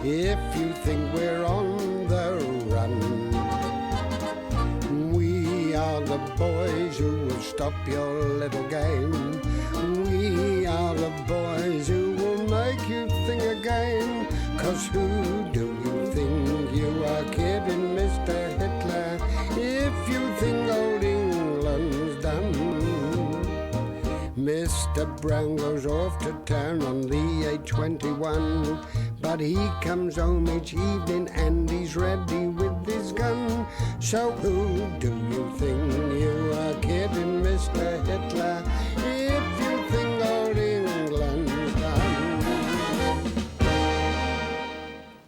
if you think we're on the run. We are the boys who will stop your little game. We are the boys who will make you think again. 'Cause who do you think you are kidding, Mr. Hitler, if you think old England's done? Mr. Brown goes off to town on the A21, but he comes home each evening and he's ready with his gun. So who do you think you are kidding, Mr. Hitler, if you think old England's done?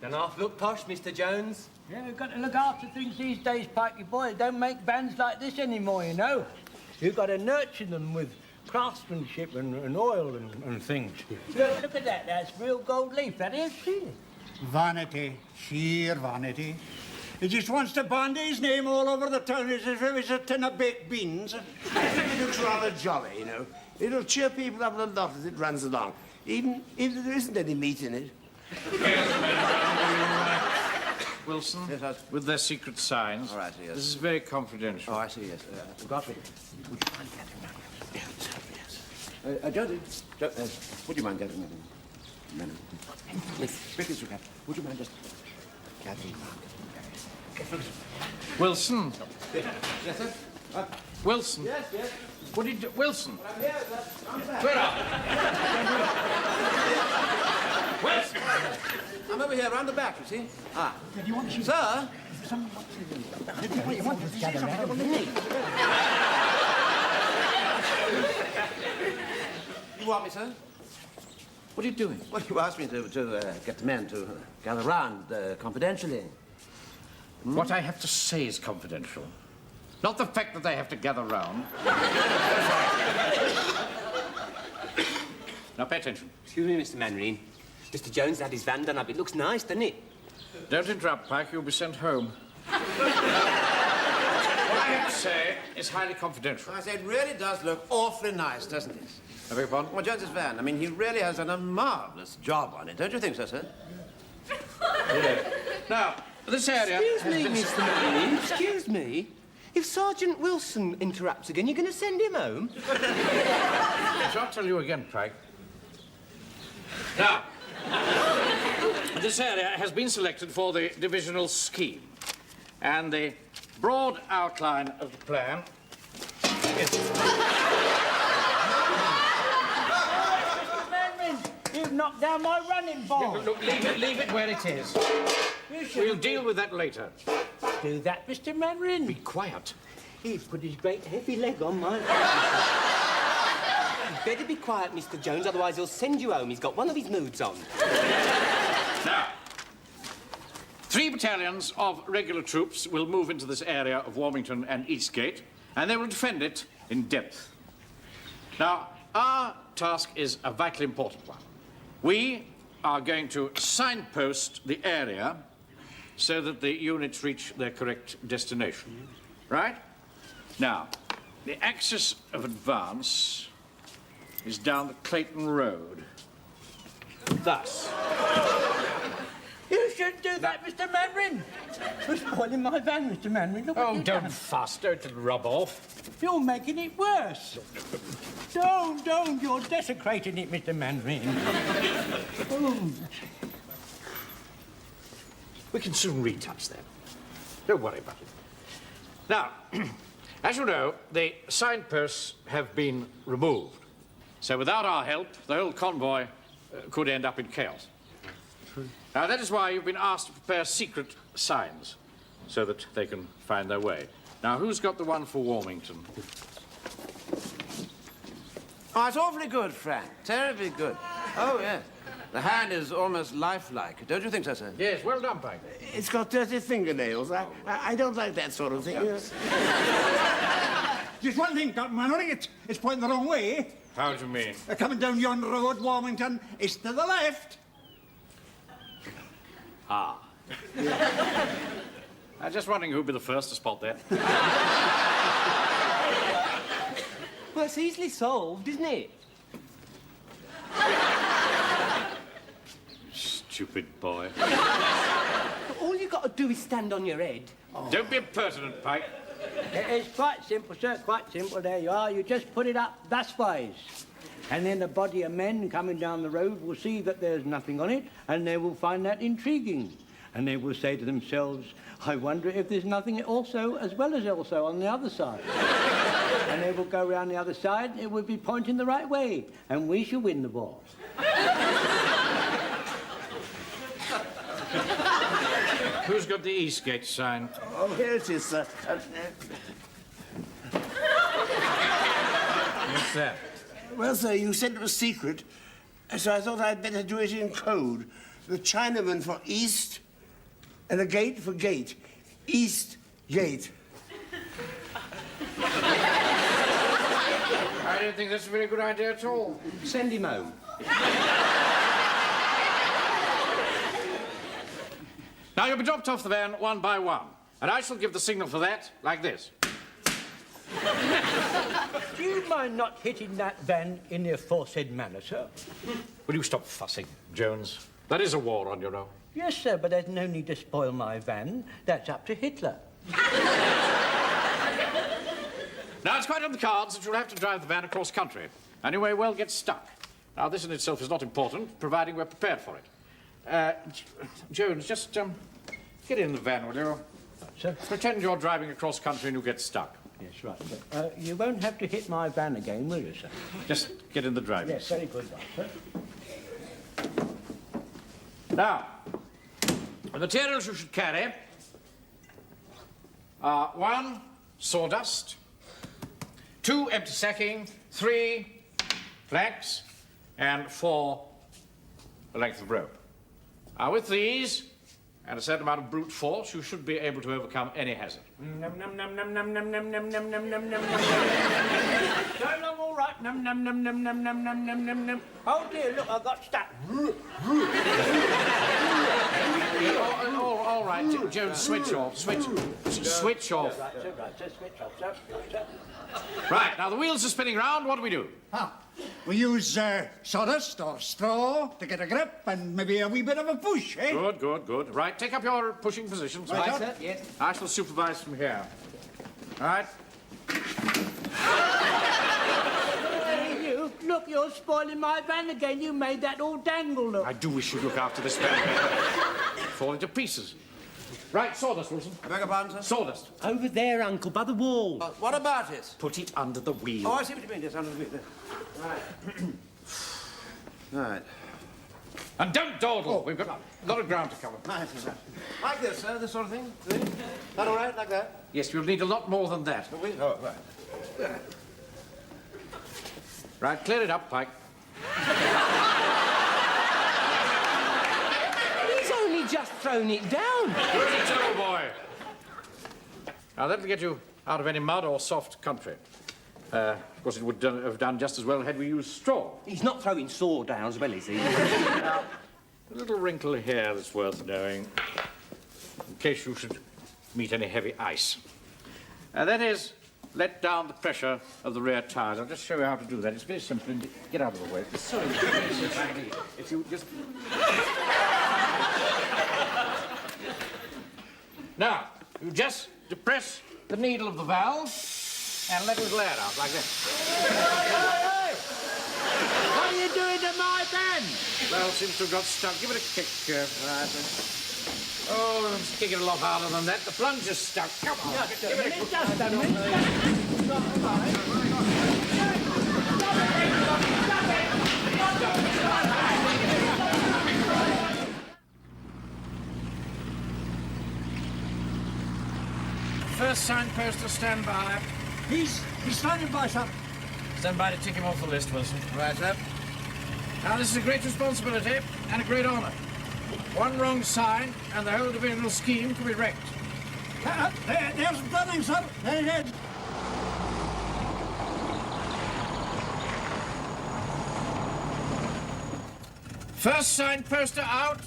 Don't half look posh, Mr. Jones. Yeah, we've got to look after things these days, Pikey boy. Don't make bands like this anymore, you know. You've got to nurture them with craftsmanship and oil and things. Look at that. That's real gold leaf. That is, really. Vanity. Sheer vanity. He just wants to bandy his name all over the town as if it was a tin of baked beans. It looks rather jolly, you know. It'll cheer people up a lot as it runs along, even if there isn't any meat in it. Wilson, Yes, with their secret signs. All right, yes. This is very confidential. Oh, I see, yes. Godfrey, would you mind getting him? Yes, yes. Josie, would you mind getting him? Quick as you can. Would you mind just gathering round? Wilson. Yes, sir? Wilson. Yes, yes. What did you do? Wilson. I'm here, sir. I'm back. Where are Wilson. I'm over here, round the back, you see. Ah. Do you want to see Sir? someone? What you want to gather around? You want me, sir? What are you doing? Well, you asked me to get the men to gather round confidentially. What I have to say is confidential. Not the fact that they have to gather round. Now, pay attention. Excuse me, Mr. Manring. Mr. Jones had his van done up. It looks nice, doesn't it? Don't interrupt, Pike. You'll be sent home. What I have to say is highly confidential. I say, it really does look awfully nice, doesn't it? I beg your pardon? Well, Jones's van, I mean, he really has done a marvellous job on it, don't you think so, sir? Now, this area Excuse has me, been... Mr. Manring. Excuse me. If Sergeant Wilson interrupts again, you're going to send him home? I shan't tell you again, Pike. Now, this area has been selected for the divisional scheme. And the broad outline of the plan is... Manring, you've knocked down my running ball. Look, leave it where it is. We'll deal with that later. Do that, Mr. Manring. Be quiet. He put his great heavy leg on my... You'd better be quiet, Mr. Jones, otherwise he'll send you home. He's got one of his moods on. Now, 3 battalions of regular troops will move into this area of Warmington and Eastgate, and they will defend it in depth. Now, our task is a vitally important one. We are going to signpost the area so that the units reach their correct destination. Right? Now, the axis of advance is down the Clayton Road. Thus. You shouldn't do that, Mr. Manring. You're spoiling my van, Mr. Manring. Look what Oh, you've don't done. fuss. Don't rub off. You're making it worse. Don't. You're desecrating it, Mr. Manring. Oh. We can soon retouch them. Don't worry about it. Now, as you know, the signposts have been removed. So without our help, the whole convoy could end up in chaos. Now, that is why you've been asked to prepare secret signs so that they can find their way. Now, who's got the one for Warmington? Oh, it's awfully good, Frank. Terribly good. Oh, yes. The hand is almost lifelike. Don't you think so, sir? Yes, well done, Pike. It's got dirty fingernails. I don't like that sort of thing. Just one thing, Captain Manning, it's pointing the wrong way. How do you mean? Coming down yon road, Warmington, it's to the left. Ah. I'm just wondering who'd be the first to spot that. Well, it's easily solved, isn't it? stupid boy. All you got to do is stand on your head. Don't be impertinent, Pike. It's quite simple, sir, quite simple. There you are. You just put it up thus ways. And then a body of men coming down the road will see that there's nothing on it, and they will find that intriguing. And they will say to themselves, I wonder if there's nothing also, as well as also, on the other side. And they will go round the other side, and it will be pointing the right way, and we shall win the war. Who's got the Eastgate sign? Oh, here it is, sir. What's that? Well, sir, you said it was secret, so I thought I'd better do it in code. The Chinaman for East, and the gate for gate. East Gate. I don't think that's a very good idea at all. Send him home. Now, you'll be dropped off the van one by one, and I shall give the signal for that like this. Do you mind not hitting that van in the aforesaid manner, sir? Will you stop fussing, Jones? That is a war on your own. Yes, sir, but there's no need to spoil my van. That's up to Hitler. Now, it's quite on the cards that you'll have to drive the van across country, and you may well get stuck. Now, this in itself is not important, providing we're prepared for it. Jones, just get in the van, will you? Sir? Pretend you're driving across country and you get stuck. Yes, right, sir. You won't have to hit my van again, will you, sir? Just get in the driving. Yes, very good, right, sir. Now, the materials you should carry are 1, sawdust, 2, empty sacking, 3, planks, and 4, a length of rope. Now, with these and a certain amount of brute force, you should be able to overcome any hazard. Num, num, num, num, num, num, num, num, num, num, num, num. So long, all right. Num, num, num, num, num, num, num, num, num, num. Oh, dear, look, I got stuck. All right, Jones, switch off. Switch off. Right, sir, switch off, sir. Right, sir. Right, now the wheels are spinning round. What do we do? We use sawdust or straw to get a grip and maybe a wee bit of a push, eh? Good. Right, take up your pushing positions. Right, Sir, yes. I shall supervise from here. All right? You, look, you're spoiling my van again. You made that all dangle, look. I do wish you'd look after this van. Falling to pieces. Right, sawdust, Wilson. I beg your pardon, sir? Sawdust. Over there, Uncle, by the wall. What about it? Put it under the wheel. Oh, I see what you mean. Yes, under the wheel. Right. Right. And don't dawdle. We've got a lot of ground to cover. Nice, nice. Like this, sir, this sort of thing? That all right, like that? Yes, you'll need a lot more than that. Oh, right. Right, clear it up, Pike. He's only just thrown it down. Where's the toe, boy? Now, that'll get you out of any mud or soft country. Of course, it would have done just as well had we used straw. He's not throwing saw down as well, is he? Now, a little wrinkle here that's worth knowing, in case you should meet any heavy ice. That is, let down the pressure of the rear tires. I'll just show you how to do that. It's very simple. Get out of the way. Sorry, if you just... Now, you just depress the needle of the valve and let a little air out, like this. Hey! What are you doing to my van? Well, seems to have got stuck. Give it a kick. Right. Oh, let's kick it a lot harder than that. The plunger's stuck. Come on. Just a minute. First signpost to stand by. He's standing by, sir. Stand by to tick him off the list, Wilson. Right, sir. Now, this is a great responsibility and a great honour. One wrong sign and the whole divisional scheme could be wrecked. There's Dunning, sir. There it is. First signposter out.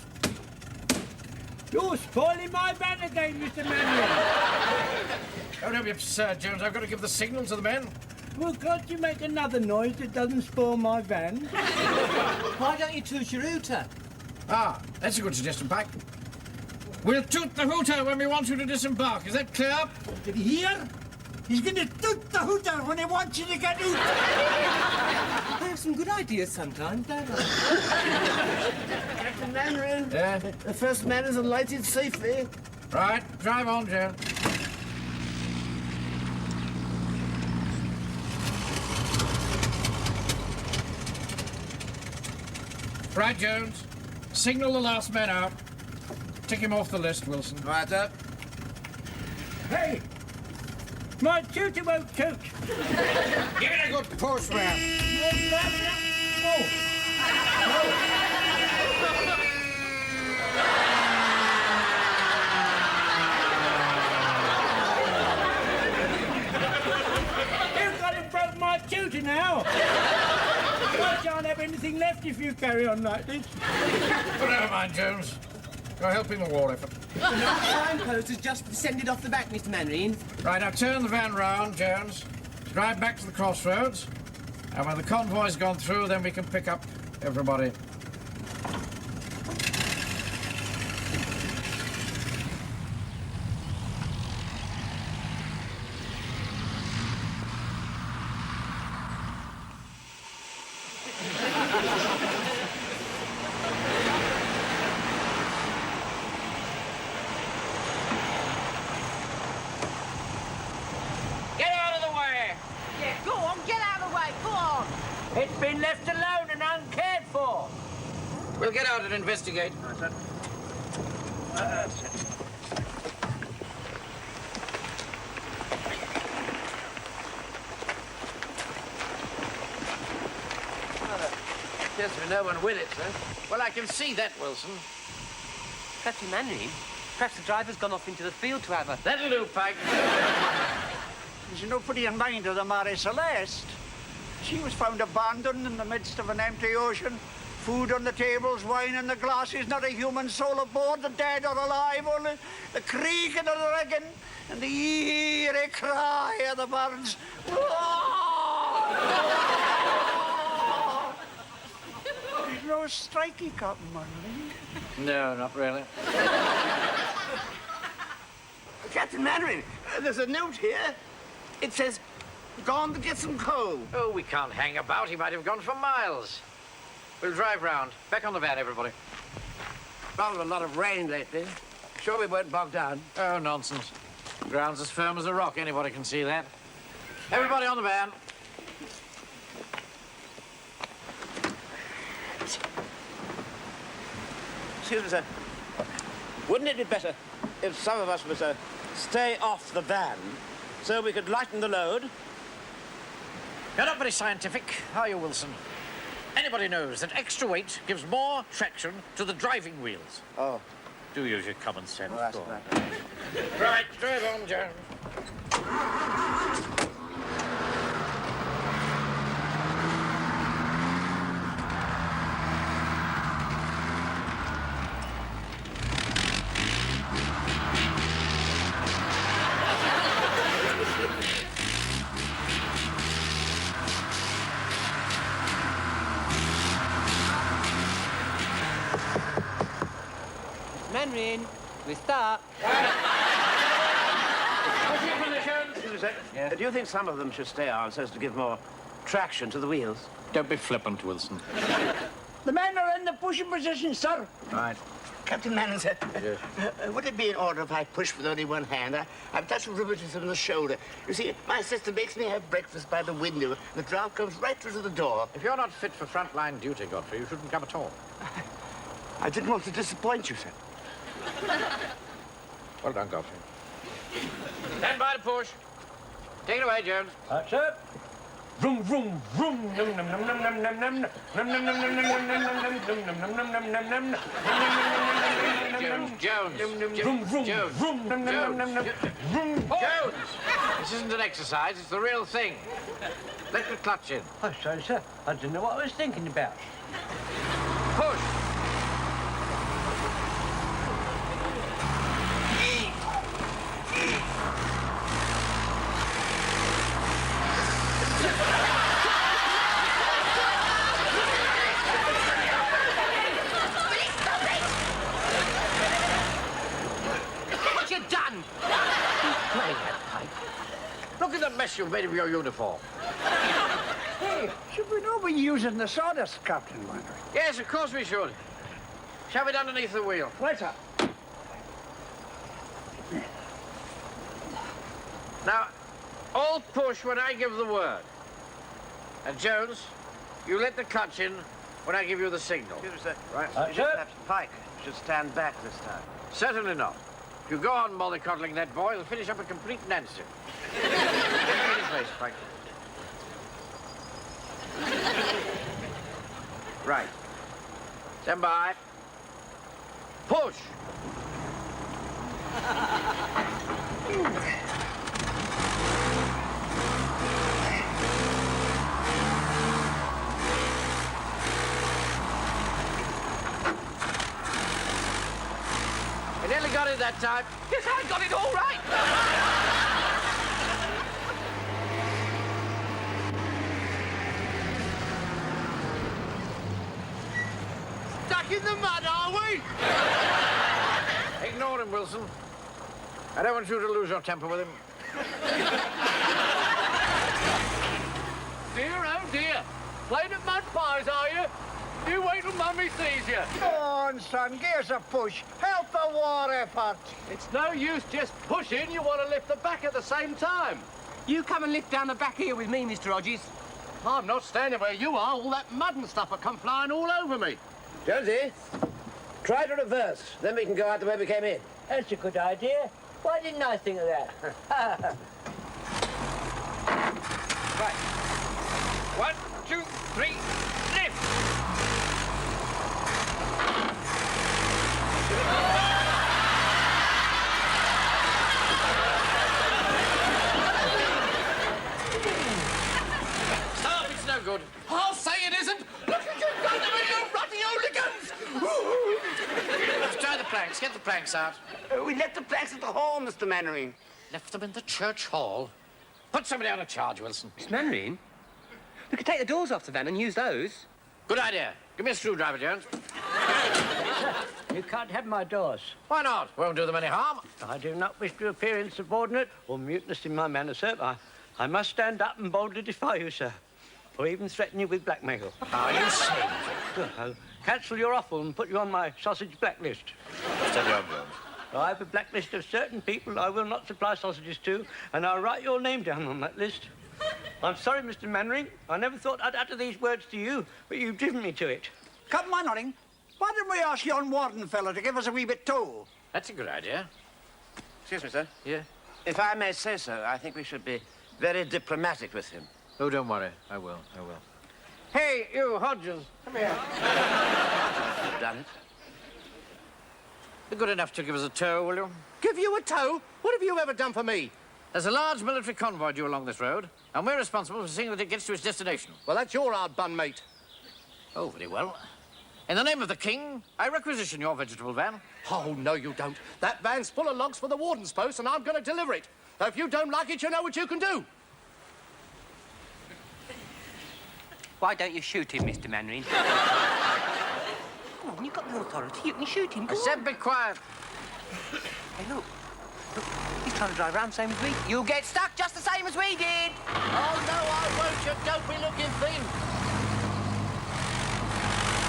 You're spoiling my van again, Mr. Manuel. Don't be absurd, Jones. I've got to give the signal to the men. Well, can't you make another noise that doesn't spoil my van? Why don't you toot your hooter? Ah, that's a good suggestion, Pike. We'll toot the hooter when we want you to disembark. Is that clear? Did you hear? He's going to toot the hooter when he wants you to get out. I have some good ideas sometimes, don't I? Captain Mandarin, Yeah? the first man is alighted safely. Right, drive on, Jones. Right, Jones. Signal the last man out. Tick him off the list, Wilson. Right up. Hey! My tutor won't toot. Give it a good push, man. Oh. You've got to broke my tutor now. I shan't have anything left if you carry on like this. But never mind, Jones. Go help in the war effort. The signpost has just descended off the back, Mr. Mandarin. Right, now turn the van round, Jones. Drive back to the crossroads. And when the convoy's gone through, then we can pick up everybody. Get out of the way! Yeah, go on, get out of the way, go on. It's been left alone and uncared for. We'll get out and investigate. Yes, we no one with it, sir. Well, I can see that, Wilson. Captain Mandarin, perhaps the driver's gone off into the field to have a... That'll do, Pike. There's nobody in mind of the Marie Celeste. She was found abandoned in the midst of an empty ocean. Food on the tables, wine in the glasses, not a human soul aboard, the dead or alive, only the creaking of the rigging and the eerie cry of the birds. There's no strikey, Captain Mandarin. No, not really. Captain Mandarin, there's a note here. It says, gone to get some coal. Oh, we can't hang about. He might have gone for miles. We'll drive round. Back on the van, everybody. Rather a lot of rain lately. Sure we weren't bogged down. Oh, nonsense. Ground's as firm as a rock. Anybody can see that. Everybody on the van. Excuse me, sir. Wouldn't it be better if some of us were to stay off the van so we could lighten the load? You're not very scientific, are you, Wilson? Anybody knows that extra weight gives more traction to the driving wheels. Oh. Do use your common sense. Well, that's Go on. right. Right, drive on, Jones. Mandarin, we start. Excuse me, sir. Do you think some of them should stay on so as to give more traction to the wheels? Don't be flippant, Wilson. The men are in the pushing position, sir. Right. Captain Manning, sir. Would it be in order if I push with only one hand? I've touched rheumatism in the shoulder. You see, my sister makes me have breakfast by the window. The draught comes right through to the door. If you're not fit for frontline duty, Godfrey, you shouldn't come at all. I didn't want to disappoint you, sir. Well done, Godfrey. Stand by to push. Take it away, Jones. That's it. Vroom, vroom, vroom. Num, num, num, num, num, num, num. Num, num, num, num, num, num, num, num, num, num, num, num, num. Jones. Vroom, vroom, Jones. vroom. Num, num, num, num, num. Vroom. Jones! This isn't an exercise, it's the real thing. Let the clutch in. Oh, sorry, sir. I didn't know what I was thinking about. Push. you've made of your uniform. Hey, should we not be using the sawdust, Captain Mannering? Yes, of course we should. Shove it underneath the wheel. Right, sir. Now, all push when I give the word. And Jones, you let the clutch in when I give you the signal. Excuse me, sir. Right. Sir? Perhaps Pike should stand back this time. Certainly not. If you go on mollycoddling that boy, he'll finish up a complete Nancy. Get him in place, Pike. Right. Stand by. Push! I nearly got it that time. Yes, I got it all right. Stuck in the mud, are we? Ignore him, Wilson. I don't want you to lose your temper with him. Dear, oh dear. Playing at mud pies, are you? You wait till Mummy sees you. Go on, son, give us a push. Help the war effort. It's no use just pushing. You want to lift the back at the same time. You come and lift down the back here with me, Mr. Hodges. I'm not standing where you are. All that mud and stuff will come flying all over me. Jonesy, try to reverse. Then we can go out the way we came in. That's a good idea. Why didn't I think of that? Right. 1, 2, 3, lift! Stop, it's no good. I'll say it isn't. Look at you go to me, you ruddy hooligans! Let's try the planks. Get the planks out. We left the planks at the hall, Mr. Mannering. Left them in the church hall. Put somebody on a charge, Wilson. Miss Mannering, we could take the doors off the van and use those. Good idea. Give me a screwdriver, Jones. You can't have my doors. Why not? Won't do them any harm. I do not wish to appear insubordinate or mutinous in my manner, sir. I must stand up and boldly defy you, sir, or even threaten you with blackmail. Are you saying? Good. I'll cancel your offer and put you on my sausage blacklist. Steady on, Jones. I have a blacklist of certain people I will not supply sausages to, and I'll write your name down on that list. I'm sorry, Mr. Mannering. I never thought I'd utter these words to you, but you've driven me to it. Captain Mannering, why didn't we ask yon Warden fella to give us a wee bit too? That's a good idea. Excuse me, sir. Yeah? If I may say so, I think we should be very diplomatic with him. Oh, don't worry. I will. Hey, you, Hodges. Come here. You've done it. Be good enough to give us a tow, will you? Give you a tow? What have you ever done for me? There's a large military convoy due along this road, and we're responsible for seeing that it gets to its destination. Well, that's your hard bun, mate. Oh, very well. In the name of the King, I requisition your vegetable van. Oh, no, you don't. That van's full of logs for the warden's post, and I'm going to deliver it. If you don't like it, you know what you can do. Why don't you shoot him, Mr. Mannering? Come on, you've got the authority. You can shoot him. I said be quiet. Hey, look. Look, he's trying to drive around the same as we. You'll get stuck just the same as we did. Oh, no, I won't, you dopey-looking thing.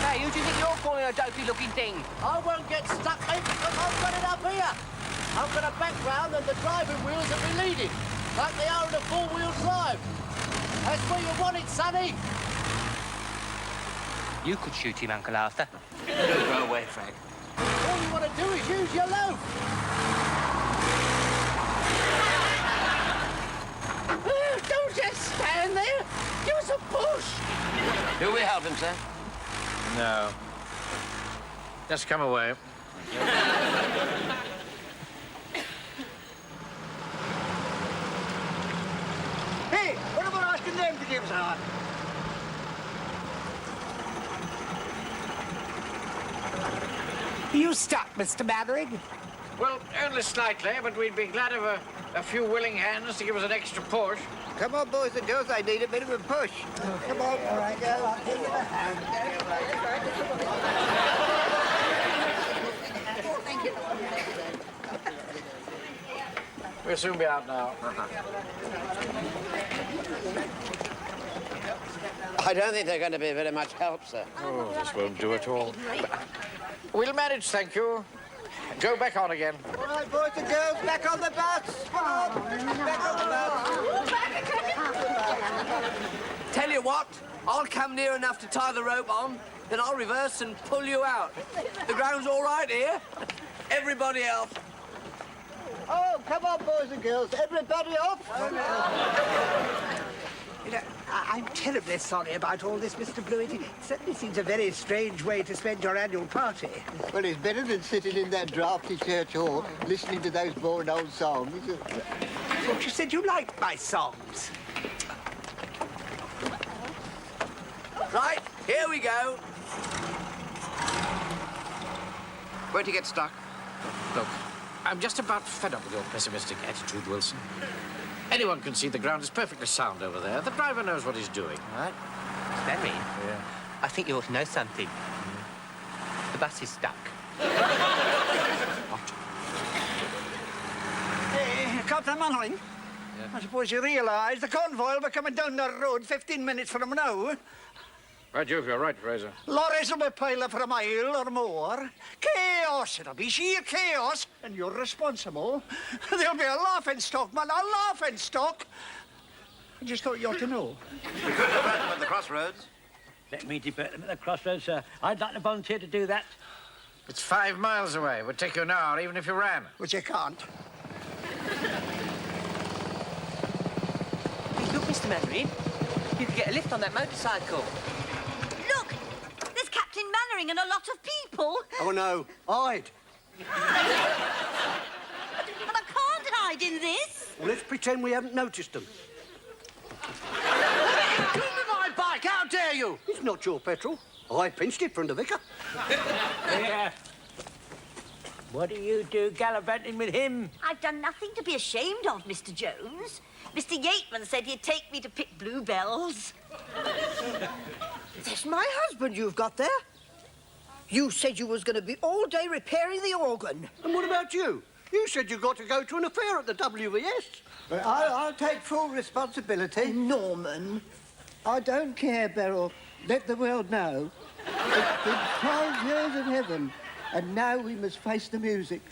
Hey, who do you think you're calling a dopey-looking thing? I won't get stuck, mate, because I've got it up here. I've got a background and the driving wheels that we lead it, like they are in a four-wheel drive. That's where you want it, sonny. You could shoot him, Uncle Arthur. Don't go away, Frank. All you want to do is use your loaf. Don't just stand there. Give us a push. Do we help him, sir? No. Just come away. Hey, what about asking them to give us a hand? You stuck, Mr. Mannering? Well, only slightly, but we'd be glad of a few willing hands to give us an extra push. Come on, boys and girls, I need a bit of a push. Come on, all right, girl, I'll give you the hand. We'll soon be out now. I don't think they're going to be very much help, sir. Oh, this won't do at all. We'll manage, thank you. Go back on again. All right, boys and girls, back on the bus. Come on, back on the bus. Tell you what, I'll come near enough to tie the rope on, then I'll reverse and pull you out. The ground's all right here. Everybody else. Oh, come on, boys and girls, everybody up. You know, I'm terribly sorry about all this, Mr. Blewett. It certainly seems a very strange way to spend your annual party. Well, it's better than sitting in that drafty church hall listening to those boring old songs. I thought you said you liked my songs. Right, here we go. Won't he get stuck? Look, I'm just about fed up with your pessimistic attitude, Wilson. Anyone can see the ground is perfectly sound over there. The driver knows what he's doing. Right. Henry, I think you ought to know something. The bus is stuck. Captain Mannering, I suppose you realise the convoy will be coming down the road 15 minutes from now. Right, you're right, Fraser. Lorries will be piled up for a mile or more. Chaos, it'll be sheer chaos, and you're responsible. There'll be a laughing stock, man, a laughing stock. I just thought you ought to know. We could have met them at the crossroads. Let me divert them at the crossroads, sir. I'd like to volunteer to do that. It's 5 miles away. It would take you an hour, even if you ran. Which you can't. Hey, look, Mr. Mannering, you could get a lift on that motorcycle. Look, there's Captain Mannering and a lot of people. Oh, no. Hide. But I can't hide in this. Well, let's pretend we haven't noticed them. Give me my bike, how dare you? It's not your petrol. I pinched it from the vicar. Yeah. What do you do gallivanting with him? I've done nothing to be ashamed of, Mr. Jones. Mr. Yateman said he'd take me to pick bluebells. That's my husband you've got there. You said you was going to be all day repairing the organ. And what about you? You said you got to go to an affair at the WVS. Well, I'll take full responsibility. Norman. I don't care, Beryl. Let the world know. It's been 12 years in heaven, and now we must face the music.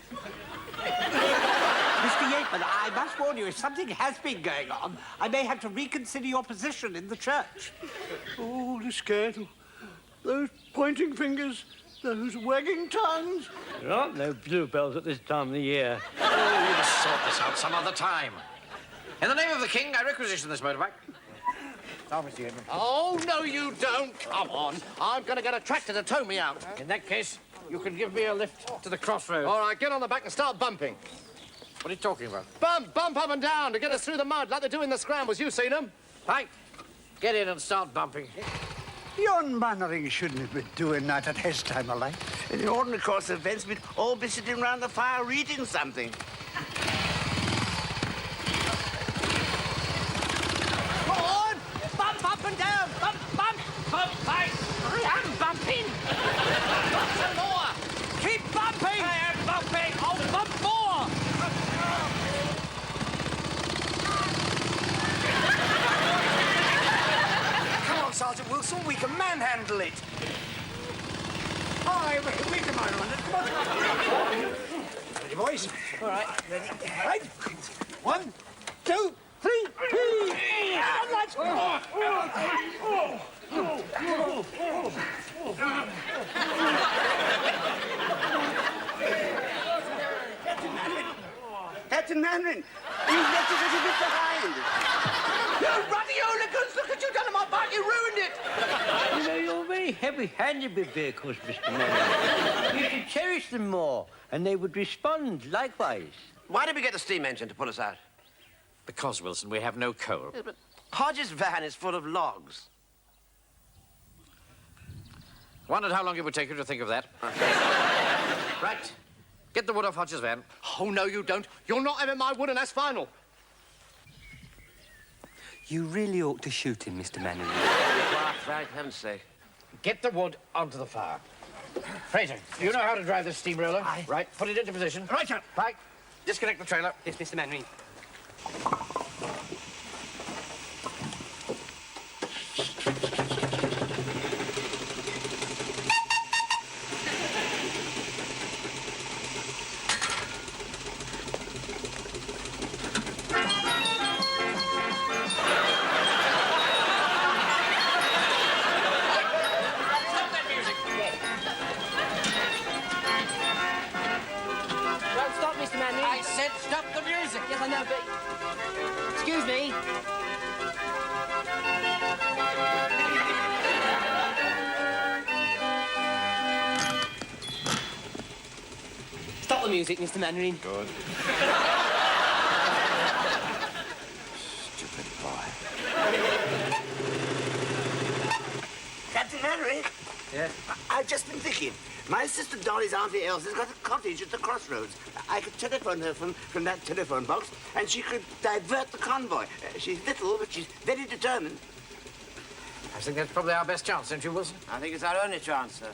Mr. Yateman, I must warn you, if something has been going on, I may have to reconsider your position in the church. Oh, the scandal. Those pointing fingers, those wagging tongues. There aren't no bluebells at this time of the year. Oh, we must sort this out some other time. In the name of the king, I requisition this motorbike. Oh, Mr. Edmund. Oh, no, you don't. Come on. I'm going to get a tractor to tow me out. In that case, you can give me a lift to the crossroads. All right, get on the back and start bumping. What are you talking about? Bump up and down to get us through the mud like they do in the scrambles. You've seen them. Right. Get in and start bumping. Young Mannering shouldn't have been doing that at his time of life. In the ordinary course of events, we'd all be sitting round the fire reading something. Go on! Bump up and down! Bump, bump! Bump, bump! I am bumping! Bump some more! Keep bumping! I am bumping! I'll bump more! Come on, Sergeant Wilson, we can manhandle it. Aye, we can manhandle it. Come on. Ready, boys? All right. Ready? Right. 1, 2, 3. And let's go. Captain Mannering, you've left us a bit behind. You ruddy hooligans! Look at you done to my bike! You ruined it! You know, you're very heavy-handed with vehicles, Mr. Mannering. You should cherish them more, and they would respond likewise. Why did we get the steam engine to pull us out? Because, Wilson, we have no coal. But Hodges' van is full of logs. Wondered how long it would take you to think of that. Right. Get the wood off Hodges' van. Oh, no, you don't. You're not having my wood, and that's final. You really ought to shoot him, Mr. Mannering. Right, heaven's sake. Get the wood onto the fire. Fraser, you know how to drive this steamroller? Aye. Right, put it into position. Right, sir. Right. Disconnect the trailer. Yes, Mr. Mannering. Don't stop, Mr. Mannering. I said stop the music. Yes, I know, but... Excuse me. Stop the music, Mr. Mannering. Good. Stupid boy. Captain Mannering? Yes? I've just been thinking. My sister Dolly's Auntie Elsie's got a cottage at the crossroads. I could telephone her from that telephone box, and she could divert the convoy. She's little, but she's very determined. I think that's probably our best chance, don't you, Wilson? I think it's our only chance, sir.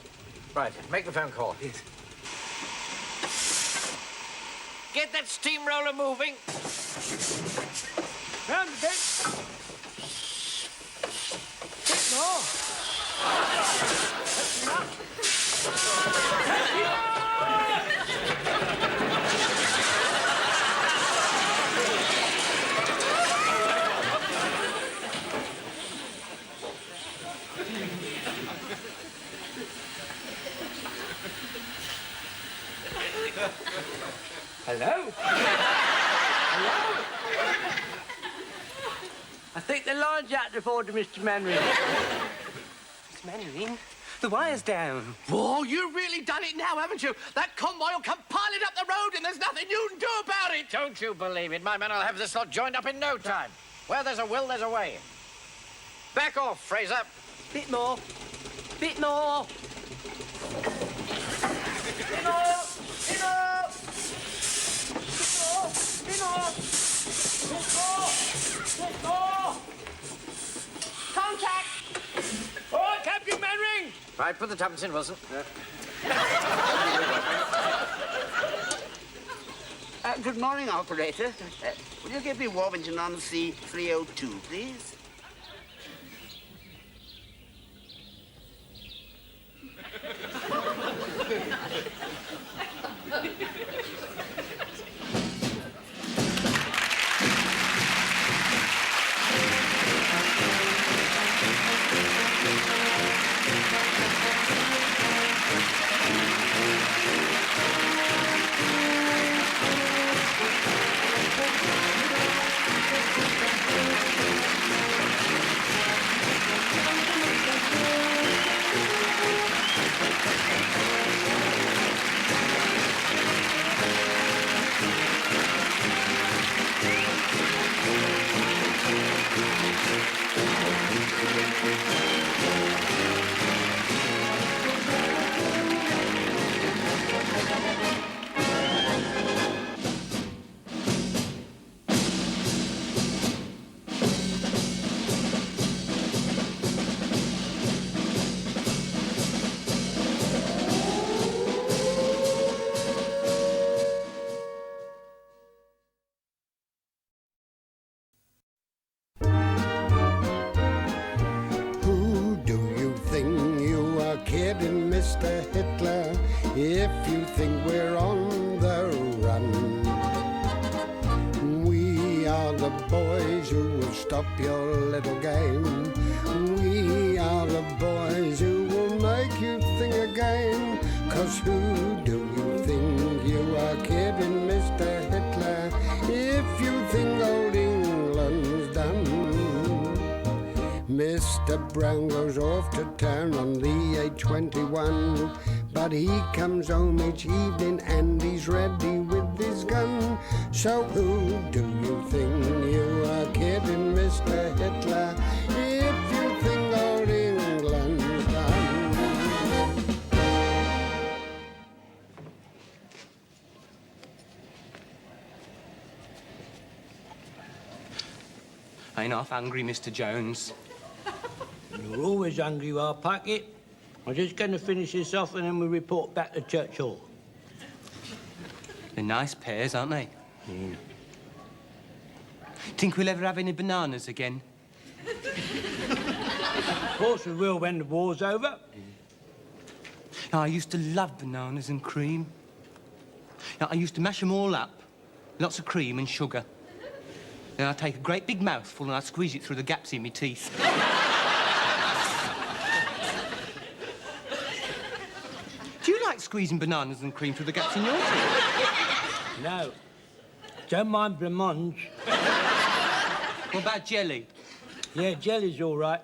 Right, make the phone call. Yes. Get that steamroller moving. Round a bit. Bit more. Hello? Hello? I think the line's out to forward to Mr. Mannering. Mr. Mannering, the wire's down. Oh, you've really done it now, haven't you? That convoy will come piling up the road and there's nothing you can do about it. Don't you believe it? My men will have this lot joined up in no time. Where there's a will, there's a way. Back off, Fraser. Bit more. Bit more. Bit more! Bit more! Bit more! Bit more! Bit more! Contact! All right, Captain Mannering! Right, put the tuppence in, Wilson. Good morning, operator. Will you give me Warrington on C302, please? Mr. Hitler, if you think we're on the run. We are the boys who will stop your little game. We are the boys who will make you think again. 'Cause who do you think you are kidding, Mr. Hitler, if you think old England's done? Mr. Brown goes off to town on the A21, but he comes home each evening and he's ready with his gun. So who do you think you are kidding, Mr. Hitler, if you think old England's done? Ain't half hungry, Mr. Jones. You're always hungry, you are, Pocket. I'm just going to finish this off and then we'll report back to Church Hall. They're nice pears, aren't they? Think we'll ever have any bananas again? Of course we will when the war's over. I used to love bananas and cream. I used to mash them all up. Lots of cream and sugar. Then I'd take a great big mouthful and I'd squeeze it through the gaps in my teeth. Do you like squeezing bananas and cream through the gaps in your teeth? No. Don't mind blancmange. What about jelly? Yeah, jelly's all right.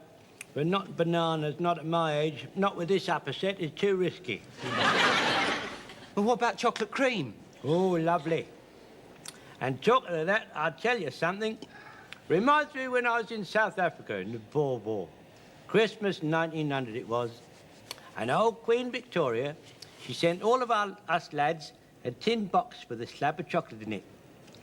But not bananas, not at my age. Not with this upper set, it's too risky. Well, what about chocolate cream? Oh, lovely. And talking of that, I'll tell you something. Reminds me when I was in South Africa in the Boer War. Christmas 1900 it was. And old Queen Victoria, she sent all of us lads a tin box with a slab of chocolate in it.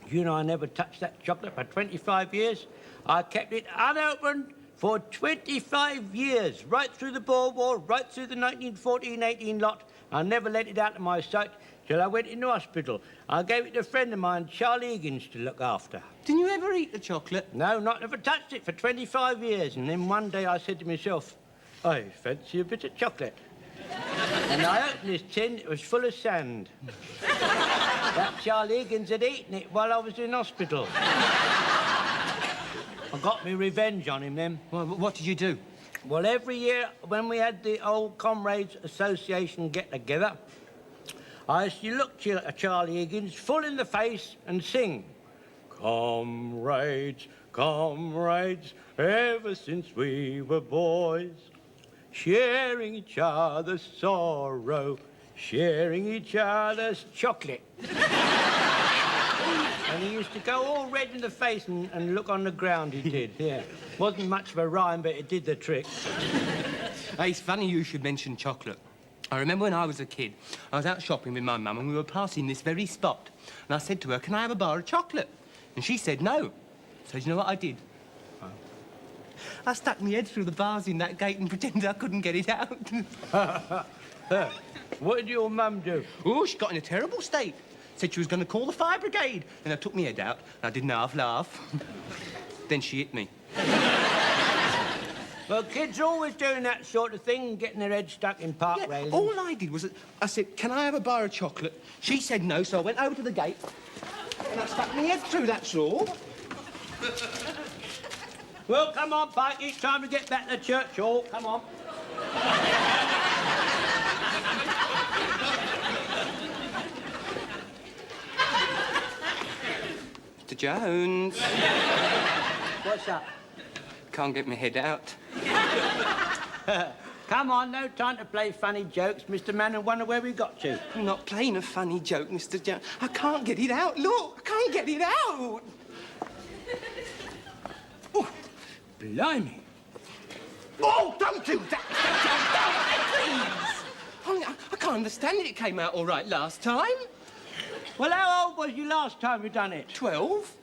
You know, I never touched that chocolate for 25 years. I kept it unopened for 25 years, right through the Boer War, right through the 1914-18 lot. I never let it out of my sight till I went into hospital. I gave it to a friend of mine, Charlie Higgins, to look after. Didn't you ever eat the chocolate? No, never touched it for 25 years. And then one day I said to myself, I fancy a bit of chocolate. And I opened this tin, it was full of sand. That Charlie Higgins had eaten it while I was in hospital. I got me revenge on him then. Well, what did you do? Well, every year when we had the old Comrades Association get-together, I used to look at Charlie Higgins full in the face and sing, Comrades, comrades, ever since we were boys, sharing each other's sorrow, sharing each other's chocolate. And he used to go all red in the face and look on the ground, he did, yeah. Wasn't much of a rhyme, but it did the trick. Hey, it's funny you should mention chocolate. I remember when I was a kid, I was out shopping with my mum and we were passing this very spot. And I said to her, can I have a bar of chocolate? And she said no. So do you know what I did? I stuck my head through the bars in that gate and pretended I couldn't get it out. What did your mum do? Oh, she got in a terrible state. Said she was going to call the fire brigade. And I took my head out and I didn't half laugh. Then she hit me. Well, kids are always doing that sort of thing, getting their head stuck in park railings. All I did was, I said, can I have a bar of chocolate? She said no, so I went over to the gate and I stuck my head through, that's all. Well, come on, Pike, it's time to get back to church hall. Come on. Mr. Jones. What's up? Can't get my head out. Come on, no time to play funny jokes. Mr. Manning, wonder where we got to. I'm not playing a funny joke, Mr. Jones. I can't get it out. Look, I can't get it out. Oh, blimey. Oh, don't do that, Mr. Jones, please. I can't understand it. It came out all right last time. Well, how old was you last time you done it? 12.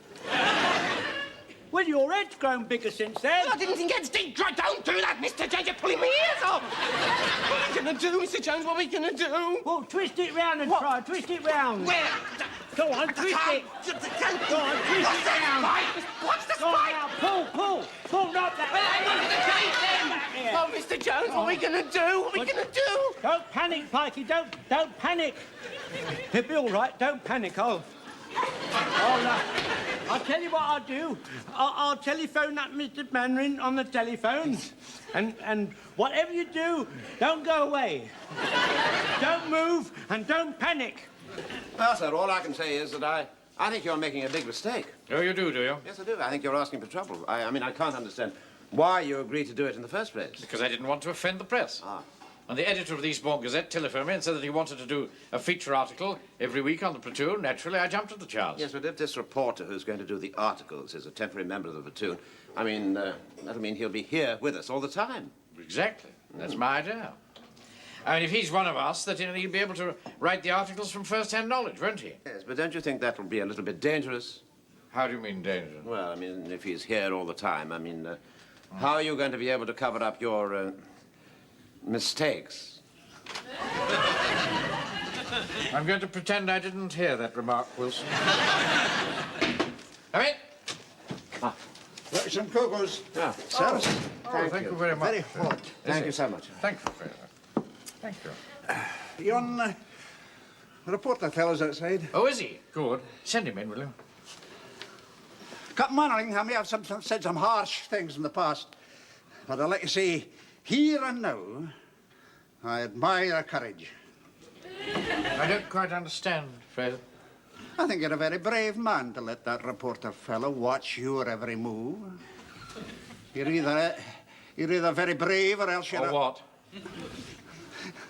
Well, your head's grown bigger since then. Well, I didn't think it's deep. Don't do that, Mr. Jones. You're pulling my ears off. What are we going to do, Mr. Jones? What are we going to do? Well, twist it round and try. Twist it round. Where? Go on, twist it. Go on, twist it round. What's the Go on spike? now, pull. Pull, not that. Oh, Mr. Jones, what are we going to do? What are we going to do? Don't panic, Pikey. Don't panic. He'll be all right. Don't panic. I'll tell you what I'll do. I'll telephone that Mr. Mandarin on the telephone. And whatever you do, don't go away. Don't move and don't panic. Well, sir, all I can say is that I think you're making a big mistake. Oh, you do you? Yes, I do. I think you're asking for trouble. I mean, I can't understand why you agreed to do it in the first place. Because I didn't want to offend the press. And the editor of the Eastbourne Gazette telephoned me and said that he wanted to do a feature article every week on the platoon. Naturally, I jumped at the chance. Yes, but if this reporter who's going to do the articles is a temporary member of the platoon, I mean, that'll mean he'll be here with us all the time. Exactly. That's my idea. I mean, if he's one of us, that he'll be able to write the articles from first-hand knowledge, won't he? Yes, but don't you think that'll be a little bit dangerous? How do you mean dangerous? Well, I mean, if he's here all the time, I mean, how are you going to be able to cover up your mistakes? I'm going to pretend I didn't hear that remark, Wilson. Come in. Some cocos. Yeah. Sir. Thank you very much. Very hot. Thank you so much. Thank you very much. Thank you. Yon reporter fella's outside. Oh, is he? Good. Send him in, will you? Captain Mannering, I may have said some harsh things in the past, but I'd like to say, here and now, I admire her courage. I don't quite understand, Fraser. I think you're a very brave man to let that reporter fellow watch your every move. You're either very brave or else you're... Or what?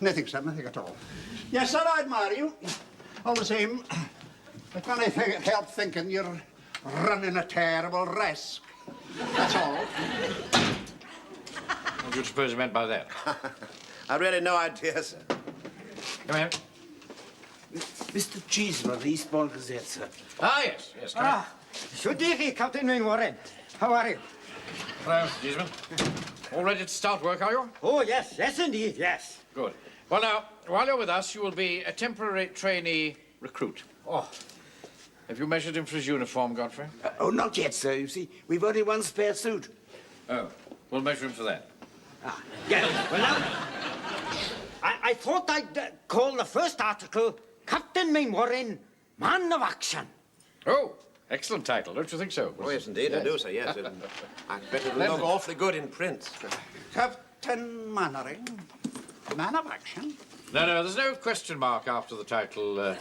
Nothing, sir, nothing at all. Yes, sir, I admire you. All the same, I can't help thinking you're running a terrible risk. That's all. What do you suppose you meant by that? I've really no idea, sir. Come in. Mr. Cheeseman of the Eastbourne Gazette, sir. Ah, yes, yes, come in. Good day, Captain Mainwaring. How are you? Hello, Mr. Cheeseman. All ready to start work, are you? Oh, yes, yes, indeed, yes. Good. Well, now, while you're with us, you will be a temporary trainee recruit. Oh. Have you measured him for his uniform, Godfrey? Oh, not yet, sir. You see, we've only one spare suit. Oh, we'll measure him for that. Ah, yes. Well, now, I thought I'd call the first article Captain Mainwaring, Man of Action. Oh, excellent title, don't you think so? Oh, yes, indeed, I do, sir, yes. I bet it'll look awfully good in print. Captain Mannering, man of action. No, there's no question mark after the title.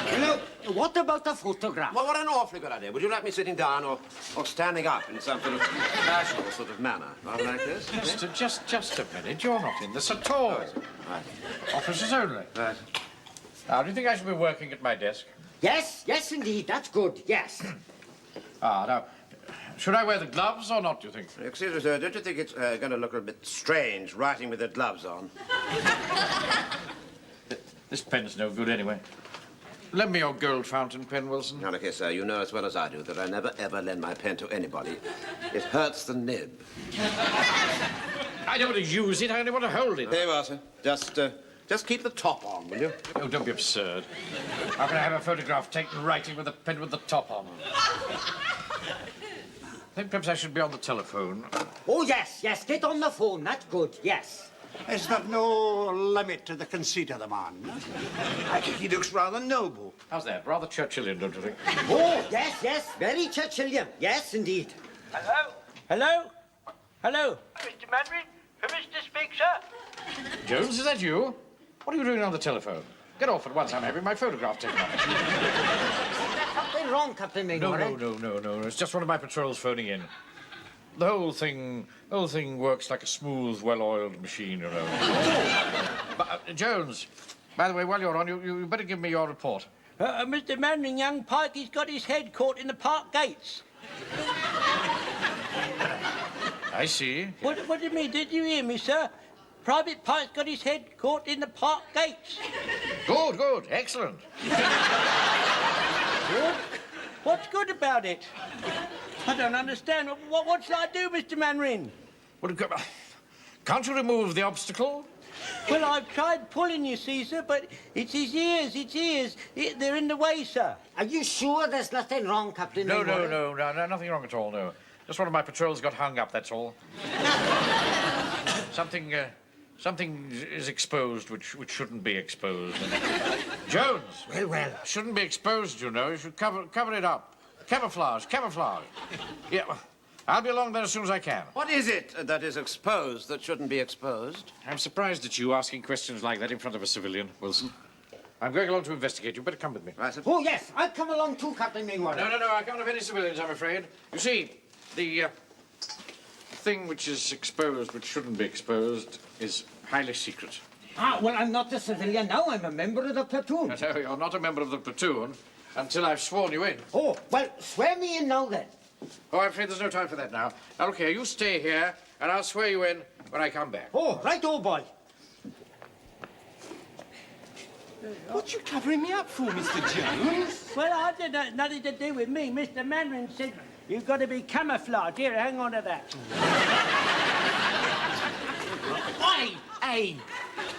Hello, what about the photograph? Well, what an awfully good idea. Would you like me sitting down or standing up in some sort of casual sort of manner? Rather like this? Just a minute. You're not in this at all. Right. Officers only. Right. Now, do you think I should be working at my desk? Yes, yes, indeed. That's good, yes. Now, should I wear the gloves or not, do you think? Excuse me, sir, don't you think it's going to look a bit strange writing with the gloves on? This pen's no good anyway. Lend me your gold fountain pen, Wilson. Now, look here, sir, you know as well as I do that I never, ever lend my pen to anybody. It hurts the nib. I don't want to use it, I only want to hold it. There you are, sir. Just keep the top on, will you? Oh, don't be absurd. How can I have a photograph taken writing with a pen with the top on? I think perhaps I should be on the telephone. Oh, yes, yes, get on the phone. That's good, yes. Is there no limit to the conceit of the man? I think he looks rather noble. How's that? Rather Churchillian, don't you think? Oh, yes, yes, very Churchillian. Yes, indeed. Hello? Hello? Hello? Mr. Mandarin, permission to speak, sir? Jones, is that you? What are you doing on the telephone? Get off at once. I'm having my photograph taken of it. Is there something wrong, Captain Mainwaring? No. It's just one of my patrols phoning in. The whole thing works like a smooth, well-oiled machine, you know. But, Jones, by the way, while you're on, you better give me your report. Mr. Manning, young Pike, he's got his head caught in the park gates. I see. What do you mean? Did you hear me, sir? Private Pike's got his head caught in the park gates. Good. Excellent. Good? What's good about it? I don't understand. What shall I do, Mr. Manring? Well, can't you remove the obstacle? Well, I've tried pulling, you see, sir, but it's his ears, they're in the way, sir. Are you sure there's nothing wrong, Captain Mainwaring? No, nothing wrong at all, no. Just one of my patrols got hung up, that's all. Something is exposed which shouldn't be exposed. Jones! Well. Shouldn't be exposed, you know. You should cover it up. Camouflage. Yeah, well, I'll be along there as soon as I can. What is it that is exposed that shouldn't be exposed? I'm surprised at you asking questions like that in front of a civilian, Wilson. I'm going along to investigate. You better come with me. Right, sir. Oh, yes, I'll come along too, Captain Mainwaring. No, I can't have any civilians, I'm afraid. You see, the thing which is exposed, which shouldn't be exposed, is highly secret. Ah, well, I'm not a civilian now. I'm a member of the platoon. No, you're not a member of the platoon until I've sworn you in. Oh, well, swear me in now, then. Oh, I'm afraid there's no time for that now. Now, look here, you stay here, and I'll swear you in when I come back. Oh, right, old boy. What you covering me up for, Mr. Jones? Well, I did nothing to do with me. Mr. Manring said you've got to be camouflaged. Here, hang on to that. Hey!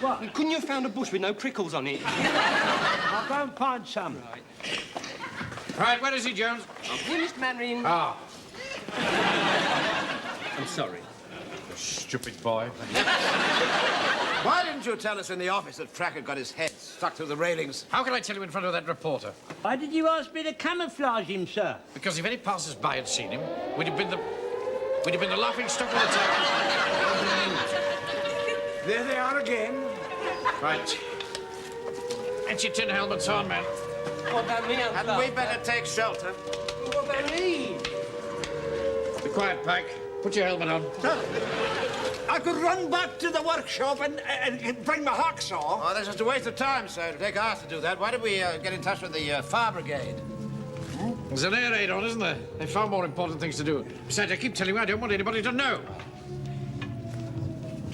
What? Couldn't you have found a bush with no prickles on it? I'll go and find some. Right. Right, where is he, Jones? Here, Mr. Mainwaring. Ah. I'm sorry. Stupid boy. Why didn't you tell us in the office that Frack had got his head stuck through the railings? How can I tell you in front of that reporter? Why did you ask me to camouflage him, sir? Because if any passers-by had seen him, we'd have been the laughing stock of the town. There they are again. Right. Get your tin helmets on, man. What about me, Uncle? Hadn't we better take shelter? What about me? Be quiet, Pike. Put your helmet on. I could run back to the workshop and bring my hacksaw. Oh, that's just a waste of time, sir. It'll take hours to do that. Why don't we get in touch with the fire brigade? There's an air raid on, isn't there? They've far more important things to do. Besides, I keep telling you, I don't want anybody to know.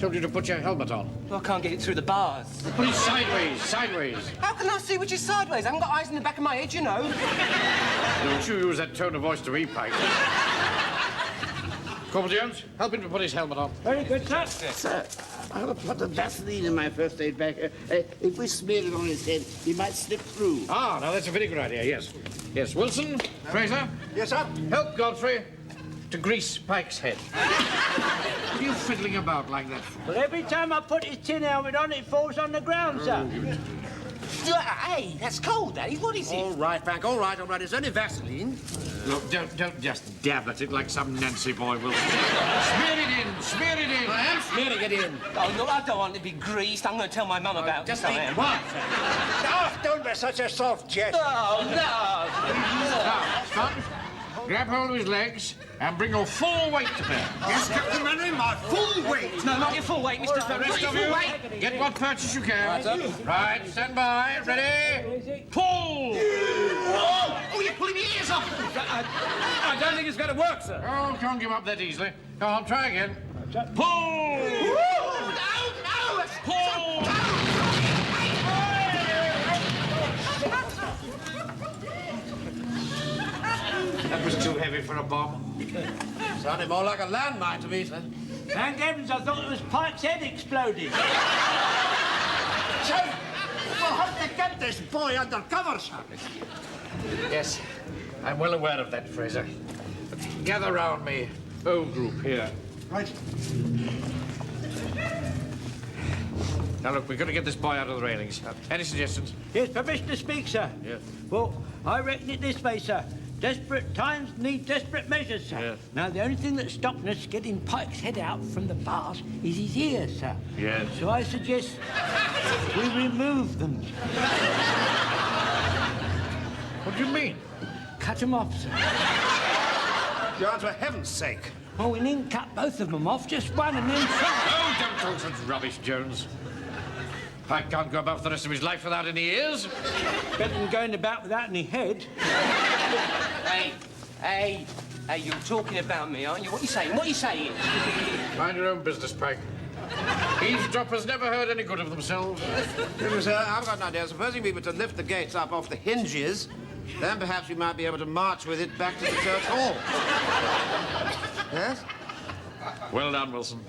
Told you to put your helmet on. Well, I can't get it through the bars. Put it sideways, sideways. How can I see which is sideways? I haven't got eyes in the back of my head, you know. Don't you use that tone of voice to me, Pike. Corporal Jones, help him to put his helmet on. Very good, sir. Sir, I have a pot of Vaseline in my first aid bag. If we smear it on his head, he might slip through. Ah, now that's a very good idea, yes. Yes, Wilson, Fraser. Yes, sir. Help Godfrey to grease Pike's head. What are you fiddling about like that for? Well, every time I put his tin helmet on, it falls on the ground, sir. Hey, that's cold, Daddy. What is it? All right, Frank, all right. It's only Vaseline. Look, don't just dab at it like some Nancy boy, Wilson. Smear it in, smear it in. I am smearing it in. Oh, no, I don't want to be greased. I'm going to tell my mum about Just this. be I am. quiet. Oh, don't be such a soft jest. Oh, no. Now, Spot, grab hold of his legs and bring your full weight to bear. Yes, Captain Manning, my full weight. No, not your full weight, Mr. The rest of you, get what purchase you can. Right, stand by, ready, pull! Oh, you're pulling your ears off. I don't think it's going to work, sir. Oh, can't give up that easily. Go on, try again. Pull! No, Pull! That was too heavy for a bomb. Sounded more like a landmine to me, sir. Thank heavens, I thought it was Pike's head exploding. Sir, we'll have to get this boy under cover, sir. Yes, I'm well aware of that, Fraser. But gather round me, old group here. Right. Now, look, we've got to get this boy out of the railings. Any suggestions? Yes, permission to speak, sir. Yes. Well, I reckon it this way, sir. Desperate times need desperate measures, sir. Yes. Now, the only thing that's stopping us getting Pike's head out from the bars is his ears, sir. Yes. So I suggest we remove them. What do you mean? Cut them off, sir. Jones, for heaven's sake. Oh, we needn't cut both of them off, just one and then try. Oh, don't talk such rubbish, Jones. Pike can't go about for the rest of his life without any ears. Better than going about without any head. Hey, you're talking about me, aren't you? What are you saying? What are you saying? Mind your own business, Pike. Eavesdroppers never heard any good of themselves. I've got an idea. Supposing we were to lift the gates up off the hinges, then perhaps we might be able to march with it back to the church hall. Yes? Well done, Wilson.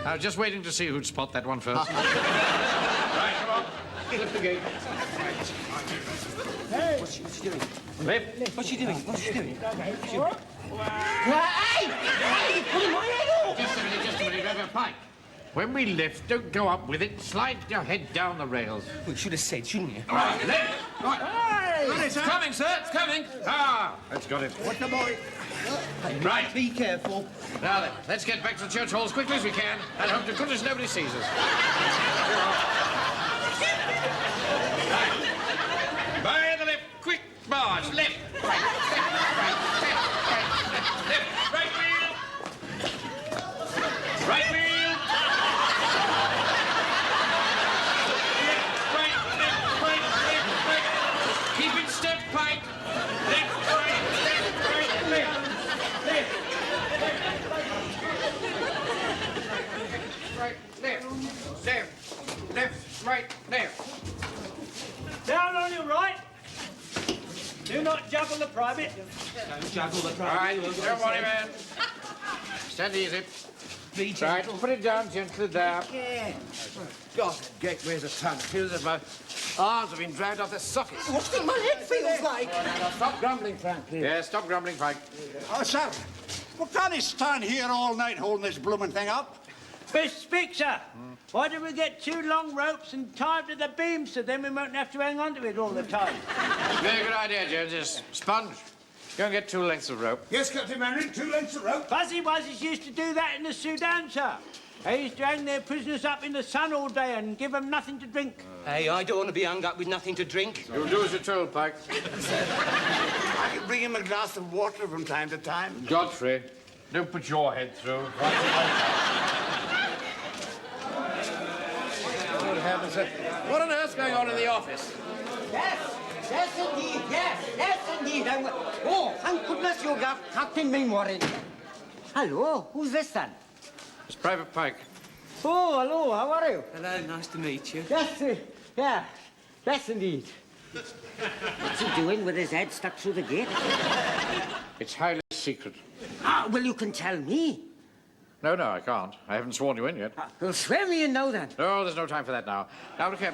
I was just waiting to see who'd spot that one first. Right, come on. Lift the gate. Hey! What's she doing? Lift. What's she doing? What's she doing? Hey! You're pulling my head off! Just a minute, Pike. When we lift, don't go up with it. Slide your head down the rails. We should have said, shouldn't you? All right, lift. Right. Hey! It's coming, sir. It's coming. Ah, that's got it. What's the boy? Right. Be careful. Now then, let's get back to the church hall as quickly as we can and hope to goodness nobody sees us. Right. By the left, quick march. Left, right, left, right wheel. Right wheel. Left, right. Keep in step, Pike. Left, right, left. Right, left, right, left. Down on your right. Do not juggle the private. Don't juggle the All right, don't worry, man. Stand easy. Be Right, gentle. put it down gently there. Yeah. God, that gate weighs a ton. Feels as if my arms have been dragged off their sockets. What's it my head feels like? Now, stop grumbling, Frank, please. Yeah, stop grumbling, Pike. Oh, sir, we can't stand here all night holding this blooming thing up. Mr. Speaker, why don't we get 2 long ropes and tie them to the beam so then we won't have to hang on to it all the time? Very good idea, Jones. Just sponge. Go and get 2 lengths of rope. Yes, Captain Mannering, 2 lengths of rope. Fuzzy Wuzzies used to do that in the Sudan, sir. They used to hang their prisoners up in the sun all day and give them nothing to drink. Hey, I don't want to be hung up with nothing to drink. You'll do as you're told, Pike. I can bring him a glass of water from time to time. Godfrey, don't put your head through. Good heavens, sir. What on earth's going on in the office? Yes, indeed, yes, indeed. Oh, thank goodness you got Captain Mainwaring. Hello, who's this then? It's Private Pike. Oh, hello, how are you? Hello, nice to meet you. Yes, indeed. What's he doing with his head stuck through the gate? It's highly secret. Ah, well, you can tell me. No, I can't. I haven't sworn you in yet. Well, swear me in now, then. No, there's no time for that now. Now, look here.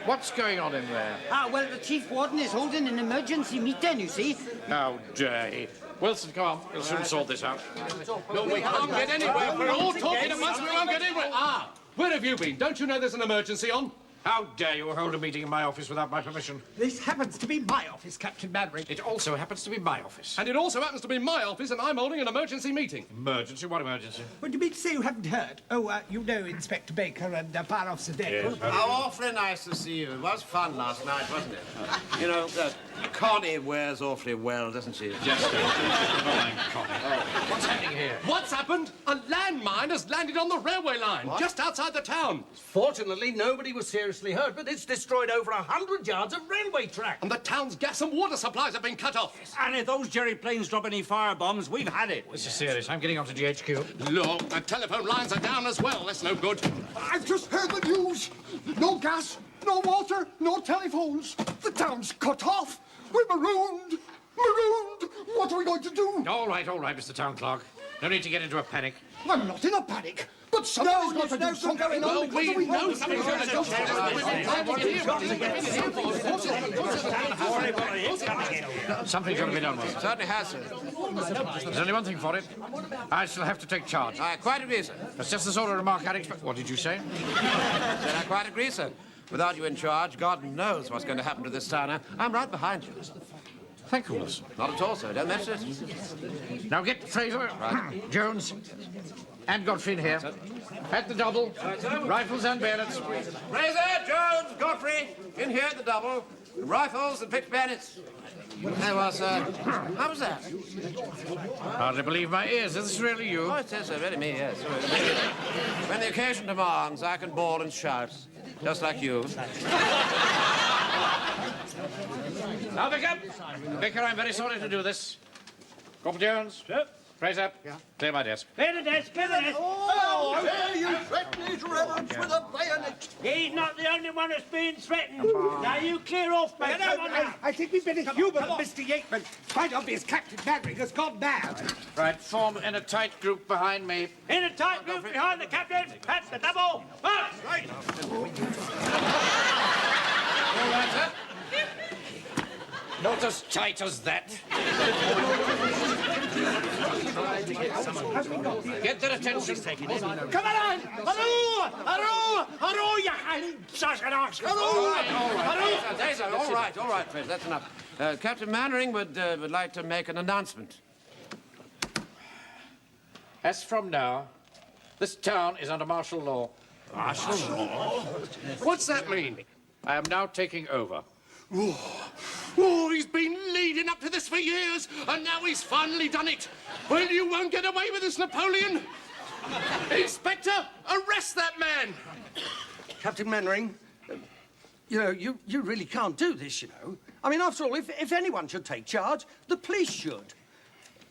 What's going on in there? Ah, well, the Chief Warden is holding an emergency meeting, you see. How dare he? Wilson, come on. We'll soon sort this out. No, we can't get anywhere. We're all talking at once. We won't get anywhere. Ah, where have you been? Don't you know there's an emergency on? How dare you hold a meeting in my office without my permission? This happens to be my office, Captain Mannering. It also happens to be my office. And it also happens to be my office, and I'm holding an emergency meeting. Emergency? What emergency? What do you mean to say you haven't heard? Oh, you know Inspector Baker and Fire Officer Deck. How awfully nice to see you. It was fun last night, wasn't it? You know, Connie wears awfully well, doesn't she? Just What's happening here? What's happened? A landmine has landed on the railway line, just outside the town. Fortunately, nobody was seriously hurt, but it's destroyed over 100 yards of railway track. And the town's gas and water supplies have been cut off. And if those jerry planes drop any fire bombs, we've had it. This is serious. I'm getting on to GHQ. Look, the telephone lines are down as well. That's no good. I've just heard the news. No gas, no water, no telephones. The town's cut off. We're marooned. Marooned. What are we going to do? All right, Mr. Town Clerk. No need to get into a panic. I'm not in a panic. But somebody's got to do something. Going on. Well, we know somebody's going to do Something's got to be done with it. Certainly has, sir. There's only one thing for it. I shall have to take charge. I quite agree, sir. That's just the sort of remark I'd expect. What did you say? I quite agree, sir. Without you in charge, God knows what's going to happen to this town. I'm right behind you. Thank you, Wilson. Not at all, sir. Don't mention it. Now get Fraser, Jones, and Godfrey in here. At the double, rifles and bayonets. Fraser, Jones, Godfrey, in here at the double. Rifles and picked bayonets. There was, how was that? Hardly believe my ears. Is this really you? Oh, it is, sir. Really me, yes. When the occasion demands, I can bawl and shout, just like you. Now, Vicar. Vicar, I'm very sorry to do this. Corporal Jones. Sir. Fraser. Yeah. Clear my desk. Clear the desk, clear the desk. Oh, there you threaten his reverence with a bayonet. He's not the only one that's being threatened. Now you clear off, mate. Come on now. I think we'd better humour Mr. Yateman. Quite obvious Captain Mannering has gone mad. Right, form in a tight group behind me. In a tight group behind the captain. That's the double. March! Right. All right, sir. Not as tight as that. Get their attention. Come on! Hurroo, you hind Sassenachs! All right, Fraser, that's enough. Captain Mannering would like to make an announcement. As from now, this town is under martial law. Martial law? What's that mean? I am now taking over. Oh, he's been leading up to this for years, and now he's finally done it. Well, you won't get away with this, Napoleon. Inspector, arrest that man. Captain Mannering, you know, you really can't do this, you know. I mean, after all, if anyone should take charge, the police should.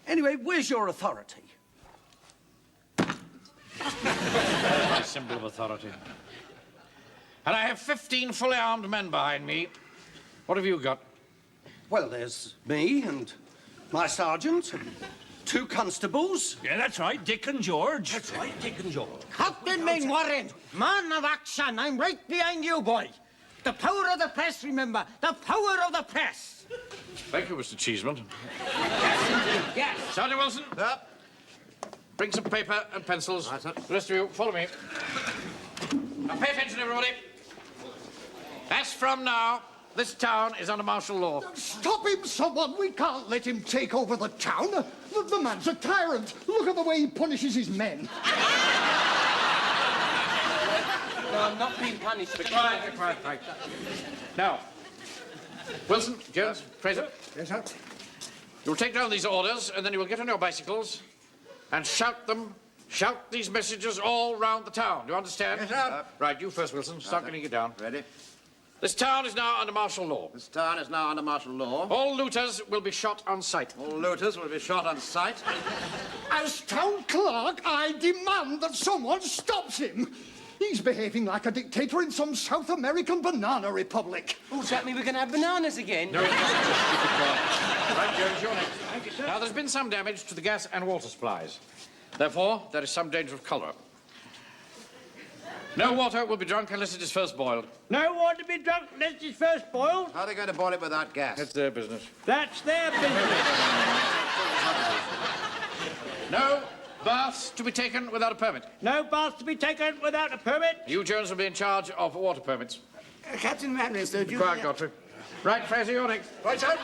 Anyway, where's your authority? My symbol of authority. And I have 15 fully armed men behind me. What have you got? Well, there's me and my sergeant and 2 constables. Yeah, that's right, Dick and George. That's right, Dick and George. Captain Mainwaring, man of action, I'm right behind you, boy. The power of the press, remember. The power of the press. Thank you, Mr. Cheeseman. Yes. Sergeant Wilson. Up. Bring some paper and pencils. Right, sir. The rest of you, follow me. Now, pay attention, everybody. As from now, this town is under martial law. Stop him, someone. We can't let him take over the town. The man's a tyrant. Look at the way he punishes his men. No, I'm not being punished. Be quiet, be quiet, right. Now, Wilson, Jones, Fraser. Yes, sir. You'll take down these orders, and then you will get on your bicycles and shout them. Shout these messages all round the town. Do you understand? Yes, sir. Right, you first, Wilson. Start getting it down. Ready? This town is now under martial law. This town is now under martial law. All looters will be shot on sight. All looters will be shot on sight. As town clerk, I demand that someone stops him. He's behaving like a dictator in some South American banana republic. Oh, does that mean we're going to have bananas again? No, right, Jones, you're next. Thank you, sir. Now, there's been some damage to the gas and water supplies. Therefore, there is some danger of cholera. No water will be drunk unless it is first boiled. No water to be drunk unless it's first boiled? How are they going to boil it without gas? That's their business. That's their business. No baths to be taken without a permit. No baths to be taken without a permit? You, Jones, will be in charge of water permits. Captain Mannering, sir, do you... Quiet, Godfrey. Right, Fraser, you're next. Right, sir.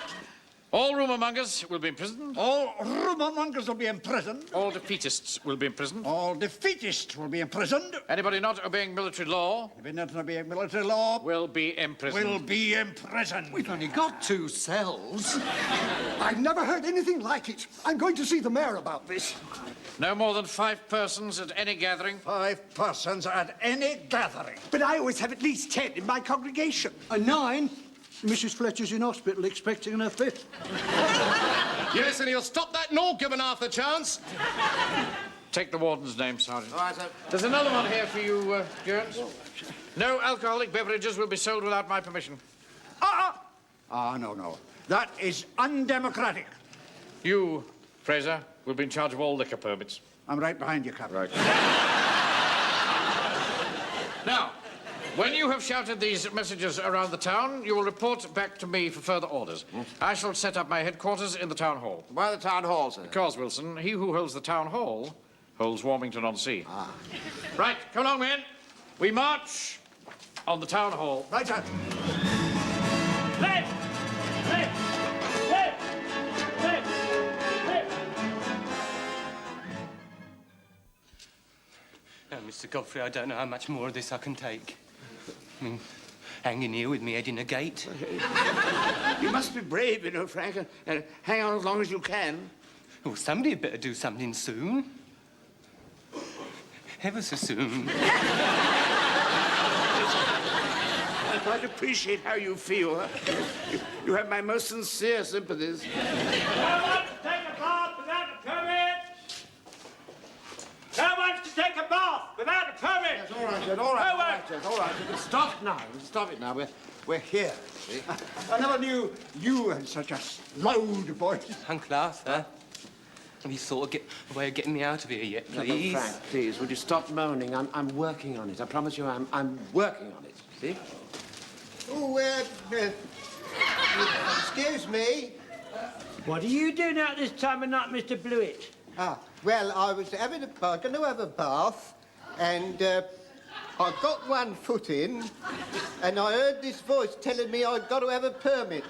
All rumour-mongers will be imprisoned. All rumour-mongers will be imprisoned. All defeatists will be imprisoned. All defeatists will be imprisoned. Anybody not obeying military law... Anybody not obeying military law... will be imprisoned. will be imprisoned. We've only got 2 cells. I've never heard anything like it. I'm going to see the mayor about this. No more than 5 persons at any gathering. 5 persons at any gathering. But I always have at least 10 in my congregation. And 9. Mrs. Fletcher's in hospital expecting her 5th. You listen, he'll stop that nor given half the chance. Take the warden's name, Sergeant. All right, sir. There's another one here for you, Jones. No alcoholic beverages will be sold without my permission. No. That is undemocratic. You, Fraser, will be in charge of all liquor permits. I'm right behind you, Captain. Right. Now, when you have shouted these messages around the town, you will report back to me for further orders. I shall set up my headquarters in the town hall. Why the town hall, sir? Because, Wilson, he who holds the town hall holds Warmington-on-Sea. Right, come along, men. We march on the town hall. Right, sir. Left! Left! Left! Left! Left! Now, Mr. Godfrey, I don't know how much more of this I can take. I mean, hanging here with me head in a gate. You must be brave, you know, Frank, and hang on as long as you can. Well, somebody had better do something soon. Ever so soon. I quite appreciate how you feel. Huh? You have my most sincere sympathies. No one to take a bath without a permit! No one's to take a bath without a permit! Yes, all right, Jed, all right, No all right, Jed, all right. You can stop now. You can stop it now. We're here, see? I never knew you had such a loud voice. Uncle Arthur, have you thought of a way of getting me out of here yet, please? No, Frank, please, would you stop moaning? I'm working on it. I promise you I'm working on it, see? Oh, excuse me. What are you doing out this time of night, Mr. Blewett? Well, I was going to have a bath, and I got one foot in, and I heard this voice telling me I'd got to have a permit.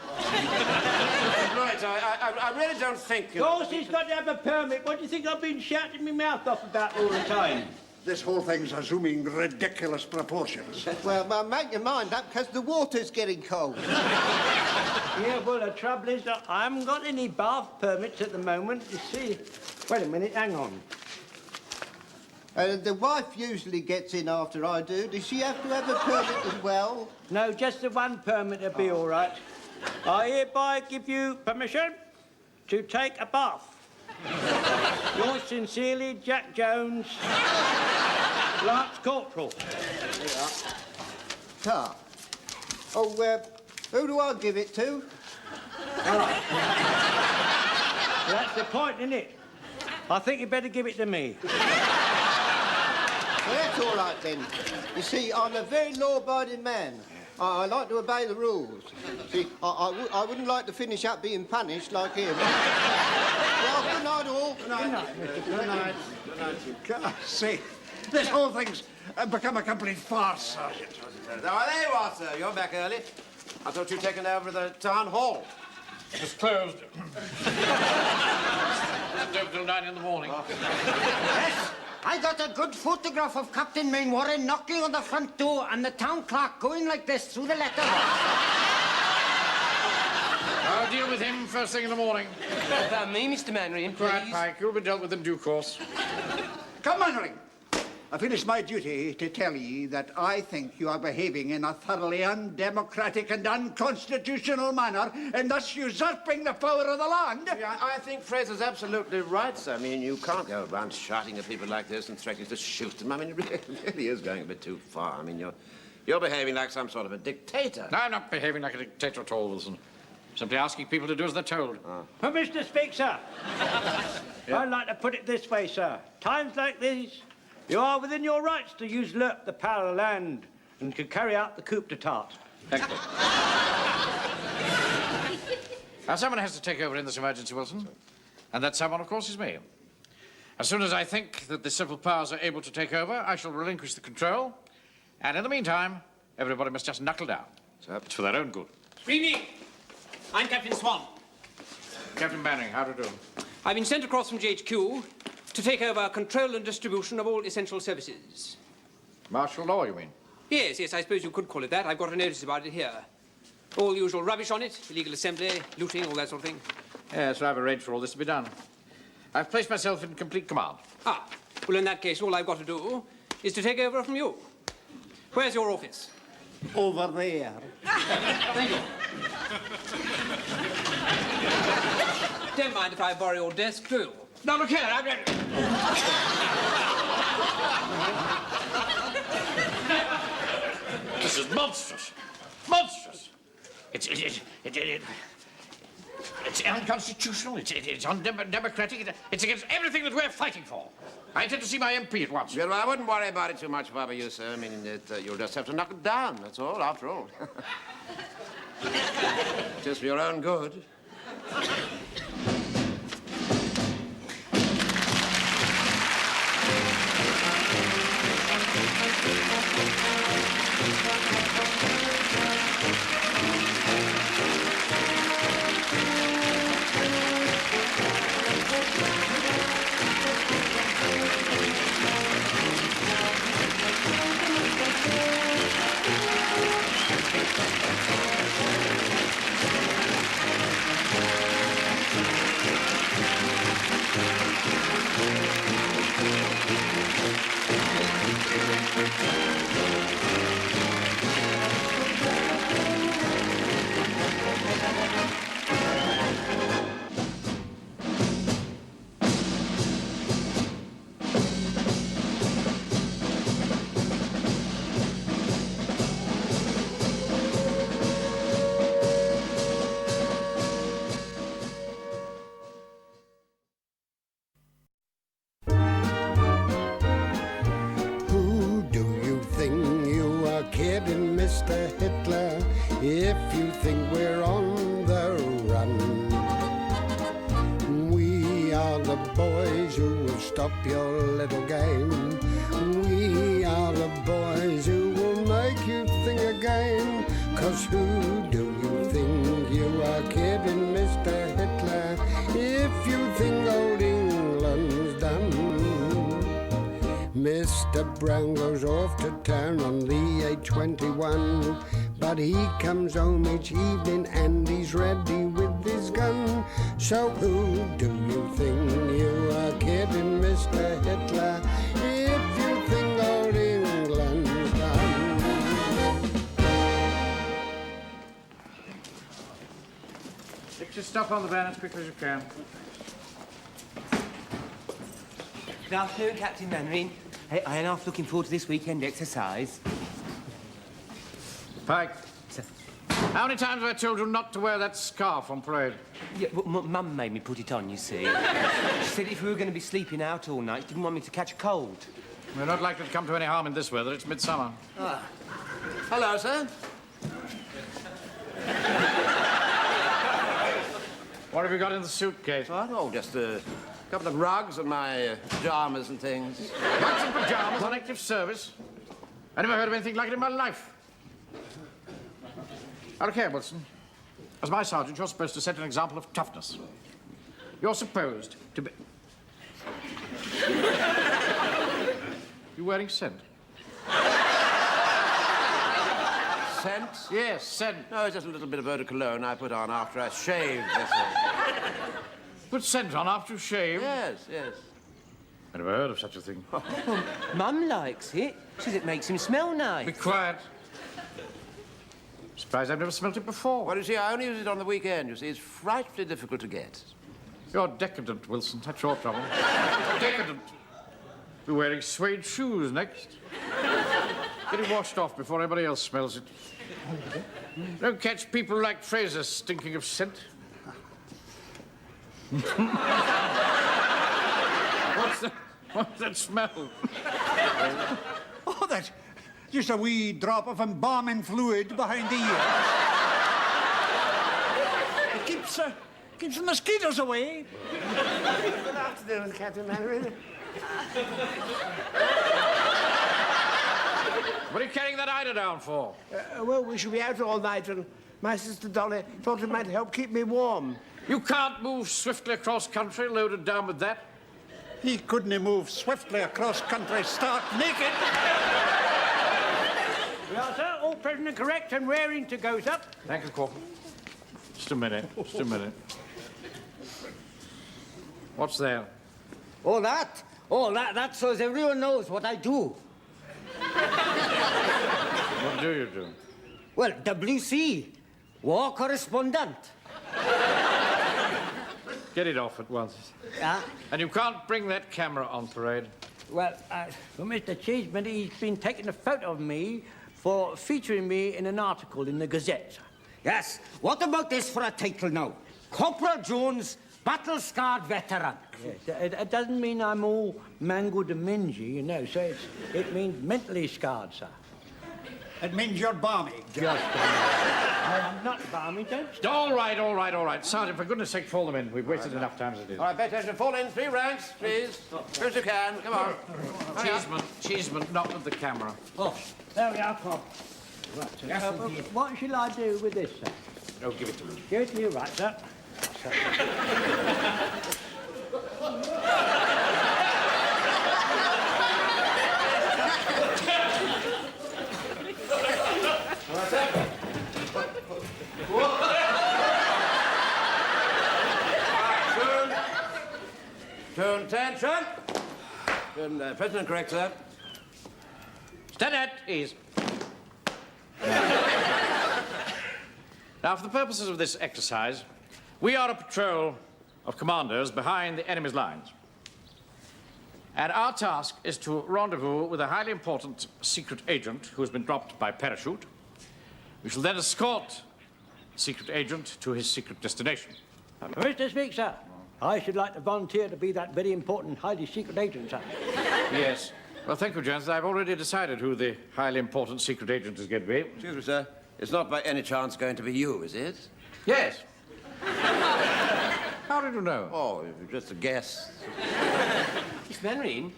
Right, I really don't think... Of course he's got to have a permit. What do you think I've been shouting my mouth off about all the time? This whole thing's assuming ridiculous proportions. Well, make your mind up, because the water's getting cold. Yeah, well, the trouble is that I haven't got any bath permits at the moment, you see. Wait a minute, hang on. The wife usually gets in after I do. Does she have to have a permit as well? No, just the one permit will be all right. I hereby give you permission to take a bath. Yours sincerely, Jack Jones, Lance Corporal. Oh, who do I give it to? That's the point, isn't it? I think you'd better give it to me. Well, that's all right, then. You see, I'm a very law-abiding man. I like to obey the rules. See, I wouldn't like to finish up being punished like him. Well, good night, all. Good night. Good night. Good night. God's sake, this whole thing's become a complete farce, Sergeant. Oh, there you are, sir. You're back early. I thought you'd taken over the town hall. It's closed. It's open till 9 in the morning. Yes, I got a good photograph of Captain Mainwaring knocking on the front door and the town clerk going like this through the letterbox. I'll deal with him first thing in the morning. About me, Mr. Mainwaring, please. Quiet, Pike. You'll be dealt with in due course. Come, Mainwaring. I finish my duty to tell ye that I think you are behaving in a thoroughly undemocratic and unconstitutional manner, and thus usurping the power of the land. Yeah, I think Fraser's absolutely right, sir. I mean, you can't go around shouting at people like this and threatening to shoot them. I mean, it really is going a bit too far. I mean, you're behaving like some sort of a dictator. No, I'm not behaving like a dictator at all, Wilson. Simply asking people to do as they're told. Well, Mr. Speaker, I'd like to put it this way, sir. Times like these, you are within your rights to usurp the power of the land and to carry out the coup d'etat. Thank you. Now, someone has to take over in this emergency, Wilson. And that someone, of course, is me. As soon as I think that the civil powers are able to take over, I shall relinquish the control. And in the meantime, everybody must just knuckle down. So it's for their own good. Good evening. I'm Captain Swan. Captain Banning, how do you do? I've been sent across from GHQ to take over control and distribution of all essential services. Martial law, you mean? Yes, I suppose you could call it that. I've got a notice about it here. All the usual rubbish on it, illegal assembly, looting, all that sort of thing. Yes, I've arranged for all this to be done. I've placed myself in complete command. Ah, well, in that case, all I've got to do is to take over from you. Where's your office? Over there. Thank you. Don't mind if I borrow your desk, do you? Now, look here, This is monstrous. Monstrous. It's unconstitutional. It's undemocratic. It's against everything that we're fighting for. I intend to see my MP at once. Well, I wouldn't worry about it too much if I were you, sir. I mean, you'll just have to knock it down, that's all, after all. Just for your own good. Mr. Hitler, if you think we're on the run. We are the boys who will stop your little game. We are the boys who will make you think again. 'Cause who do you think you are kidding, Mr. Hitler, if you think old England's done? Mr. Brown goes off to town on the A21, but he comes home each evening and he's ready with his gun. So who do you think you are kidding, Mr. Hitler, if you think old England's done? Fix your stuff on the van as quickly as you can. Good afternoon, Captain Mainwaring. Hey, I am half looking forward to this weekend exercise. Pike. Sir. How many times have I told you not to wear that scarf on parade? Yeah, well, Mum made me put it on, you see. She said if we were going to be sleeping out all night, she didn't want me to catch a cold. We're not likely to come to any harm in this weather. It's midsummer. Ah. Hello, sir. What have you got in the suitcase? What? Oh, just a couple of rugs and my pyjamas and things. Rugs and pyjamas on active service? I never heard of anything like it in my life. Now, look here, Wilson. As my sergeant, you're supposed to set an example of toughness. You're supposed to be... You wearing scent? Scent? Yes, scent. No, it's just a little bit of eau de cologne I put on after I shaved, that's all. Put scent on after you shave? Yes, yes. I never heard of such a thing. Mum likes it. She says it makes him smell nice. Be quiet. Surprised I've never smelt it before. Well, you see, I only use it on the weekend, you see. It's frightfully difficult to get. You're decadent, Wilson. That's your trouble. Decadent. You're wearing suede shoes next. Get it washed off before anybody else smells it. Don't catch people like Fraser stinking of scent. What's that smell? Oh, that's just a wee drop of embalming fluid behind the ear. It keeps the mosquitoes away. Good afternoon, Captain Mannering. What are you carrying that eider down for? Well, we shall be out all night, and my sister Dolly thought it might help keep me warm. You can't move swiftly across country loaded down with that. He couldn't move swiftly across country stark naked. Well, sir, all present and correct, and raring to go, sir. Thank you, Corporal. Just a minute, just a minute. What's there? All that, so as everyone knows what I do. What do you do? Well, WC, war correspondent. Get it off at once. Yeah? And you can't bring that camera on parade. Well, Mr. Cheeseman, he's been taking a photo of me for featuring me in an article in the Gazette. Yes. What about this for a title now? Corporal Jones, battle-scarred veteran. Yes, it doesn't mean I'm all mangled and mingy, you know, so it means mentally scarred, sir. It means you're balmy. I'm not balmy, don't you? All right. Sergeant, for goodness sake, fall them in. We've wasted enough time as it is. All right, pay attention. Fall in 3 ranks, please. As you can. Come on. Cheeseman, not with the camera. Oh, there we are, Pop. Right, what shall I do with this, sir? Oh, give it to me. Give it to you, right, sir. Turn attention. President correct, sir. Stand at ease. Now, for the purposes of this exercise, we are a patrol of commandos behind the enemy's lines. And our task is to rendezvous with a highly important secret agent who has been dropped by parachute. We shall then escort the secret agent to his secret destination. Mr. Speaker, sir, I should like to volunteer to be that very important, highly secret agent, sir. Yes. Well, thank you, gents. I've already decided who the highly important secret agent is going to be. Excuse me, sir. It's not by any chance going to be you, is it? Yes. How did you know? Oh, just a guess. Miss Mannering,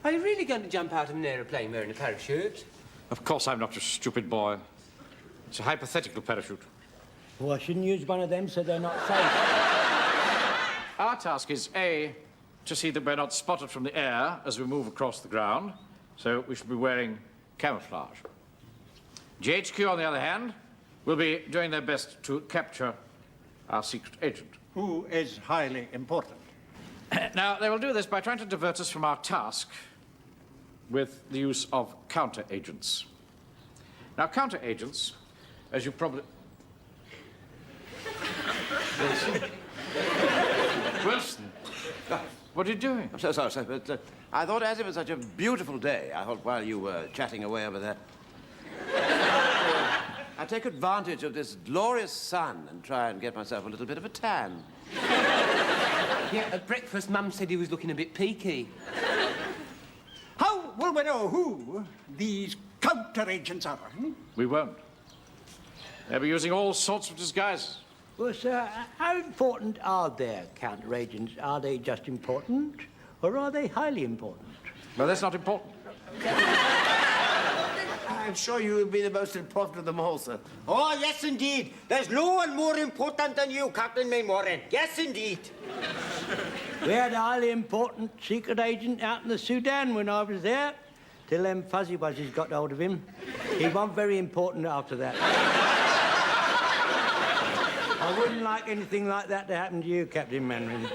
are you really going to jump out of an aeroplane wearing a parachute? Of course I'm not a stupid boy. It's a hypothetical parachute. Well, I shouldn't use one of them so they're not safe. Our task is, A, to see that we're not spotted from the air as we move across the ground, so we should be wearing camouflage. GHQ, on the other hand, will be doing their best to capture our secret agent. Who is highly important. Now, they will do this by trying to divert us from our task with the use of counter-agents. Now, counter-agents, as you probably... Wilson, what are you doing? I'm so sorry, sir, but I thought as it was such a beautiful day, I thought while you were chatting away over there... I take advantage of this glorious sun and try and get myself a little bit of a tan. Yeah, at breakfast, Mum said he was looking a bit peaky. How will we know who these counter-agents are? We won't. They'll be using all sorts of disguises. Well, sir, how important are their counter-agents? Are they just important, or are they highly important? Well, that's not important. I'm sure you will be the most important of them all, sir. Oh, yes, indeed. There's no one more important than you, Captain Mainwaring. Yes, indeed. We had a highly important secret agent out in the Sudan when I was there, till them fuzzy wuzzies got hold of him. He wasn't very important after that. I wouldn't like anything like that to happen to you, Captain Mainwaring.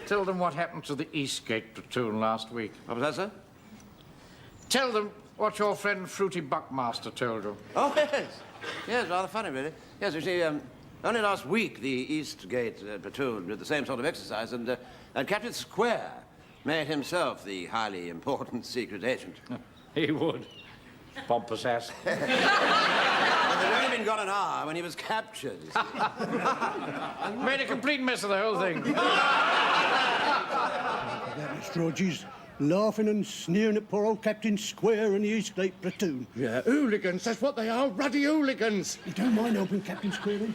Tell them what happened to the Eastgate platoon last week. What was that, sir? Tell them what your friend Fruity Buckmaster told you. Oh, yes. Yes, rather funny, really. Yes, you see, only last week the Eastgate platoon did the same sort of exercise, and Captain Square made himself the highly important secret agent. He would. Pompous ass. Well, they'd only been gone an hour when he was captured, you see. Made a complete mess of the whole thing. Mr. Rogers, laughing and sneering at poor old Captain Square and the Eastgate platoon. Yeah, hooligans, that's what they are, ruddy hooligans. You don't mind helping Captain Square, then?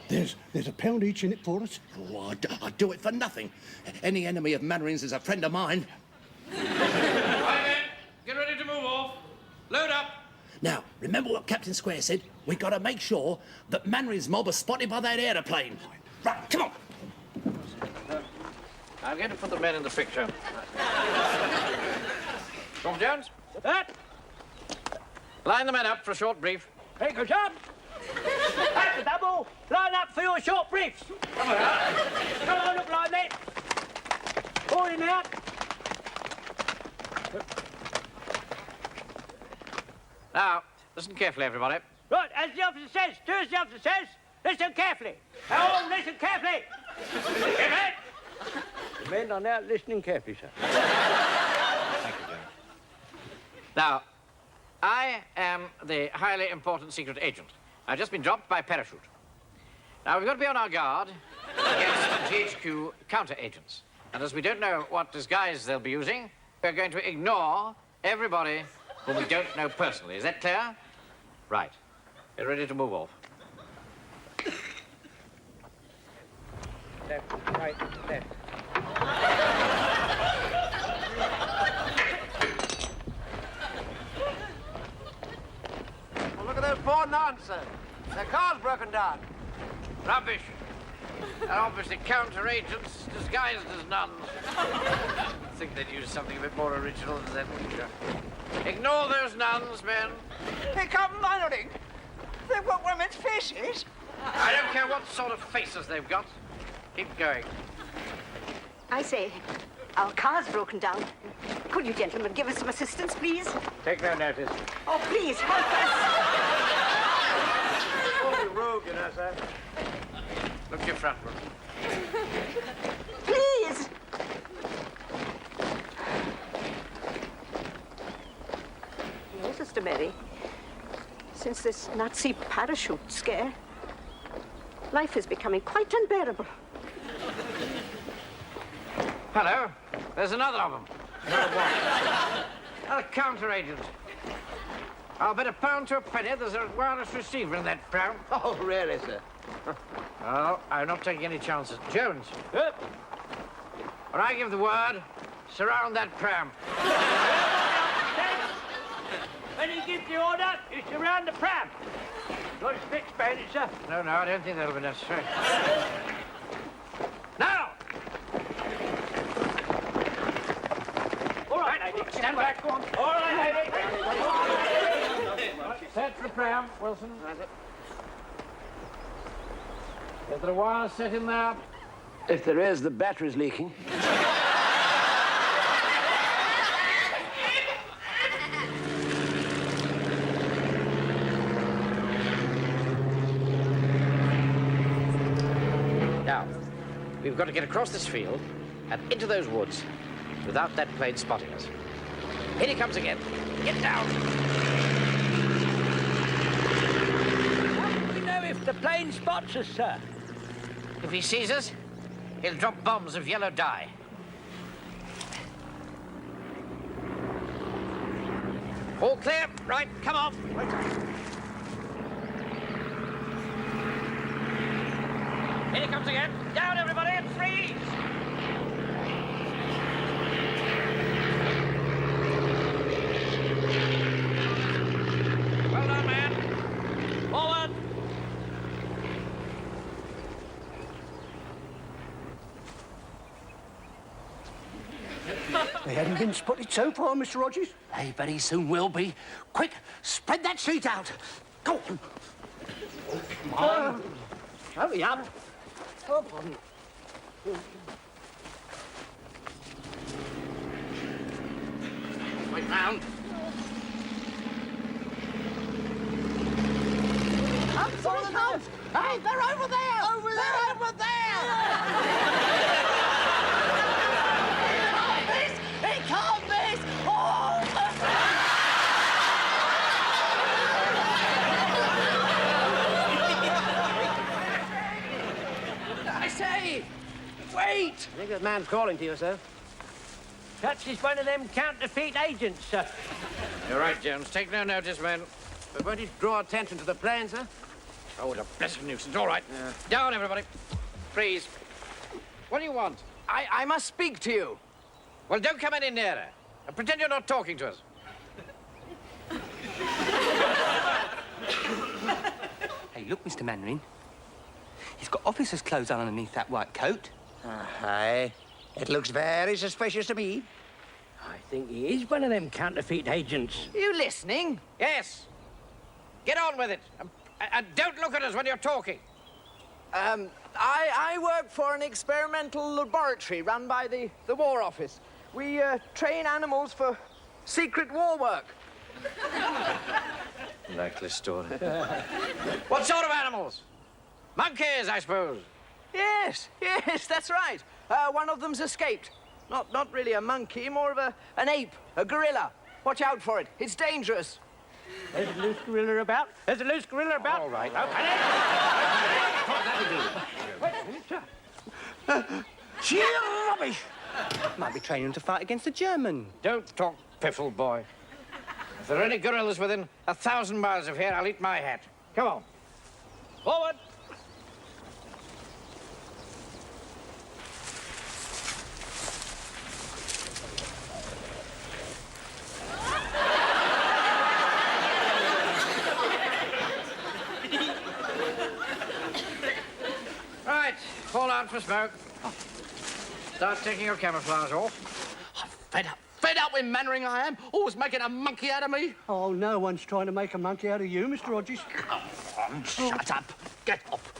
There's £1 each in it for us. Oh, I'd do it for nothing. Any enemy of Mainwaring's is a friend of mine. Right then, get ready to move off. Load up. Now, remember what Captain Square said? We got to make sure that Mainwaring's mob are spotted by that aeroplane. Right, come on. I'm going to put the men in the picture. Tom Jones? That? Line the men up for a short brief. Hey, good job. That's the double. Line up for your short briefs. Come on, come on, look like that. Falling out. Now, listen carefully, everybody. Right, as the officer says, do as the officer says. Listen carefully. Now, listen carefully. Get it? The men are now listening carefully, sir. Thank you, Jones. Now, I am the highly important secret agent. I've just been dropped by parachute. Now, we've got to be on our guard against GHQ counter-agents. And as we don't know what disguise they'll be using, we're going to ignore everybody whom we don't know personally. Is that clear? Right. Get ready to move off. Left, right, left. Well, look at those poor nonsense. Their car's broken down. Rubbish. They're obviously counter-agents disguised as nuns. I think they'd use something a bit more original than that. Ignore those nuns, men. Hey, Captain Mainwaring, they've got women's faces. I don't care what sort of faces they've got. Keep going. I say, our car's broken down. Could you gentlemen give us some assistance, please? Take no notice. Oh, please, help us. Don't be rude, you know, sir. Look to your front, room. Please. No, Sister Mary. Since this Nazi parachute scare, life is becoming quite unbearable. Hello. There's another of them. Another counter-agent. I'll bet £1 to a penny there's a wireless receiver in that pram. Oh, really, sir? Oh, I'm not taking any chances. Jones. When I give the word, surround that pram. When he gives the order, you surround the pram. Got his fixed, bandit, sir. No, I don't think that'll be necessary. Now! All right, lady. Stand back. All right, lady. Set the pram, Wilson. Is there a wire set in there? If there is, the battery's leaking. Now, we've got to get across this field and into those woods without that plane spotting us. Here he comes again. Get down. If the plane spots us, sir. If he sees us, he'll drop bombs of yellow dye. All clear? Right, come on. Here he comes again. Down, everybody, and freeze! Well done, man. Forward! They hadn't been spotted so far, Mr. Rogers. They very soon will be. Quick, spread that sheet out. Go on. Come on. Hurry up. Oh, pardon. Wait round. Up for the boat! Hey, they're over there! They're over there! He can't miss! Oh! I say! Wait! I think that man's calling to you, sir. Perhaps he's one of them counterfeit agents, sir. You're right, Jones. Take no notice, man. But won't you draw attention to the plane, sir? Oh, what a blessed nuisance. All right. Down, everybody. Freeze. What do you want? I must speak to you. Well, don't come any nearer. And pretend you're not talking to us. Hey, look, Mr. Mannering. He's got officer's clothes on underneath that white coat. Aye. It looks very suspicious to me. I think he is one of them counterfeit agents. Are you listening? Yes. Get on with it. And don't look at us when you're talking. I work for an experimental laboratory run by the War Office. We train animals for secret war work. Likely story. What sort of animals? Monkeys, I suppose. Yes, that's right. One of them's escaped. Not really a monkey, more of an ape, a gorilla. Watch out for it. It's dangerous. There's a loose gorilla about. There's a loose gorilla about. All right. Wait a minute, sir. Sheer rubbish. Might be training him to fight against the German. Don't talk piffle, boy. If there are any gorillas within 1,000 miles of here, I'll eat my hat. Come on. Forward. Right, fall out for smoke. Start taking your camouflage off. I'm fed up with Mannering, I am. Always making a monkey out of me. Oh, no one's trying to make a monkey out of you, Mr. Rogers. Come on, shut up. Get off.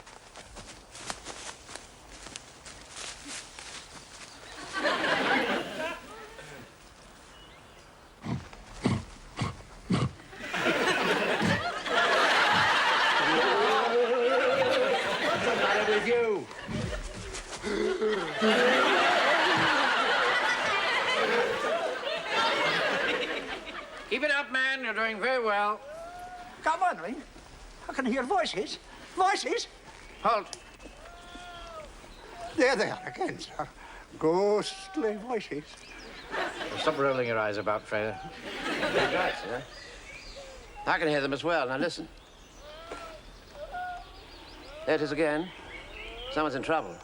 What's the matter with you? Keep it up, man. You're doing very well. Come on, Ring. I can hear voices. Voices. Halt. There they are again, sir. Ghostly voices. Stop rolling your eyes about, Fraser. Right, sir. I can hear them as well. Now listen. There it is again. Someone's in trouble.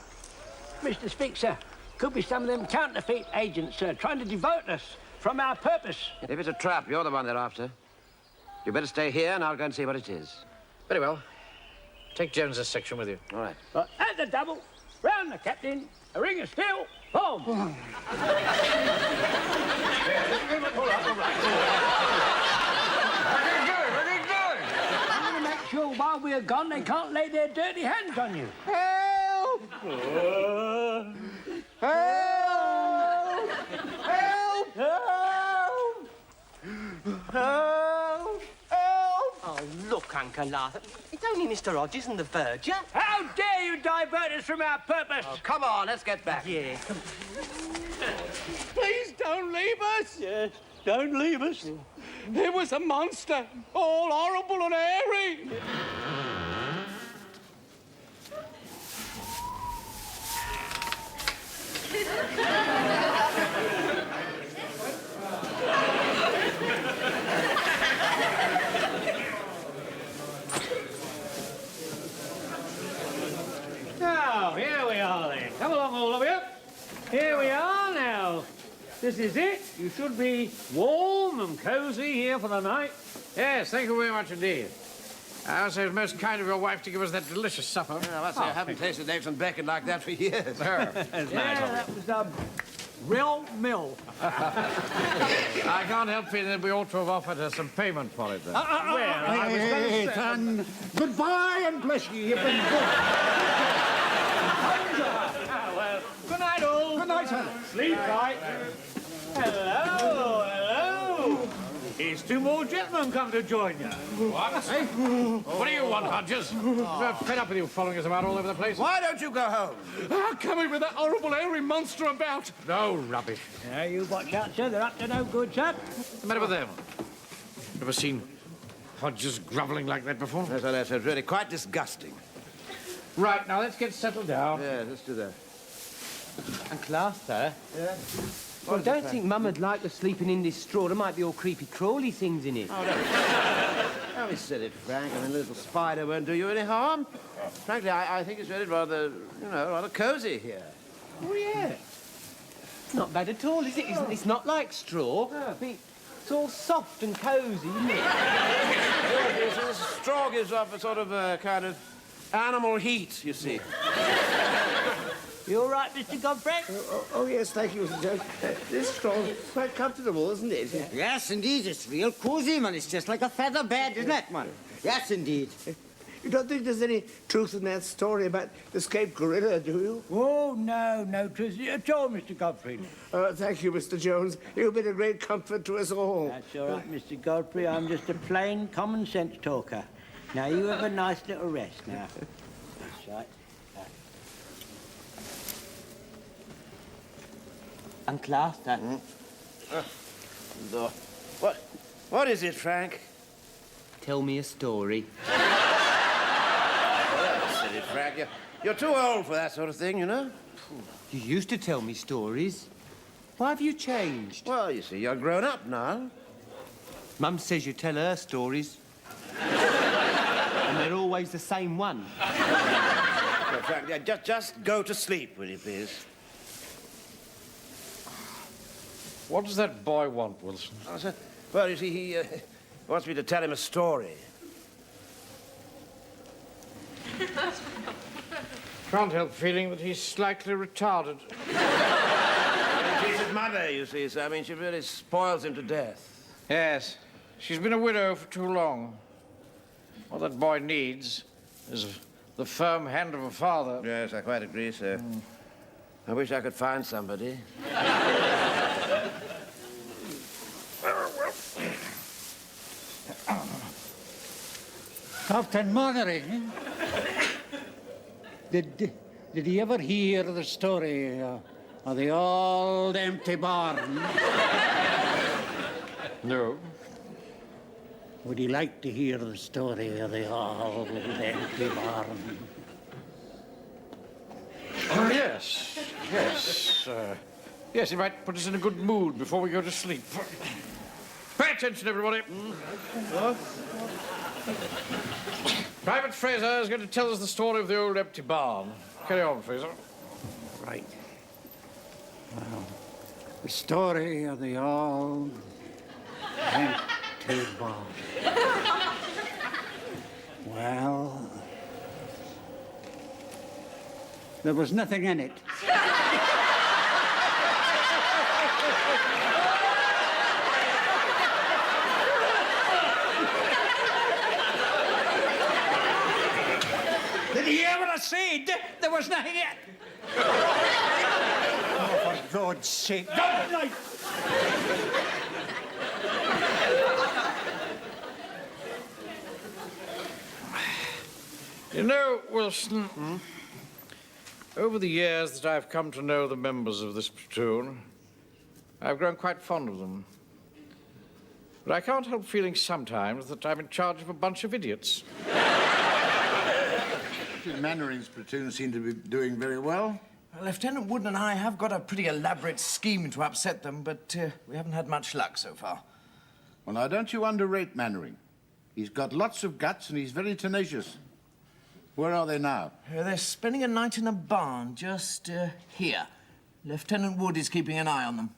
Mr. Speak, sir. Could be some of them counterfeit agents, sir, trying to divert us from our purpose. If it's a trap, you're the one they're after. You better stay here, and I'll go and see what it is. Very well. Take Jones's section with you. All right. At the double, round the captain, a ring of steel, boom. All I want to make sure while we're gone, they can't lay their dirty hands on you. Help! Help! Help! Help! Help! Help! Oh, look, Uncle Arthur. It's only Mr. Rogers and the verger. How dare you divert us from our purpose? Oh, come on, let's get back. Yeah. Please don't leave us. Yes, don't leave us. It was a monster, all horrible and hairy. Now, here we are then. Come along, all of you. Here we are now. This is it. You should be warm and cosy here for the night. Yes, thank you very much indeed. I say it was most kind of your wife to give us that delicious supper. Yeah, I say I haven't tasted eggs and bacon like that for years. No. That was real mill. I can't help feeling that we ought to have offered her some payment for it, then. Well, I was going to say... and goodbye and bless ye. You've been good. Well, good night, all. Good night, sir. Sleep tight. Hello, hello. Here's two more gentlemen come to join you. What? Hey? What do you want, Hodges? We're fed up with you following us about all over the place. Why don't you go home? Coming with that horrible hairy monster about. No rubbish. Yeah, you watch out, sir. They're up to no good, sir. What's the matter with them? Never seen Hodges grovelling like that before? Yes, that's really quite disgusting. Right, now let's get settled down. Yeah, let's do that. And class, sir. Yeah? Well, I don't think Mum would like us sleeping in this straw. There might be all creepy-crawly things in it. Oh, no. Don't be silly, Frank. I mean, a little spider won't do you any harm. Frankly, I think it's really rather, you know, rather cosy here. Oh, yeah. It's not bad at all, is it? It's not like straw. No. It's all soft and cosy, isn't it? Yeah, the straw gives off a sort of kind of animal heat, you see. You all right, Mr. Godfrey? Oh, yes, thank you, Mr. Jones. This straw is quite comfortable, isn't it? Yes, indeed. It's real cozy, man. It's just like a feather bed, isn't it, man? Yes, indeed. You don't think there's any truth in that story about the escaped gorilla, do you? Oh, no truth at all, Mr. Godfrey. Thank you, Mr. Jones. You've been a great comfort to us all. That's all right, Mr. Godfrey. I'm just a plain common sense talker. Now, you have a nice little rest now. That's right. And class, sir. What is it, Frank? Tell me a story. Silly Frank. You're too old for that sort of thing, you know. You used to tell me stories. Why have you changed? Well, you see, you're grown up now. Mum says you tell her stories. And they're always the same one. Well, Frank, just go to sleep, will you, please? What does that boy want, Wilson? Well, you see, he wants me to tell him a story. Can't help feeling that he's slightly retarded. He's his mother, you see, so I mean, she really spoils him to death. Yes. She's been a widow for too long. What that boy needs is the firm hand of a father. Yes, I quite agree, sir. I wish I could find somebody. Captain Mannering, did he ever hear the story of the old empty barn? No. Would he like to hear the story of the old empty barn? Oh, yes. Yes. Yes, it might put us in a good mood before we go to sleep. Pay attention, everybody. Private Fraser is going to tell us the story of the old empty barn. Carry on, Fraser. Right. Well, the story of the old empty barn. Well, there was nothing in it. Did he ever say there was nothing yet? Oh, for God's sake. Don't like... You know, Wilson, over the years that I've come to know the members of this platoon, I've grown quite fond of them. But I can't help feeling sometimes that I'm in charge of a bunch of idiots. Mannering's platoon seem to be doing very well. Lieutenant Wood and I have got a pretty elaborate scheme to upset them, but we haven't had much luck so far. Well, now, don't you underrate Mannering. He's got lots of guts and he's very tenacious. Where are they now? They're spending a night in a barn just here. Lieutenant Wood is keeping an eye on them.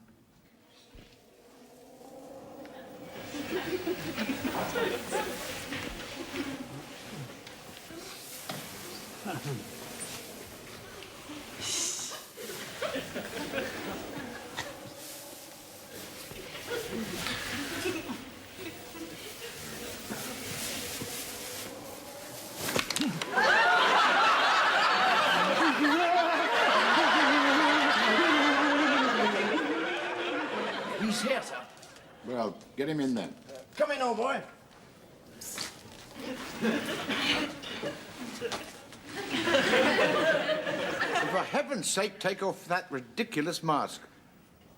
He's here, sir. Well, get him in then. Come in, old boy. For heaven's sake, take off that ridiculous mask.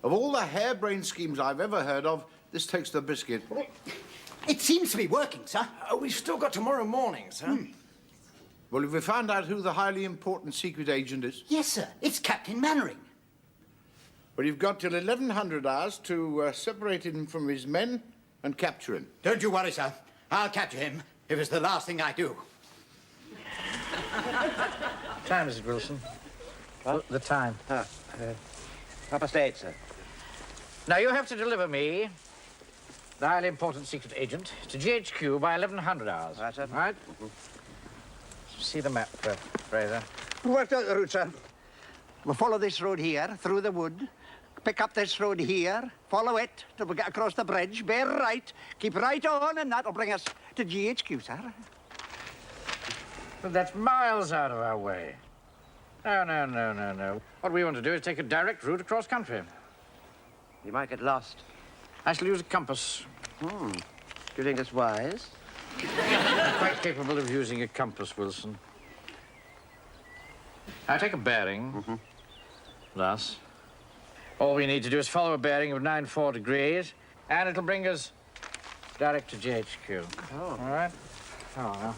Of all the harebrained schemes I've ever heard of, this takes the biscuit. It seems to be working, sir. We've still got tomorrow morning, sir. Well, have we found out who the highly important secret agent is? Yes, sir. It's Captain Mannering. Well, you've got till 1100 hours to separate him from his men and capture him. Don't you worry, sir. I'll capture him if it's the last thing I do. Time is it, Wilson? What? The time. 8:30, sir. Now, you have to deliver me, the highly important secret agent, to GHQ by 1100 hours. Right, sir. Right? See the map, Fraser. We worked out the route, sir. We'll follow this road here, through the wood, pick up this road here, follow it till we get across the bridge, bear right, keep right on, and that'll bring us to GHQ, sir. But that's miles out of our way. No. What we want to do is take a direct route across country. You might get lost. I shall use a compass. Do you think it's wise? Quite capable of using a compass, Wilson. I take a bearing. Thus. All we need to do is follow a bearing of 94 degrees, and it'll bring us direct to GHQ. Oh. All right? Oh, well.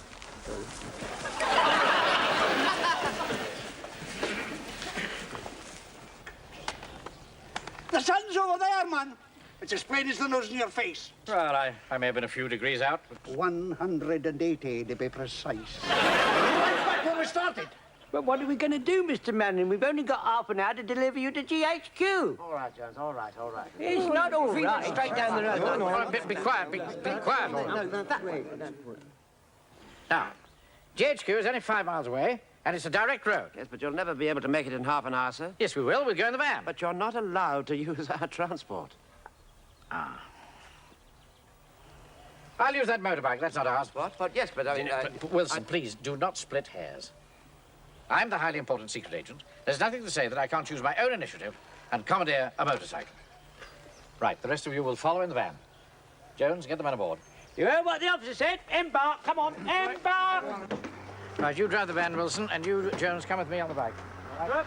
The sun's over there, man. It's as plain as the nose in your face. Well, I may have been a few degrees out, but... 180 to be precise. Back where we started. But what are we going to do, Mr. Manning? We've only got half an hour to deliver you to GHQ. All right, Jones, all right. It's not all right. Straight down the road. All right, be quiet, be quiet. No, that way. Now, GHQ is only 5 miles away, and it's a direct road. Yes, but you'll never be able to make it in half an hour, sir. Yes, we will. We'll go in the van. But you're not allowed to use our transport. Ah. I'll use that motorbike. That's not ours. What? Yes, but I mean... Wilson, please, do not split hairs. I'm the highly important secret agent. There's nothing to say that I can't choose my own initiative and commandeer a motorcycle. Right, the rest of you will follow in the van. Jones, get the men aboard. You heard what the officer said? Embark, come on, embark! Right, you drive the van, Wilson, and you, Jones, come with me on the bike. All right?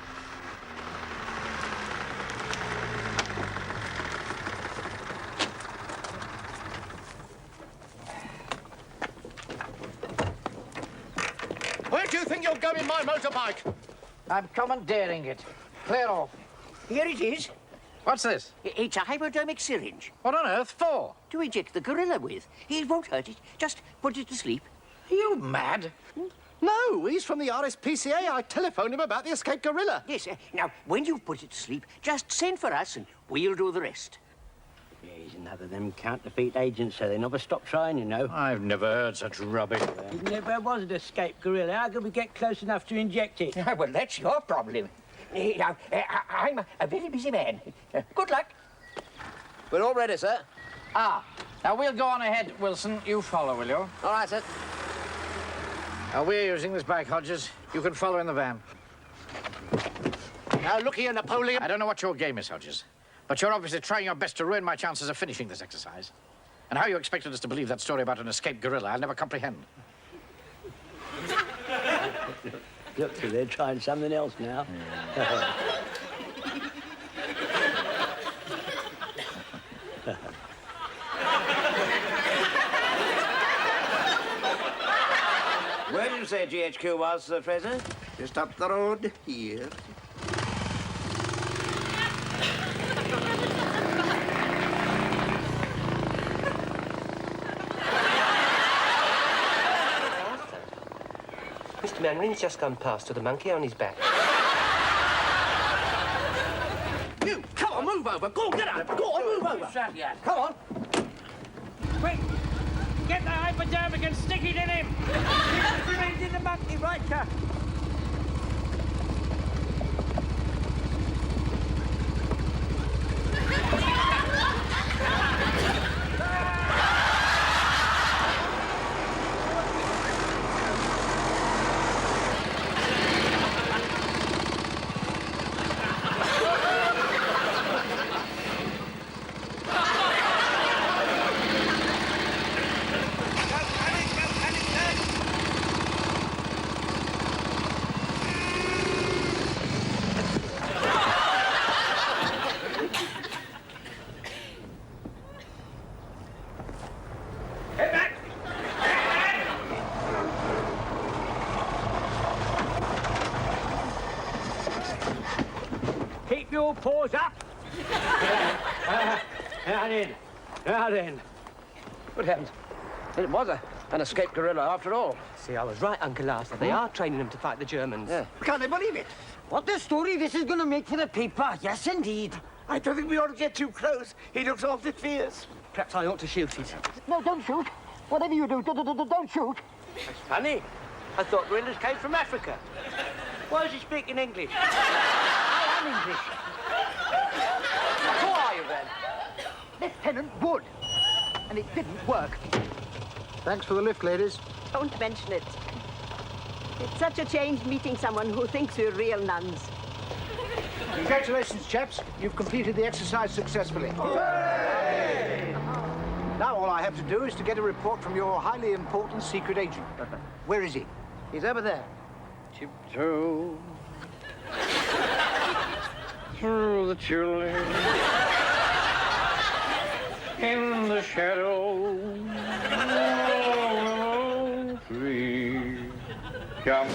Where do you think you're going, my motorbike? I'm commandeering it. Clear off. Here it is. What's this? It's a hypodermic syringe. What on earth for? To inject the gorilla with. It won't hurt it. Just put it to sleep. Are you mad? No, he's from the RSPCA. I telephoned him about the escaped gorilla. Yes, now, when you've put it to sleep, just send for us and we'll do the rest. Yeah, he's another of them counterfeit agents, so they never stop trying, you know. I've never heard such rubbish. If never was an escaped gorilla, how could we get close enough to inject it? Well, that's your problem. Now, I'm a very busy man. Good luck. We're all ready, sir. Now we'll go on ahead, Wilson. You follow, will you? All right, sir. Now, we're using this bike, Hodges. You can follow in the van. Now, look here, Napoleon. I don't know what your game is, Hodges, but you're obviously trying your best to ruin my chances of finishing this exercise. And how you expected us to believe that story about an escaped gorilla, I'll never comprehend. Look, they're trying something else now. Where did you say GHQ was, Fraser? Just up the road here. Mr. Manring's just gone past with a monkey on his back. You, come on, move over. Go, get up. Go on, move over. Come on. Quick! Get the hypodermic and stick it in him! Straight in the monkey, right, sir. Keep your paws up. Now then. Now then. Good heavens. It was an escaped guerrilla after all. See, I was right, Uncle Arthur. They are training them to fight the Germans. Yeah. Can't I believe it? What a story this is going to make for the paper. Yes, indeed. I don't think we ought to get too close. He looks awfully fierce. Perhaps I ought to shoot it. No, don't shoot. Whatever you do, don't shoot. That's funny. I thought gorillas came from Africa. Why is he speaking English? I am English. Who are you, then? Lieutenant Wood. And it didn't work. Thanks for the lift, ladies. Don't mention it. It's such a change meeting someone who thinks we're real nuns. Congratulations, chaps. You've completed the exercise successfully. Now all I have to do is to get a report from your highly important secret agent. Where is he? He's over there. Tiptoe through the children in the shadow. Free. Come.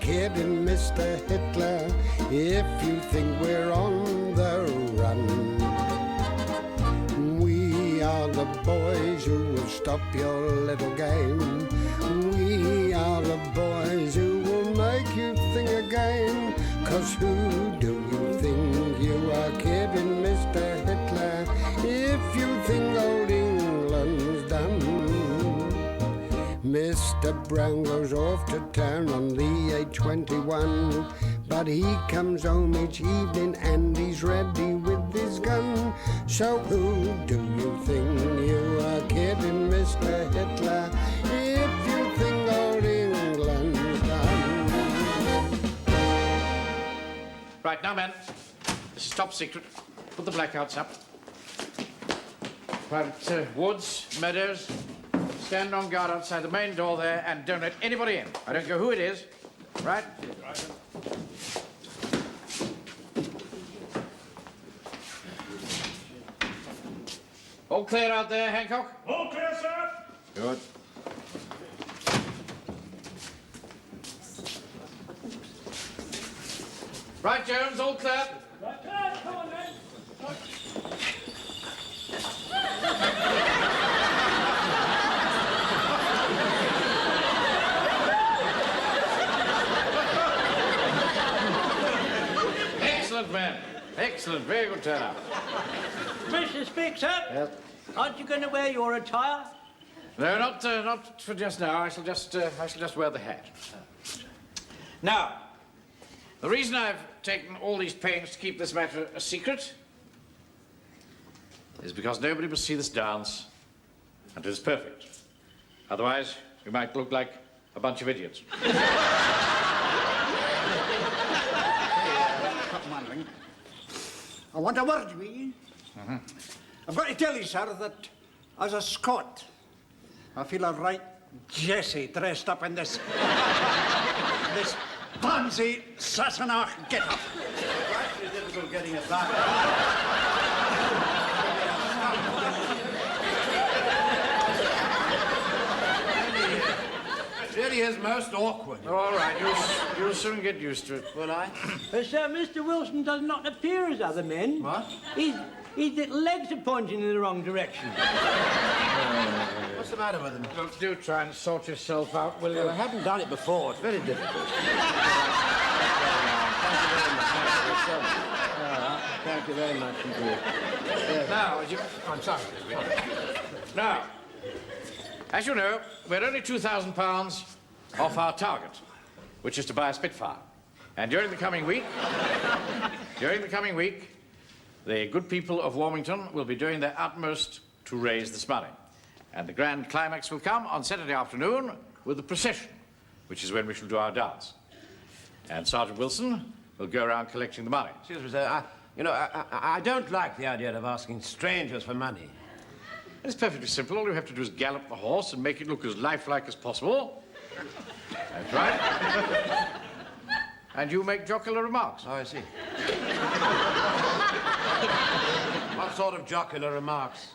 kidding, Mr. Hitler, if you think we're on the run. We are the boys who will stop your little game. We are the boys who will make you think again. 'Cause who do you think you are kidding, Mr. Hitler, if you think old England's done? Mr. Brown goes off to town on the A21, but he comes home each evening and he's ready with his gun. So who do you think you are kidding, Mr. Hitler, if you think old England's done? Right, now, men, this is top secret. Put the blackouts up. Private Woods, Meadows, stand on guard outside the main door there and don't let anybody in. I don't care who it is. Right? All clear out there, Hancock? All clear, sir. Good. Right, Jones, all clear? Right, clear. Come on, then. Excellent, very good turnout. Mr. Speaker, Yes. aren't you going to wear your attire? No, not for just now. I shall just wear the hat. Now, the reason I've taken all these pains to keep this matter a secret is because nobody must see this dance until it's perfect. Otherwise, we might look like a bunch of idiots. I want a word with you. I've got to tell you, sir, that as a Scot, I feel a right Jessie dressed up in this this pansy Sassenach get-up. It's difficult getting it back. It really is most awkward. All right, you'll soon get used to it. Will I? Sir, Mr. Wilson does not appear as other men. What? His little legs are pointing in the wrong direction. What's the matter with him? Look, do try and sort yourself out, will you? Well, I haven't done it before. It's very difficult. Thank you very much indeed. Now, I'm sorry. Now, as you know, we're only £2,000 off our target, which is to buy a Spitfire. And during the coming week, the good people of Warmington will be doing their utmost to raise this money. And the grand climax will come on Saturday afternoon with the procession, which is when we shall do our dance. And Sergeant Wilson will go around collecting the money. Excuse me, sir. I don't like the idea of asking strangers for money. It's perfectly simple. All you have to do is gallop the horse and make it look as lifelike as possible. That's right. And you make jocular remarks. Oh, I see. What sort of jocular remarks?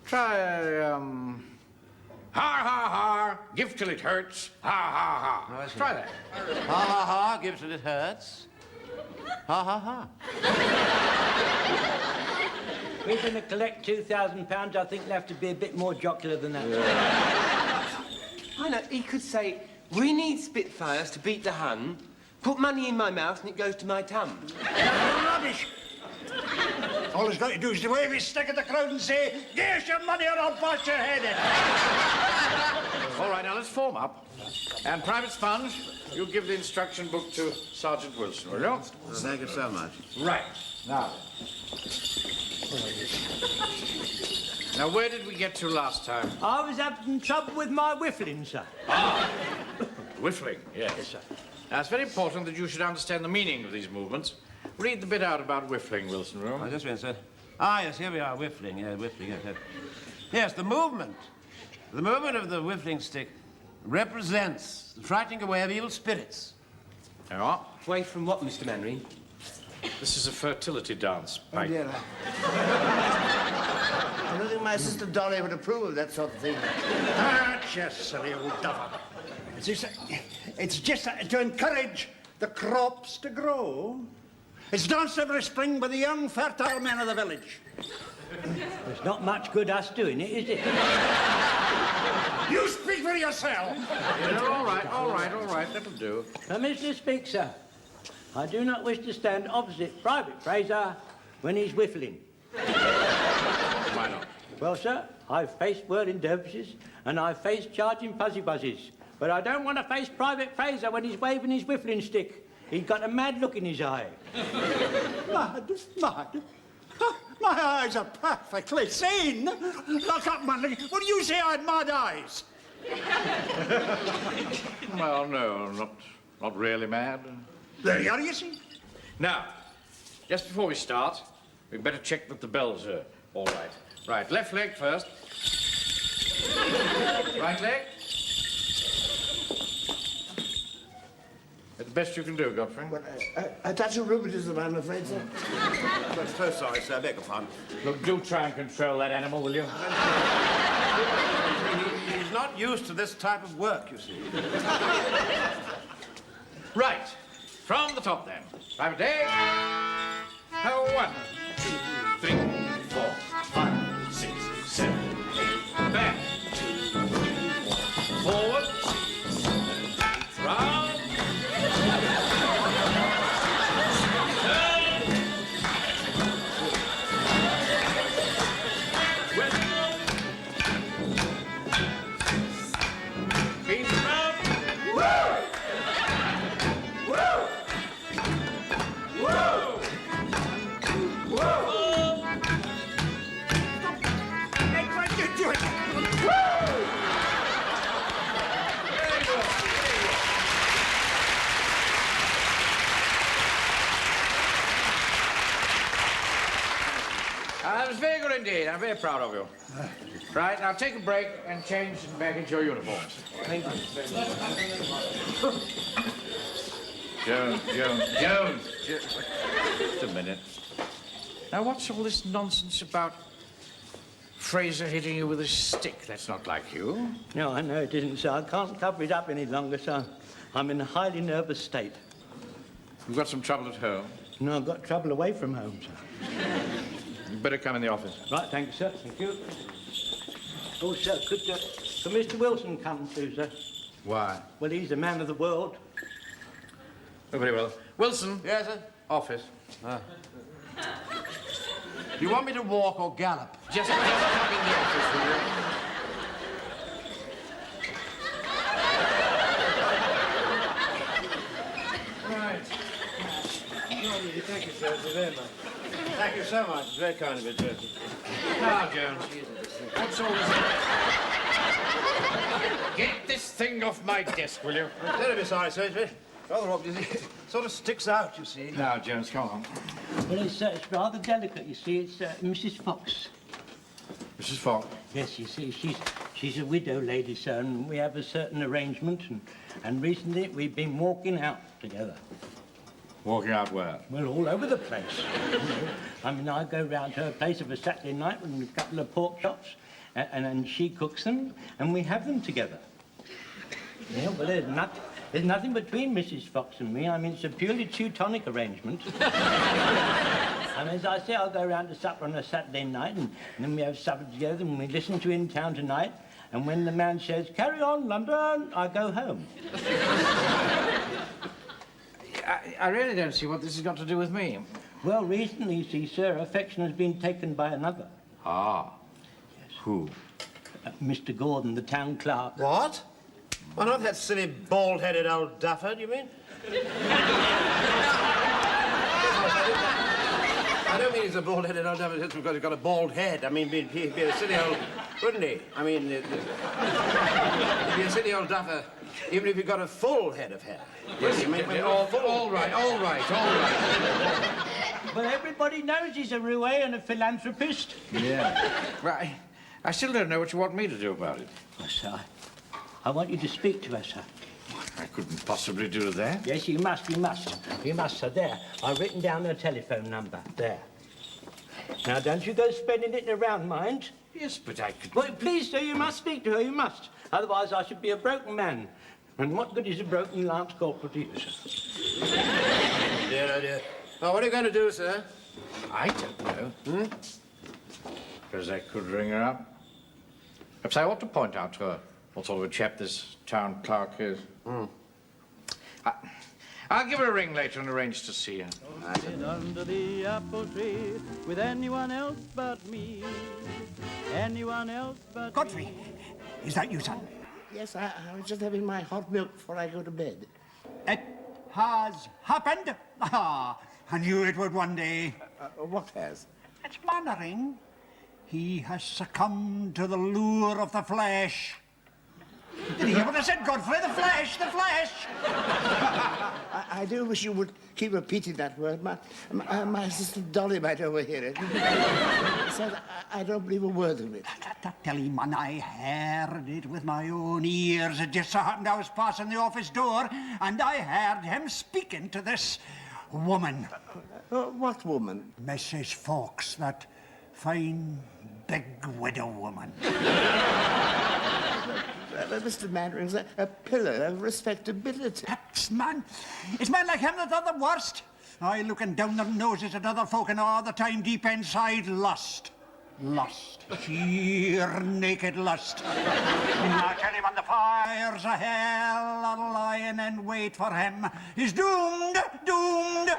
Try a, ha, ha, ha, give till it hurts, ha, ha, ha. Oh, I see. Try that. Ha, ha, ha, give till it hurts. Ha, ha, ha. We're going to collect £2,000. I think we'll have to be a bit more jocular than that. I know, he could say, we need Spitfires to beat the Hun, put money in my mouth and it goes to my tum. Rubbish! All he's got to do is to wave his stick at the crowd and say, "Give us your money or I'll bust your head in." All right, now let's form up. And Private Sponge, you give the instruction book to Sergeant Wilson, will you? Well, thank you so much. Right. Now. Now, where did we get to last time? I was having trouble with my whiffling, sir. Whiffling, yes. Yes, sir. Now, it's very important that you should understand the meaning of these movements. Read the bit out about whiffling, Wilson, will you? Oh, just a minute, sir. Ah, yes, here we are, whiffling. Yeah, whiffling, yes, yes. Yes, the movement. The movement of the whiffling stick represents the frightening away of evil spirits. There you are. Away from what, Mr. Mannering? This is a fertility dance, Mike. I don't think my sister Dolly would approve of that sort of thing. Ah, just silly old duffer. It's just to encourage the crops to grow. It's danced every spring by the young, fertile men of the village. There's not much good us doing it, is it? You speak for yourself. All right, that'll do. Now, Mr. Speaker, sir, I do not wish to stand opposite Private Fraser when he's whiffling. Why not? Well, sir, I've faced whirling dervishes and I've faced charging fuzzy buzzes, but I don't want to face Private Fraser when he's waving his whiffling stick. He's got a mad look in his eye. Mad? My eyes are perfectly sane. Look up, Manley. What do you say I had mad eyes? Well, no, not really mad. There you are, you see. Now, just before we start, we'd better check that the bells are all right. Right, left leg first. Right leg. That's the best you can do, Godfrey. Well, a touch of rheumatism, I'm afraid, sir. I'm so sorry, sir. Beg your pardon. Look, do try and control that animal, will you? He's not used to this type of work, you see. Right. From the top, then. Private Day. 1, 2, 3, 4, 5, 6, 7, 8. Back. Forward. Round. Turn. good indeed. I'm very proud of you. Right, now take a break and change back into your uniforms. Thank you. Jones. Just a minute. Now, what's all this nonsense about Fraser hitting you with a stick? That's not like you. No, I know it isn't, sir. I can't cover it up any longer, sir. I'm in a highly nervous state. You've got some trouble at home? No, I've got trouble away from home, sir. You'd better come in the office. Right, thank you, sir. Thank you. Oh, sir, could Mr. Wilson come too, sir? Why? Well, he's a man of the world. Oh, very well. Wilson. Yes, sir? Office. You want me to walk or gallop? Just come in the office, will you? Right. Thank you, sir. Very much. Thank you so much. It's very kind of you, Joseph. Now, Jones. What's all this? Get this thing off my desk, will you? I'm terribly sorry, sir. It's rather obvious. It sort of sticks out, you see. Now, Jones, come on. Well, it's rather delicate, you see. It's Mrs. Fox. Mrs. Fox? Yes, you see, she's a widow lady, sir, and we have a certain arrangement, and recently we've been walking out together. Walking out where? Well, all over the place. I mean, I go round to her place of a Saturday night with a couple of pork chops, and she cooks them, and we have them together. Yeah, well, there's nothing between Mrs. Fox and me. I mean, it's a purely Teutonic arrangement. And as I say, I'll go round to supper on a Saturday night, and then we have supper together, and we listen to In Town Tonight, and when the man says, "Carry on, London," I go home. I really don't see what this has got to do with me. Well, recently, you see, sir, affection has been taken by another. Ah. Yes. Who? Mr. Gordon, the town clerk. What? Oh, not that silly, bald-headed old duffer, do you mean? I don't mean he's a bald-headed old duffer just because he's got a bald head. I mean, he'd be a silly old... wouldn't he? I mean, he'd be a silly old duffer even if he got a full head of hair. Yes, all right. Well, everybody knows he's a roué and a philanthropist. Yeah. Right. I still don't know what you want me to do about it. Well, sir, I want you to speak to her, sir. I couldn't possibly do that. Yes, you must, sir. There, I've written down her telephone number. There. Now, don't you go spreading it around, mind? Yes, but I could... Well, please, sir, you must speak to her, you must. Otherwise, I should be a broken man. And what good is a broken lance corporal to you, sir? Dear, oh dear. Now, what are you going to do, sir? I don't know. Because I could ring her up. Perhaps I ought to point out to her what sort of a chap this town clerk is. I'll give her a ring later and arrange to see her. Under the apple tree with anyone else but me. Anyone else but Godfrey, is that you, son? Yes, I was just having my hot milk before I go to bed. It has happened. Ah, I knew it would one day. What has? It's Mannering. He has succumbed to the lure of the flesh. Did you hear what I said, Godfrey? The flesh, the flesh! I do wish you would keep repeating that word. My sister Dolly might overhear it. So I don't believe a word of it. Tell him, man, I heard it with my own ears. It just so happened I was passing the office door, and I heard him speaking to this woman. What woman? Mrs. Fox, that fine, big widow woman. Mr. Mannering's a pillar of respectability. Man, it's men like him that are the worst. I looking down their noses at other folk and all the time deep inside lust. Lust. Sheer naked lust. I tell him on the fires of hell are lying in wait for him. He's doomed, doomed.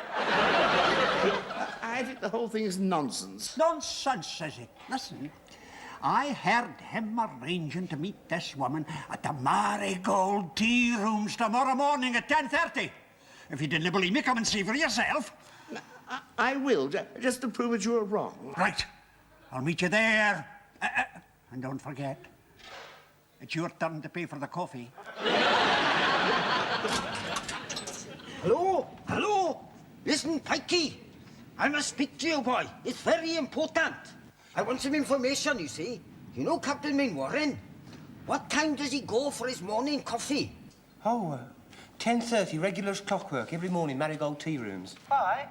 I think the whole thing is nonsense. Nonsense, is it? Listen. I heard him arranging to meet this woman at the Marigold Tea Rooms tomorrow morning at 10:30. If you didn't believe me, come and see for yourself. I will, just to prove that you are wrong. Right. I'll meet you there. And don't forget, it's your turn to pay for the coffee. Hello? Hello? Listen, Pikey. I must speak to you, boy. It's very important. I want some information, you see. You know Captain Mainwaring? What time does he go for his morning coffee? Oh, 10:30, regular as clockwork, every morning, Marigold tea rooms. Why?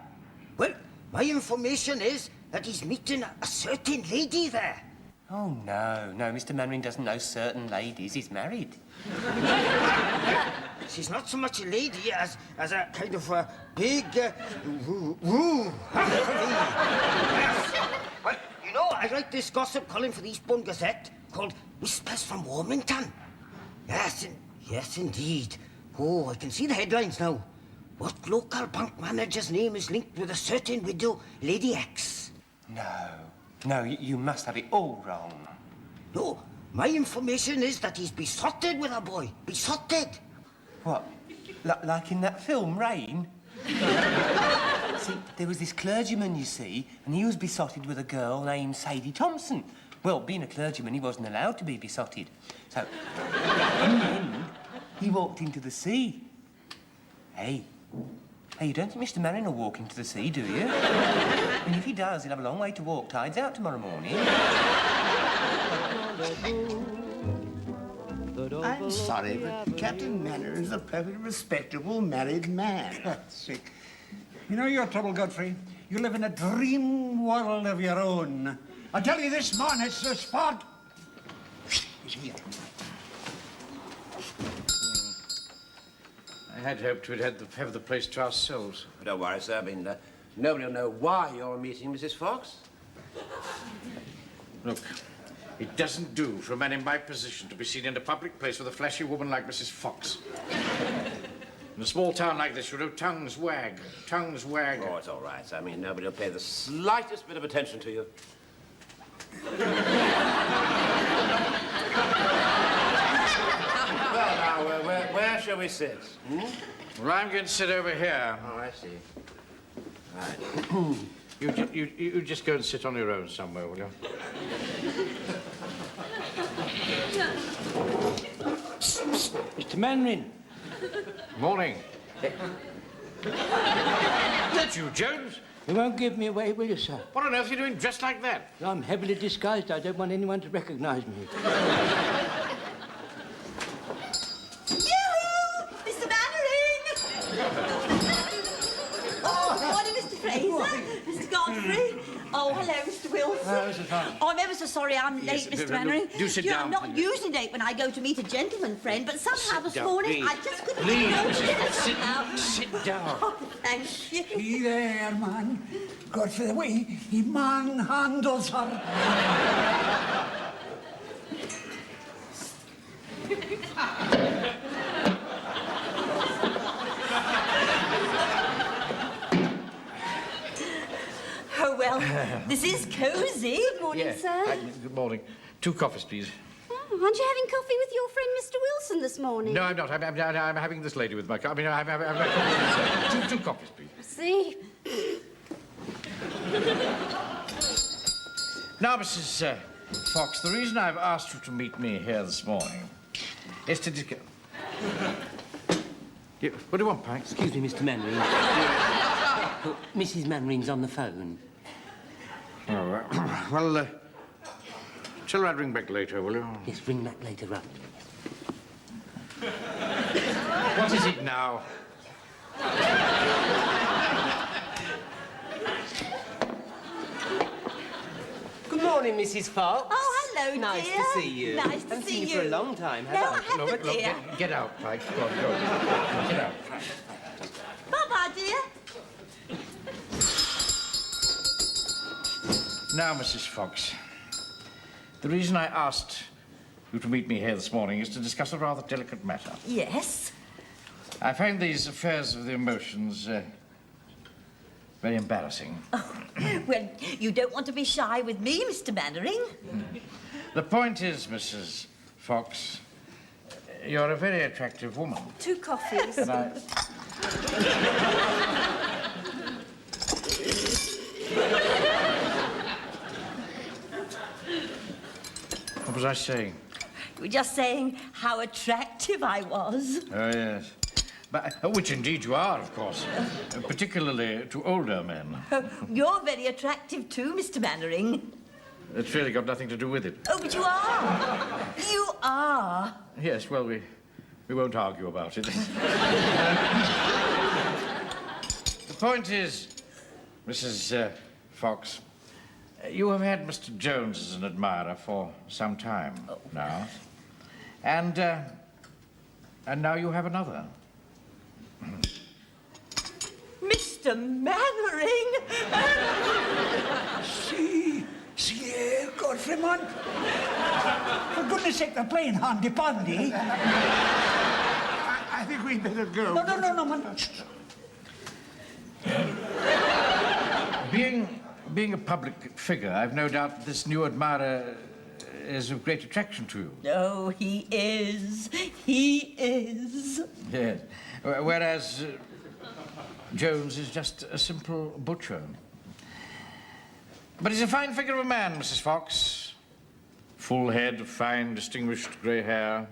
Well, my information is that he's meeting a certain lady there. Oh, no, Mr. Mainwaring doesn't know certain ladies. He's married. She's not so much a lady as a kind of a big woo. Yes. Well, you know, I write this gossip column for the Eastbourne Gazette called Whispers from Warmington. Yes, indeed. Oh, I can see the headlines now. What local bank manager's name is linked with a certain widow, Lady X? No, you must have it all wrong. No, my information is that he's besotted with a boy. Besotted. What? Like in that film, Rain? See, there was this clergyman, you see, and he was besotted with a girl named Sadie Thompson. Well, being a clergyman, he wasn't allowed to be besotted. So, in the end, he walked into the sea. Hey, you don't think Mr. Mainwaring will walk into the sea, do you? And if he does, he'll have a long way to walk. Tide's out tomorrow morning. I'm sorry, but Captain Mannering is a perfectly respectable married man. Sick. You know your trouble, Godfrey? You live in a dream world of your own. I tell you this, man, it's the spot. He's here. I had hoped we'd have the place to ourselves. Don't worry, sir. I mean, nobody will know why you're meeting Mrs. Fox. Look, it doesn't do for a man in my position to be seen in a public place with a flashy woman like Mrs. Fox. In a small town like this, you know, tongues wag. Tongues wag. Oh, it's all right, sir. I mean, nobody will pay the slightest bit of attention to you. Well, now, where shall we sit? Hmm? Well, I'm going to sit over here. Oh, I see. Right. You just go and sit on your own somewhere, will you? Mr. Mainwaring. Morning. That's you, Jones. You won't give me away, will you, sir? What on earth are you doing dressed like that? I'm heavily disguised. I don't want anyone to recognize me. Mr. Mainwaring! Oh, good morning, Mr. Fraser. Mr. Godfrey. Oh, hello, Mr. Wilson. Mrs. Hunt. Oh, I'm ever so sorry I'm late, Yes, Mr. Mainwaring. do sit You know, down, I'm not please. usually late when I go to meet a gentleman friend, but somehow this down, morning please. I just couldn't Please, go Mrs. to Sit down. Oh, thank you. He there, man. Godfrey, the way he manhandles her. Oh, well, this is cosy. Good morning, Yes. sir. Good morning. 2 coffees, please. Oh, aren't you having coffee with your friend, Mr. Wilson, this morning? No, I'm not. I'm having this lady with my coffee. I mean, I'm having 2 coffees, please. See? Now, Mrs. Fox, the reason I've asked you to meet me here this morning is to discuss... What do you want, Pike? Excuse me, Mr. Mainwaring. Oh, Mrs. Mainwaring's on the phone. All right. Well, tell her I'd ring back later, will you? Yes, ring back later on. What is it now? Good morning, Mrs. Fox. Oh, hello, Nice dear. to see you. Nice to Haven't see seen you. you for a long time, have No, I? I haven't, Look, dear. get out, Pike. Go on, go on. Get out. Bye-bye, dear. Now, Mrs. Fox, the reason I asked you to meet me here this morning is to discuss a rather delicate matter. Yes? I find these affairs of the emotions very embarrassing. Well, you don't want to be shy with me, Mr. Mainwaring. The point is, Mrs. Fox, you're a very attractive woman. 2 coffees. And I... What was I saying? You were just saying how attractive I was. Oh, yes. But, which indeed you are, of course. Particularly to older men. You're very attractive too, Mr. Mainwaring. It's really got nothing to do with it. Oh, but you are. You are. Yes, well, we won't argue about it. The point is, Mrs. Fox, you have had Mr. Jones as an admirer for some time now. And now you have another. Mr. Mannering! See here, Godfrey, man. For goodness sake, they're playing handy-pandy. I think we'd better go. No, man. Being a public figure, I've no doubt that this new admirer is of great attraction to you. Oh, he is. He is. Yes. Whereas Jones is just a simple butcher. But he's a fine figure of a man, Mrs. Fox. Full head, fine, distinguished grey hair.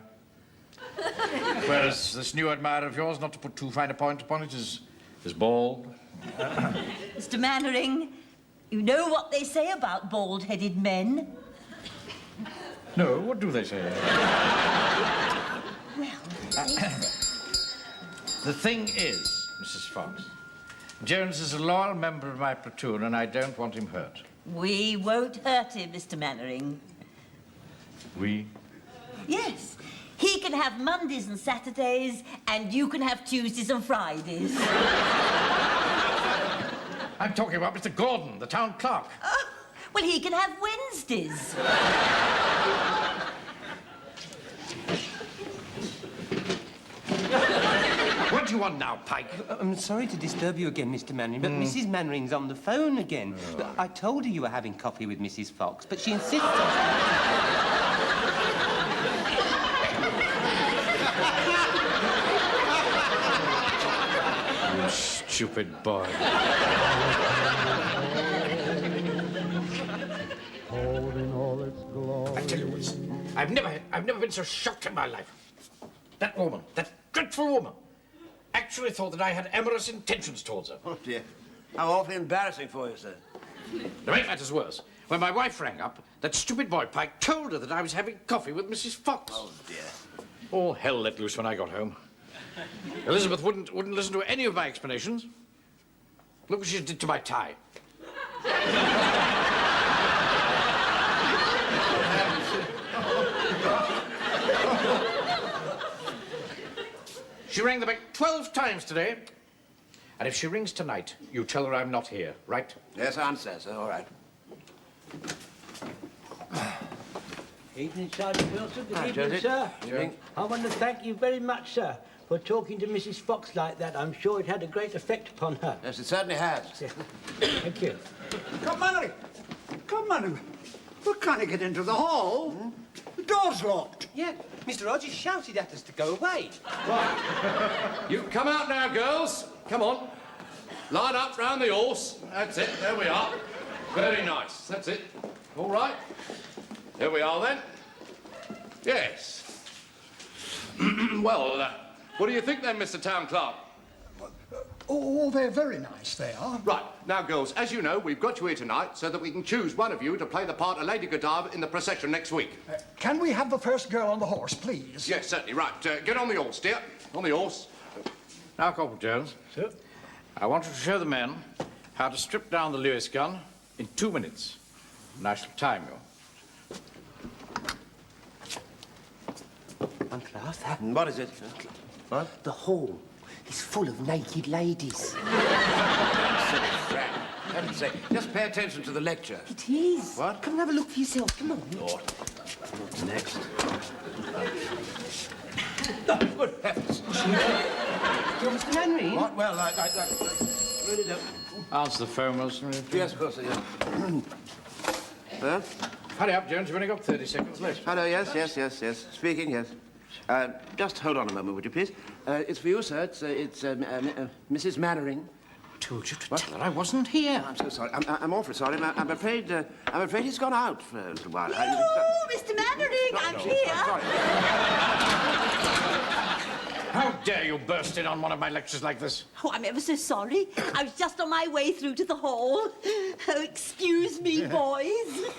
Whereas this new admirer of yours, not to put too fine a point upon it, is bald. Mr. Mannering, you know what they say about bald-headed men? No, what do they say? Well, the thing is, Mrs. Fox, Jones is a loyal member of my platoon, and I don't want him hurt. we won't hurt him, Mr. Mannering. We? Yes. He can have Mondays and Saturdays, and you can have Tuesdays and Fridays. I'm talking about Mr. Gordon, the town clerk. Oh, well, he can have Wednesdays. What do you want now, Pike? I'm sorry to disturb you again, Mr. Mannering, but Mrs. Mannering's on the phone again. I told her you were having coffee with Mrs. Fox, but she insists You stupid boy. I tell you what, I've never been so shocked in my life. That woman, that dreadful woman, actually thought that I had amorous intentions towards her. Oh, dear. How awfully embarrassing for you, sir. To make matters worse, when my wife rang up, that stupid boy Pike told her that I was having coffee with Mrs. Fox. Oh, dear. All hell let loose when I got home. Elizabeth wouldn't listen to any of my explanations. Look what she did to my tie. She rang the bank 12 times today. And if she rings tonight, you tell her I'm not here, right? Yes, I understand, sir. All right. Evening, Sergeant Wilson. Good Hi, evening, Josie. sir. Evening. I want to thank you very much, sir, for talking to Mrs. Fox like that. I'm sure it had a great effect upon her. Yes, it certainly has. Thank you. Come, Mannering. Come, Mannering. We can't get into the hall. The door's locked. Yeah, Mr. Rogers shouted at us to go away. You come out now, girls. Come on. Line up round the horse. That's it. There we are. Very nice. That's it. All right. There we are, then. Yes. Well, what do you think, then, Mr. Town Clerk? Oh, they're very nice, they are. Right. Now, girls, as you know, we've got you here tonight so that we can choose one of you to play the part of Lady Godiva in the procession next week. Can we have the first girl on the horse, please? Yes, certainly. Right. Get on the horse, dear. On the horse. Now, Corporal Jones. Sir? I want you to show the men how to strip down the Lewis gun in 2 minutes. And I shall time you. Uncle Arthur. What is it? What? The hall is full of naked ladies. Heaven's sake. Just pay attention to the lecture. It is. What? Come and have a look for yourself. Come on. Lord. What's next? Good heavens. You're Mr. Mannering? What? Well, I really don't... Answer the phone, Wilson. Yes, of course, yeah. Huh? Hurry up, Jones. You've only got 30 seconds left. Hello, yes. Speaking, yes. Just hold on a moment, would you, please? It's for you, sir. It's Mrs. Mannering. I told you to tell her I wasn't here. I'm so sorry. I'm awfully sorry. I'm afraid he's gone out for a little while. Oh, Mr. Mannering, I'm here. Sorry. How dare you burst in on one of my lectures like this? Oh, I'm ever so sorry. I was just on my way through to the hall. Oh, excuse me, boys.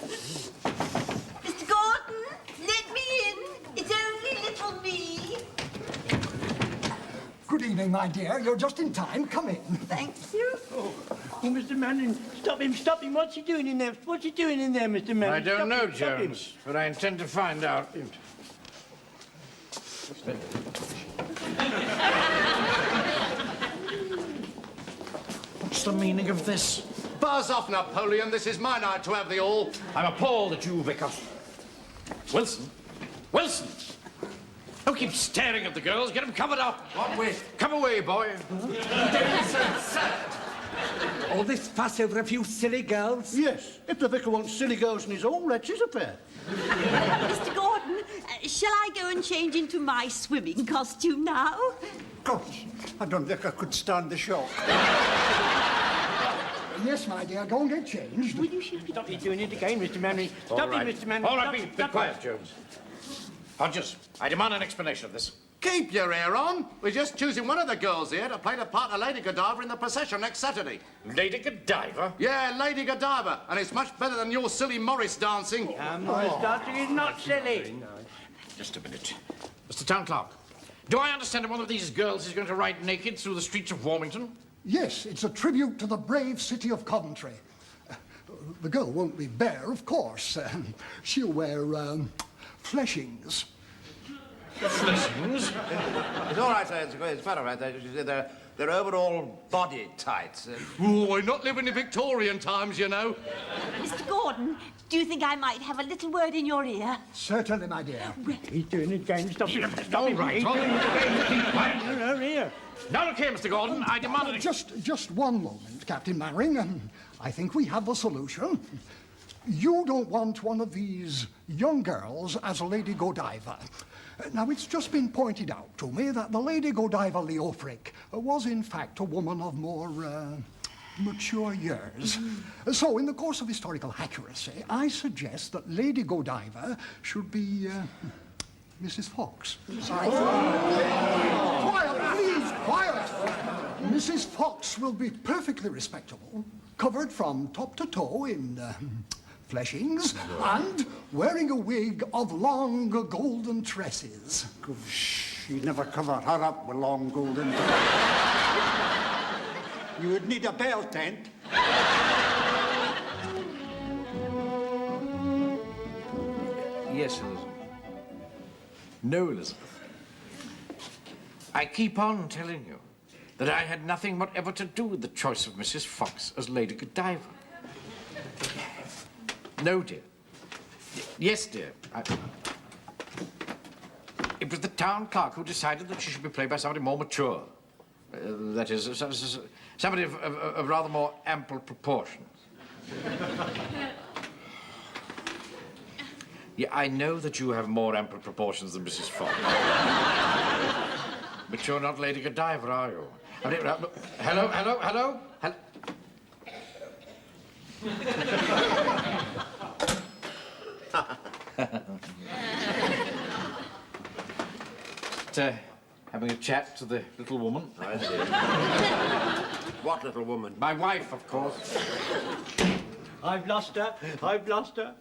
Mr. Gordon, let me in. It's only little me. Good evening, my dear. You're just in time. Come in. Thank you. Oh, Mr. Manning, stop him, stop him. What's he doing in there? What's he doing in there, Mr. Manning? I don't Stop know, him, stop him. Jones, but I intend to find out. What's the meaning of this? Buzz off, Napoleon. This is my night to have the all. I'm appalled at you, Vicar. Wilson? Wilson! Don't keep staring at the girls. Get them covered up. What with? Come away, boy. All this fuss over a few silly girls? Yes, if the vicar wants silly girls in his own, that's his affair. Mr. Gordon, shall I go and change into my swimming costume now? Gosh, I don't think I could stand the shock. Yes, my dear, go and get changed. Will you stop you doing it again, Mr. Manning? Stop it, Mr. Manning. All right, Stop be it, stop quiet, it. Jones. Hodges, I demand an explanation of this. Keep your ear on. We're just choosing one of the girls here to play the part of Lady Godiva in the procession next Saturday. Lady Godiva? Yeah, Lady Godiva. And it's much better than your silly Morris dancing. Morris dancing is not silly. Just a minute. Mr. Town Clerk, do I understand that one of these girls is going to ride naked through the streets of Warmington? Yes, it's a tribute to the brave city of Coventry. The girl won't be bare, of course. She'll wear fleshings. Fleshings? It's all right, sir. It's quite all right. They're overall body tights. Oh, we're not living in Victorian times, you know. Mr. Gordon, do you think I might have a little word in your ear? Certainly, my dear. He's doing it again. Stop him. Stop All him. right, He's all doing right. it again. Keep quiet. No, here. Now, look here, Mr. Gordon. I demand an... Just one moment, Captain Mannering. I think we have a solution. You don't want one of these young girls as Lady Godiva. Now, it's just been pointed out to me that the Lady Godiva Leofric was, in fact, a woman of more mature years. So, in the course of historical accuracy, I suggest that Lady Godiva should be Mrs. Fox. Quiet, please, quiet! Mrs. Fox will be perfectly respectable, covered from top to toe in fleshings, and wearing a wig of long golden tresses. Gosh, you'd never cover her up with long golden You would need a bell tent. Yes, Elizabeth. No, Elizabeth. I keep on telling you that I had nothing whatever to do with the choice of Mrs. Fox as Lady Godiva. No, dear. Yes, dear. It was the town clerk who decided that she should be played by somebody more mature. That is, somebody of rather more ample proportions. Yeah, I know that you have more ample proportions than Mrs. Fox. But you're not Lady Godiva, are you? I mean, hello? Having a chat to the little woman. I see. What little woman? My wife, of course. I've lost her. I've lost her.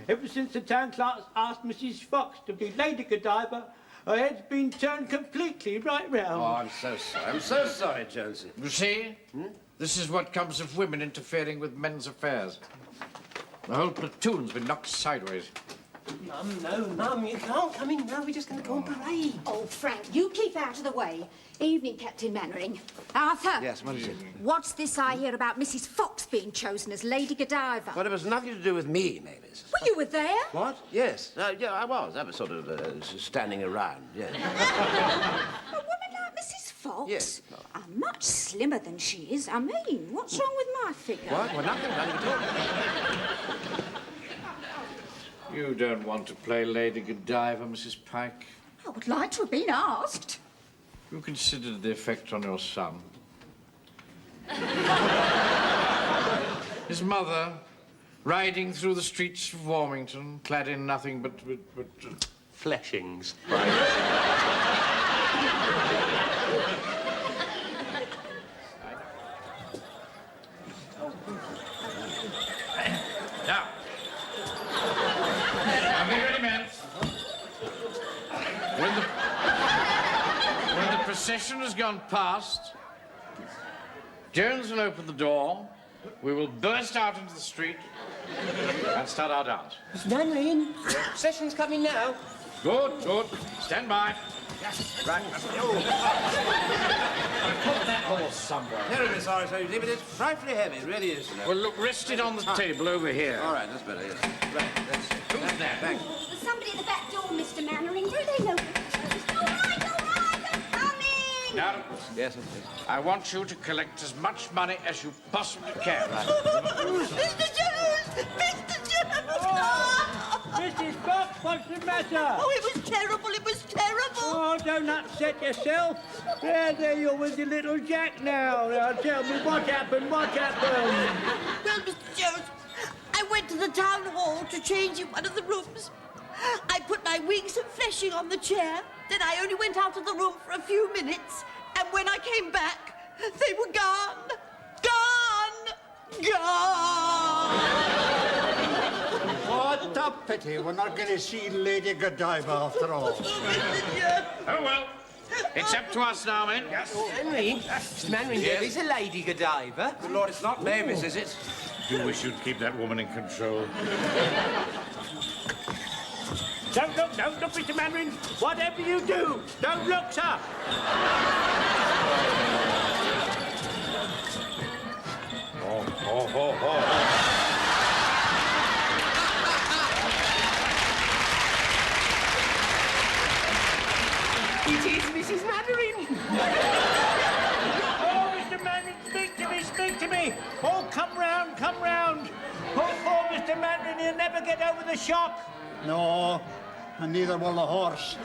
Ever since the town clerk asked Mrs. Fox to be Lady Godiva, her head's been turned completely right round. Oh, I'm so sorry. I'm so sorry, Jonesy. You see? This is what comes of women interfering with men's affairs. The whole platoon's been knocked sideways. Mum, no, Mum, you can't come in now. We're just going to go on parade. Oh, Frank, you keep out of the way. Evening, Captain Mannering. Arthur. Yes, what is it? What's this I hear about Mrs. Fox being chosen as Lady Godiva? Well, it was nothing to do with me, Mavis. Well, you were there. What? Yes. Yeah, I was. I was sort of standing around, yes. A woman like Mrs. Fox? Yes. I'm much slimmer than she is. I mean, what's wrong with my figure? What? Well, nothing at all. You don't want to play Lady Godiva, Mrs. Pike? I would like to have been asked. You considered the effect on your son. His mother, riding through the streets of Warmington, clad in nothing but Fleshings. Now, procession has gone past. Jones will open the door. We will burst out into the street and start our dance. Mr. Manring, procession's coming now. Good, good. Stand by. Right. Put that horse somewhere. Terribly sorry, sir, but it's frightfully heavy. It really is. Well, look, rest it on the table over here. All right, that's better, yes. Right, that's... Who's there? Thanks. There's somebody at the back door, Mr. Mannering. Do they know? All right, I'm coming! Now, Yes, yes. I want you to collect as much money as you possibly can. Mr. Jones! Mr. Jones! Mrs. Fox, what's the matter? Oh, it was terrible, it was terrible. Oh, don't upset yourself. There you're with your little Jack now. Now, tell me what happened, what happened? Well, Mr. Jones, I went to the town hall to change in one of the rooms. I put my wings and fleshing on the chair. Then I only went out of the room for a few minutes. And when I came back, they were gone. Gone! Gone! What a pity we're not going to see Lady Godiva after all. Oh, well. It's up to us now, men. Yes. Manring, Mr. Manring, there is a Lady Godiva. Good Lord, it's not Mavis, is it? Do wish you'd keep that woman in control. Don't look, Mr. Mannering. Whatever you do, don't look, sir. It is Mrs. Mannering. Oh, Mr. Mannering, speak to me. Oh, come round. Oh, Mr. Mannering, he'll never get over the shock. No, and neither will the horse.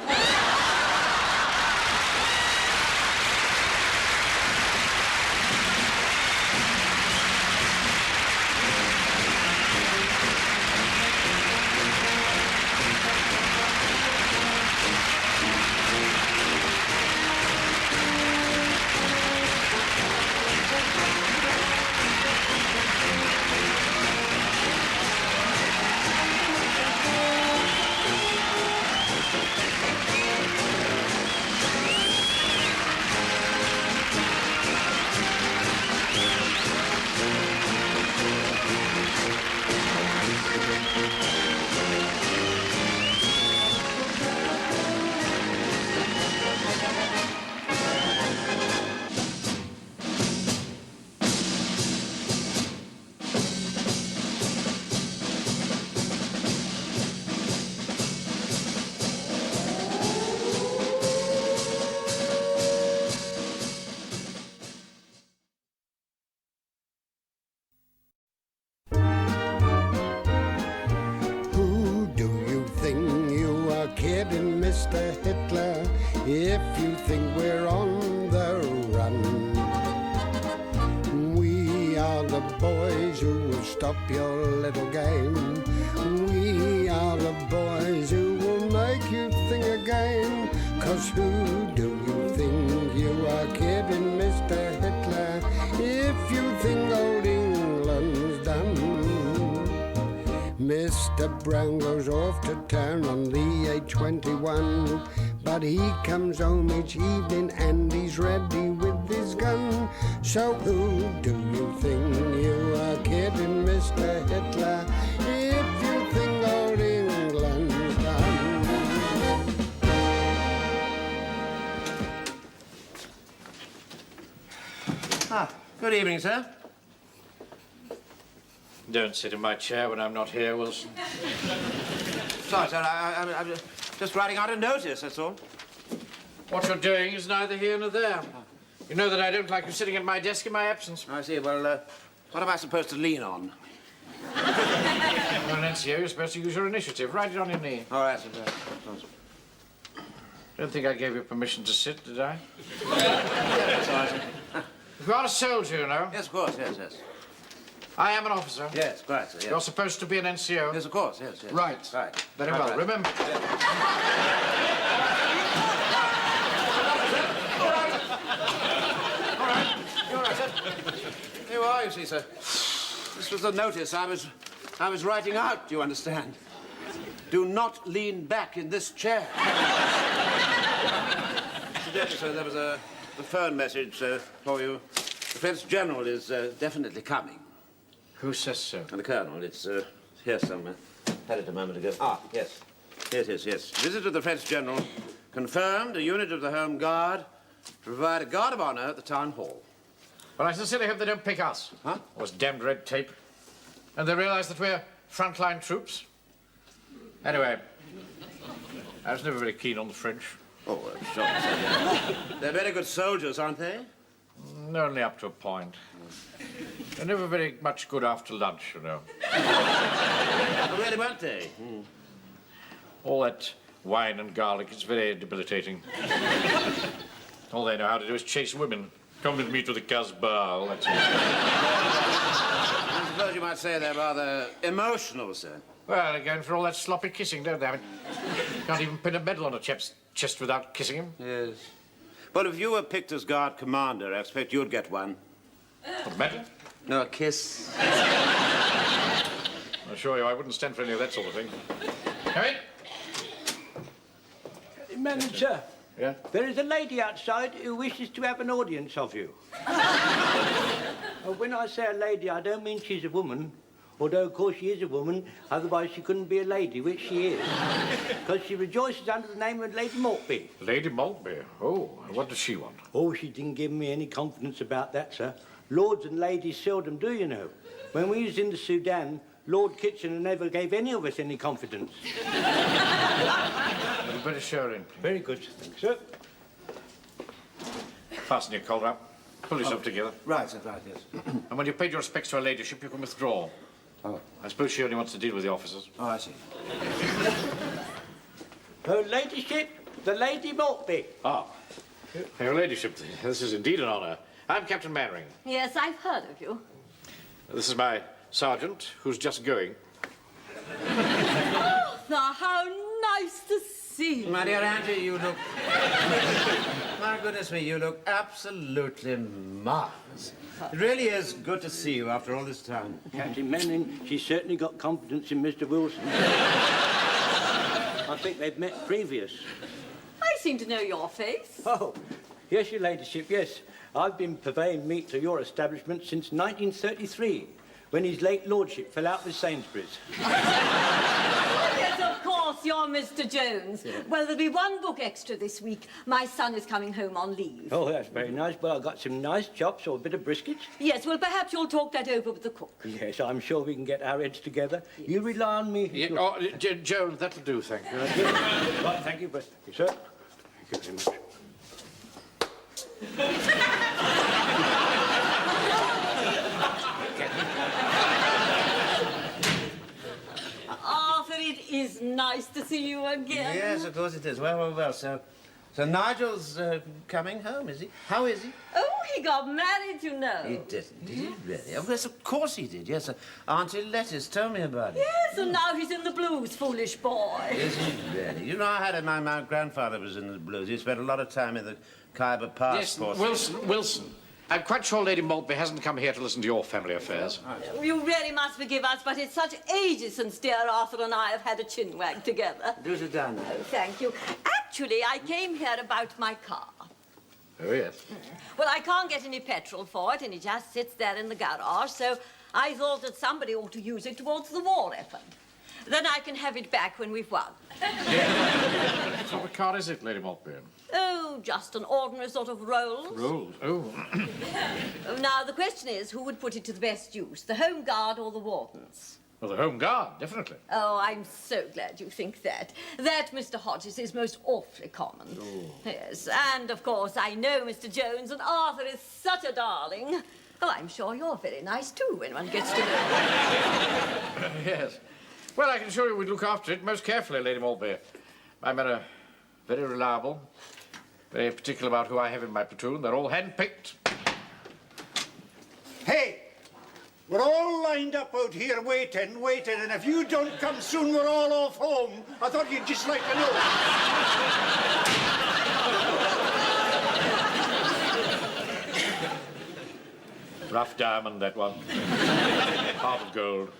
Mr. Hitler, if you think we're on the run. We are the boys who will stop your little game. We are the boys who will make you think again. 'Cause who do you think you are kidding, Mr. Hitler, if you think old England's done? Mr. Brown goes off to town on the A21, but he comes home each evening and he's ready with his gun. So who do you think you are kidding, Mr. Hitler, if you think old England's done? Good evening, sir. Don't sit in my chair when I'm not here, Wilson. Sorry, sir, I'm just writing out a notice, that's all. What you're doing is neither here nor there. You know that I don't like you sitting at my desk in my absence. I see. Well, what am I supposed to lean on? You're an NCO, you're supposed to use your initiative. Write it on your knee. All right, sir. Don't think I gave you permission to sit, did I? Sorry, sir. You are a soldier, you know. Yes, of course, yes. I am an officer. Yes, quite, sir, yes. You're supposed to be an NCO. Yes, of course, yes. Right. Very well. Right. Remember. All right, sir. Here you are, you see, sir. This was the notice I was writing out, do you understand? Do not lean back in this chair. Incidentally, sir, there the phone message for you. The French General is definitely coming. Who says so? And the Colonel, it's here somewhere. Had it a moment ago. Ah, yes. Here it is, yes. Visit of the French General confirmed, a unit of the Home Guard to provide a guard of honor at the town hall. Well, I sincerely hope they don't pick us. Huh? All this damned red tape. And they realise that we're frontline troops. Anyway, I was never very keen on the French. Oh, sure. They're very good soldiers, aren't they? Only up to a point. They're never very much good after lunch, you know. Oh, really, weren't they? All that wine and garlic is very debilitating. All they know how to do is chase women. Come with me to the Casbah, all that sort of stuff. I suppose you might say they're rather emotional, sir. Well, they're going for all that sloppy kissing, don't they? I mean, can't even pin a medal on a chap's chest without kissing him. Yes. Well, if you were picked as guard commander, I expect you'd get one. A medal? No, a kiss. I assure you, I wouldn't stand for any of that sort of thing. Come in. Manager. Yeah? There is a lady outside who wishes to have an audience of you. When I say a lady, I don't mean she's a woman. Although, of course, she is a woman, otherwise she couldn't be a lady, which she is. Because she rejoices under the name of Lady Maltby. Lady Maltby? Oh, what does she want? Oh, she didn't give me any confidence about that, sir. Lords and ladies seldom do, you know. When we was in the Sudan, Lord Kitchener never gave any of us any confidence. You'd better show her in. Very good, thanks, sir. Fasten your collar up. Pull yourself together. Right, sir, right, yes. And when you've paid your respects to her ladyship, you can withdraw. Oh. I suppose she only wants to deal with the officers. Oh, I see. Her ladyship, the Lady Maltby. Ah. Your ladyship, this is indeed an honour. I'm Captain Mannering. Yes, I've heard of you. This is my sergeant, who's just going. Arthur, how nice to see you. My dear Auntie, you look... My goodness me, you look absolutely marvellous. It really is good to see you after all this time. Captain Mannering, she's certainly got confidence in Mr. Wilson. I think they've met previous. I seem to know your face. Oh, yes, your ladyship, yes. I've been purveying meat to your establishment since 1933, when his late lordship fell out with Sainsbury's. Yes, of course, you're Mr. Jones. Yeah. Well, there'll be one book extra this week. My son is coming home on leave. Oh, that's very nice. Well, I've got some nice chops or a bit of brisket. Yes, well, perhaps you'll talk that over with the cook. Yes, I'm sure we can get our heads together. Yes. You rely on me. Yeah, oh, Jones, that'll do, thank you. Right, thank you, but, sir. Thank you very much. Arthur, it is nice to see you again. Yes, of course it is. Well. So Nigel's coming home, is he? How is he? Oh, he got married, you know. He didn't, did he really? Oh, yes, of course he did, yes. Auntie Lettice told me about it. Yes, and now he's in the blues, foolish boy. Is he really? You know, I had it, my grandfather was in the blues. He spent a lot of time in the Khyber Pass. Yes, Wilson. I'm quite sure Lady Maltby hasn't come here to listen to your family affairs. You really must forgive us, but it's such ages since dear Arthur and I have had a chinwag together. Do sit down. Oh, thank you. Actually, I came here about my car. Oh, yes. Well, I can't get any petrol for it, and it just sits there in the garage, so I thought that somebody ought to use it towards the war effort. Then I can have it back when we've won. What sort of car is it, Lady Maltby? Oh, just an ordinary sort of Rolls. Rolls? Oh. Now, the question is, who would put it to the best use, the Home Guard or the Wardens? Well, the Home Guard, definitely. Oh, I'm so glad you think that. That, Mr. Hodges, is most awfully common. Oh. Yes, and, of course, I know Mr. Jones, and Arthur is such a darling. Oh, I'm sure you're very nice, too, when one gets to know you. Yes. Well, I can assure you we'd look after it most carefully, Lady Maltby. My men are very reliable, very particular about who I have in my platoon. They're all hand-picked. Hey! We're all lined up out here waiting, and if you don't come soon, we're all off home. I thought you'd just like to know. Rough diamond, that one. Heart of gold.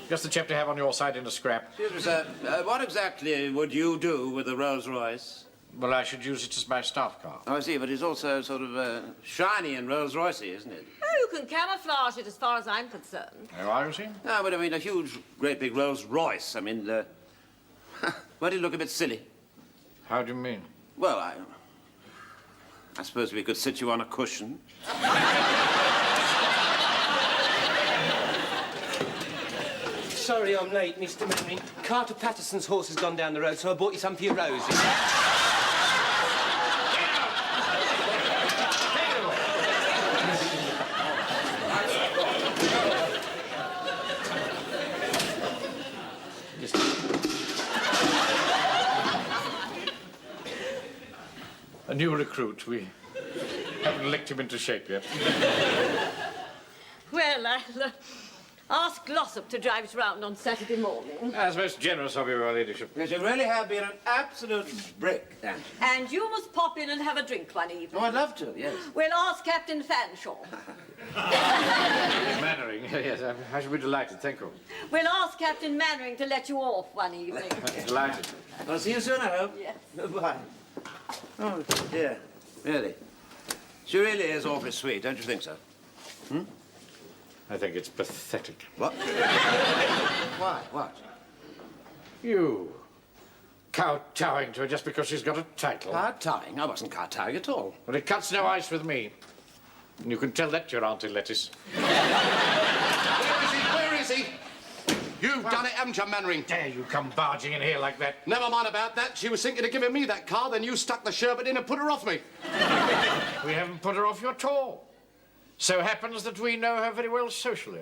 Just the chap to have on your side in a scrap. Excuse me, sir. What exactly would you do with the Rolls-Royce? Well, I should use it as my staff car. Oh, I see, but it's also sort of shiny and Rolls-Royce, isn't it? Oh, you can camouflage it as far as I'm concerned. Oh, are you, see? No, but I mean, a huge, great big Rolls-Royce. I mean, won't it look a bit silly? How do you mean? Well, I suppose we could sit you on a cushion. Sorry I'm late, Mr. Mannering. Carter Patterson's horse has gone down the road, so I bought you some for your roses. A new recruit. We haven't licked him into shape yet. Well, I'll ask Glossop to drive us round on Saturday morning. That's most generous of you, Your Ladyship. Yes, you really have been an absolute brick, Dan. And you must pop in and have a drink one evening. Oh, I'd love to, yes. We'll ask Captain Fanshawe. Mannering, yes, I should be delighted, thank you. We'll ask Captain Mannering to let you off one evening. Delighted. I'll see you soon, I hope. Yes. Goodbye. Oh, dear. Really? She really is awfully sweet, don't you think so? Hmm? I think it's pathetic. What? Why? What? You kowtowing to her just because she's got a title. Kowtowing? I wasn't kowtowing at all. Well, it cuts no ice with me. And you can tell that to your Auntie Lettuce. Where is he? You've done it, haven't you, Mannering? Dare you come barging in here like that? Never mind about that. She was thinking of giving me that car, then you stuck the sherbet in and put her off me. We haven't put her off you at all. So happens that we know her very well socially.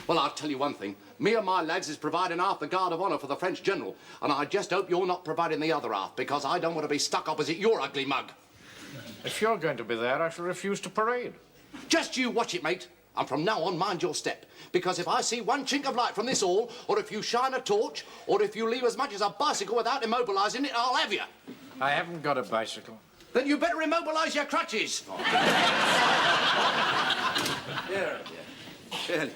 Well, I'll tell you one thing. Me and my lads is providing half the guard of honour for the French general, and I just hope you're not providing the other half, because I don't want to be stuck opposite your ugly mug. If you're going to be there, I shall refuse to parade. Just you watch it, mate. And from now on, mind your step. Because if I see one chink of light from this hall, or if you shine a torch, or if you leave as much as a bicycle without immobilising it, I'll have you. I haven't got a bicycle. Then you better immobilise your crutches. Dear, dear. Really.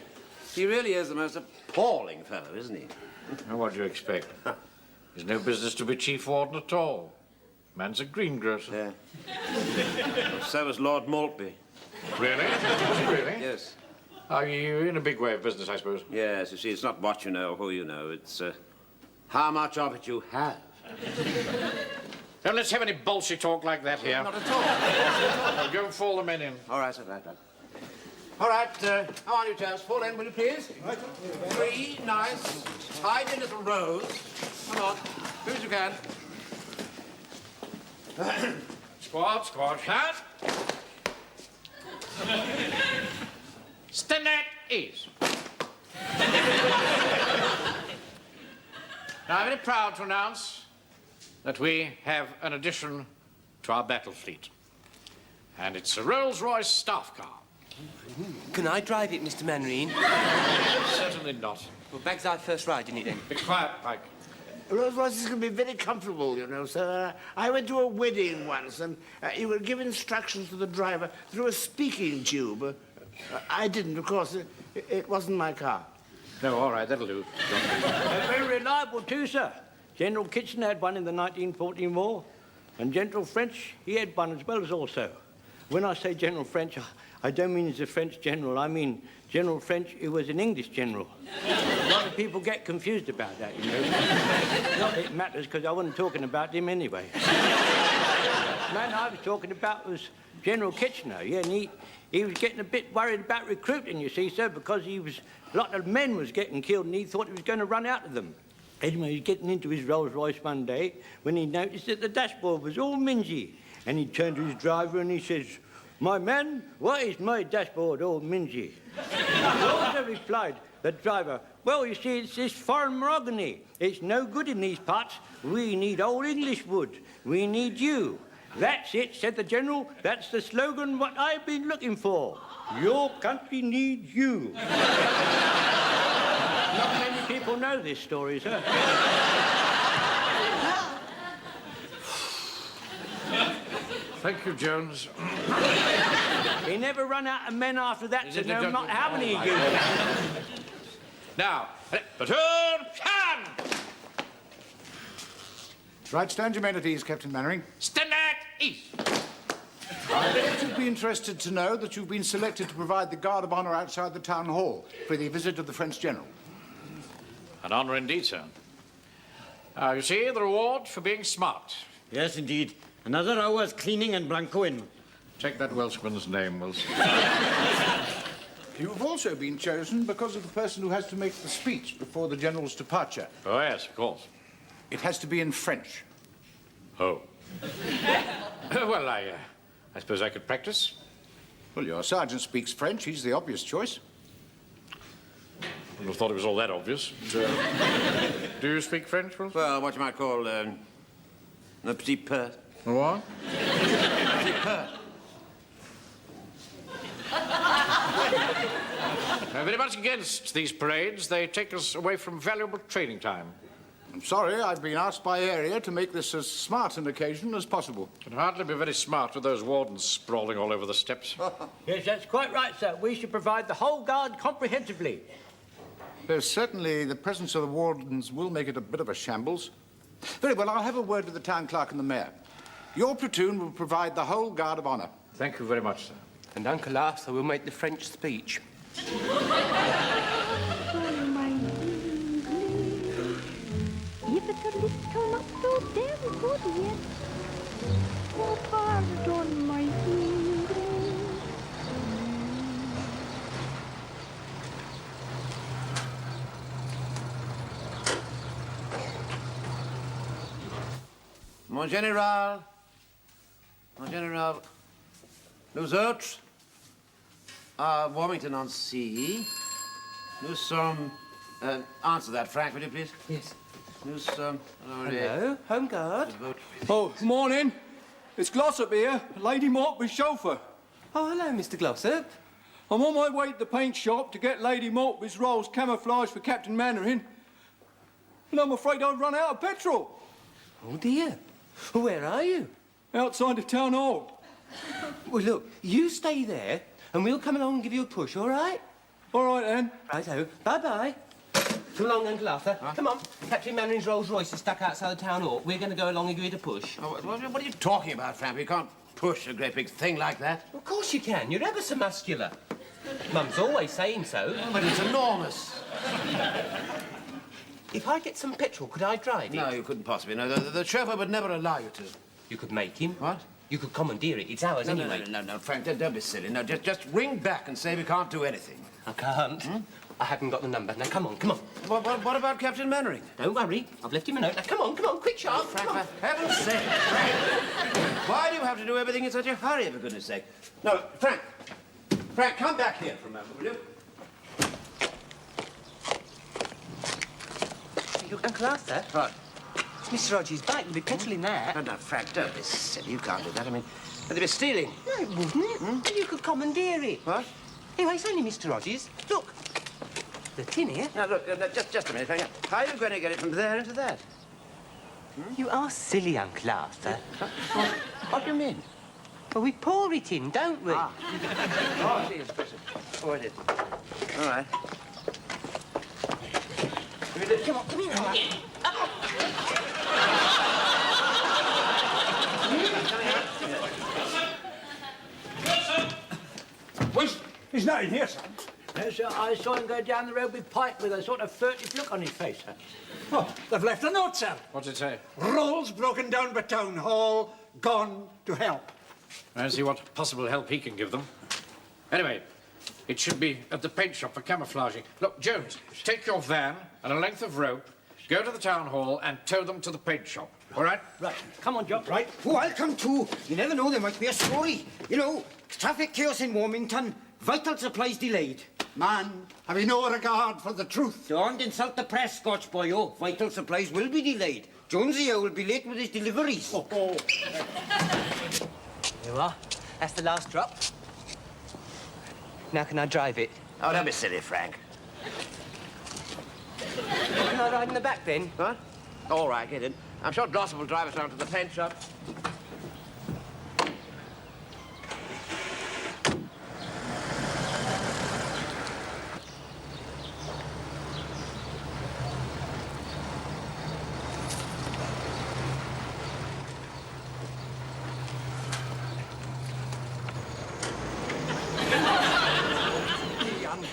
He really is the most appalling fellow, isn't he? And what do you expect? He's no business to be chief warden at all. Man's a greengrocer. Yeah. So is Lord Maltby. Really? Really? Yes. Are you in a big way of business, I suppose? Yes, you see, it's not what you know or who you know. It's how much of it you have. Don't let's have any bullshit talk like that here. Not at all. I'll go and fall the men in. All right, sir, right. All right, how are you, chaps? Fall in, will you please? Right. 3 nice, tidy little rows. Come on, do as you can. Squad, shut. Stand at ease. Now, I'm very proud to announce that we have an addition to our battle fleet. And it's a Rolls-Royce staff car. Can I drive it, Mr. Mannering? Certainly not. Well, bag's I first ride in it, then. Be quiet, Pike. Rolls-Royce is going to be very comfortable, you know, sir. I went to a wedding once, and you would give instructions to the driver through a speaking tube. I didn't, of course. It wasn't my car. No, all right, that'll do. Very reliable, too, sir. General Kitchener had one in the 1914 war, and General French, he had one as well as also. When I say General French, I don't mean he's a French general. I mean General French, who was an English general. A lot of people get confused about that, you know. Not that it matters, because I wasn't talking about him anyway. The man I was talking about was General Kitchener, yeah, and he was getting a bit worried about recruiting, you see, sir, because a lot of men was getting killed, and he thought he was going to run out of them. Anyway, he was getting into his Rolls-Royce one day when he noticed that the dashboard was all mingy. And he turned to his driver and he says, "My man, why is my dashboard all mingy?" He also replied, the driver, "Well, you see, it's this foreign mahogany. It's no good in these parts. We need old English wood. We need you." "That's it," said the general. "That's the slogan what I've been looking for. Your country needs you." Not many people know this story, sir. Thank you, Jones. He never run out of men after that, so no, not how many he used. Now, platoon, stand! Right, stand your men at ease, Captain Mannering. Stand at ease. I bet you'd be interested to know that you've been selected to provide the guard of honour outside the town hall for the visit of the French general. An honour indeed, sir. You see, the reward for being smart. Yes, indeed. Another hour's cleaning and blancoing. Take that Welshman's name, Wilson. You've also been chosen because of the person who has to make the speech before the general's departure. Oh, yes, of course. It has to be in French. Oh. Well, I suppose I could practice. Well, your sergeant speaks French. He's the obvious choice. I would have thought it was all that obvious. Do you speak French, Wilson? Well, what you might call un petit peu. What? Petit peu. I'm very much against these parades. They take us away from valuable training time. I'm sorry, I've been asked by area to make this as smart an occasion as possible. Can hardly be very smart with those wardens sprawling all over the steps. Yes, that's quite right, sir. We should provide the whole guard comprehensively. There's certainly the presence of the wardens will make it a bit of a shambles. Very well, I'll have a word with the town clerk and the mayor. Your platoon will provide the whole guard of honour. Thank you very much, sir. And Uncle Arthur will make the French speech. If it's a little not so damn good yet, oh, pardon my English. Mon général. Mon général. Nous autres, à Warmington-on-Sea, nous sommes... answer that, Frank, will you please? Yes. Nous sommes... Hello, Home Guard. Oh, morning. It's Glossop here, Lady Maltby's chauffeur. Oh, hello, Mr. Glossop. I'm on my way to the paint shop to get Lady Maltby's rolls camouflaged for Captain Mannering. And I'm afraid I've run out of petrol. Oh, dear. Where are you? Outside the town hall. Well, look, you stay there, and we'll come along and give you a push, all right? All right, then. Righto. Bye-bye. Come along, Uncle Arthur. Huh? Come on. Captain Mannering's Rolls-Royce is stuck outside the town hall. We're going to go along and give it a push. Oh, what are you talking about, Frank? You can't push a great big thing like that. Of course you can. You're ever so muscular. Mum's always saying so. Oh, but it's enormous. If I get some petrol, could I drive it? No, you couldn't possibly. No, the chauffeur would never allow you to. You could make him. What? You could commandeer it. It's ours anyway. No, Frank, don't be silly. No, just ring back and say we can't do anything. I can't. I haven't got the number. Now, come on, come on. What about Captain Mannering? Don't worry. I've left him a note. Now, come on, quick, sharp. Frank, for heaven's sake, Frank. Why do you have to do everything in such a hurry, for goodness sake? No, Frank. Frank, come back here for a moment, will you? Look, Uncle Arthur. What? It's Mr. Rogers' bike. There'll be petrol in there. No, Frank, don't be silly. You can't do that. I mean, they'd be stealing. No, it wouldn't. And you could commandeer it. What? Anyway, it's only Mr. Rogers. Look. The tin here. Now, look, just a minute, Frank. How are you going to get it from there into that? You are silly, Uncle Arthur. What do you mean? Well, we pour it in, don't we? Ah. Oh, I see, it's pressure. Oh, it is. All right. Come on, come here. He's not in here, son. Yes, sir. I saw him go down the road with Pike with a sort of furtive look on his face, sir. Oh, they've left a note, sir. What's it say? Rolls broken down by town hall, gone to help. I'll see what possible help he can give them. Anyway, it should be at the paint shop for camouflaging. Look, Jones, take your van and a length of rope, go to the town hall and tow them to the paint shop. All right? Right. Come on, Jock. Right. Oh, I'll come too. You never know, there might be a story. You know, traffic chaos in Warmington, vital supplies delayed. Man, have you no regard for the truth? Don't insult the press, Scotch boy. Oh, vital supplies will be delayed. Jonesy here will be late with his deliveries. Oh. Here you are. That's the last drop. Now, can I drive it? Oh, don't be silly, Frank. Can I ride in the back, then? What? All right, get in. I'm sure Glossop will drive us down to the paint shop.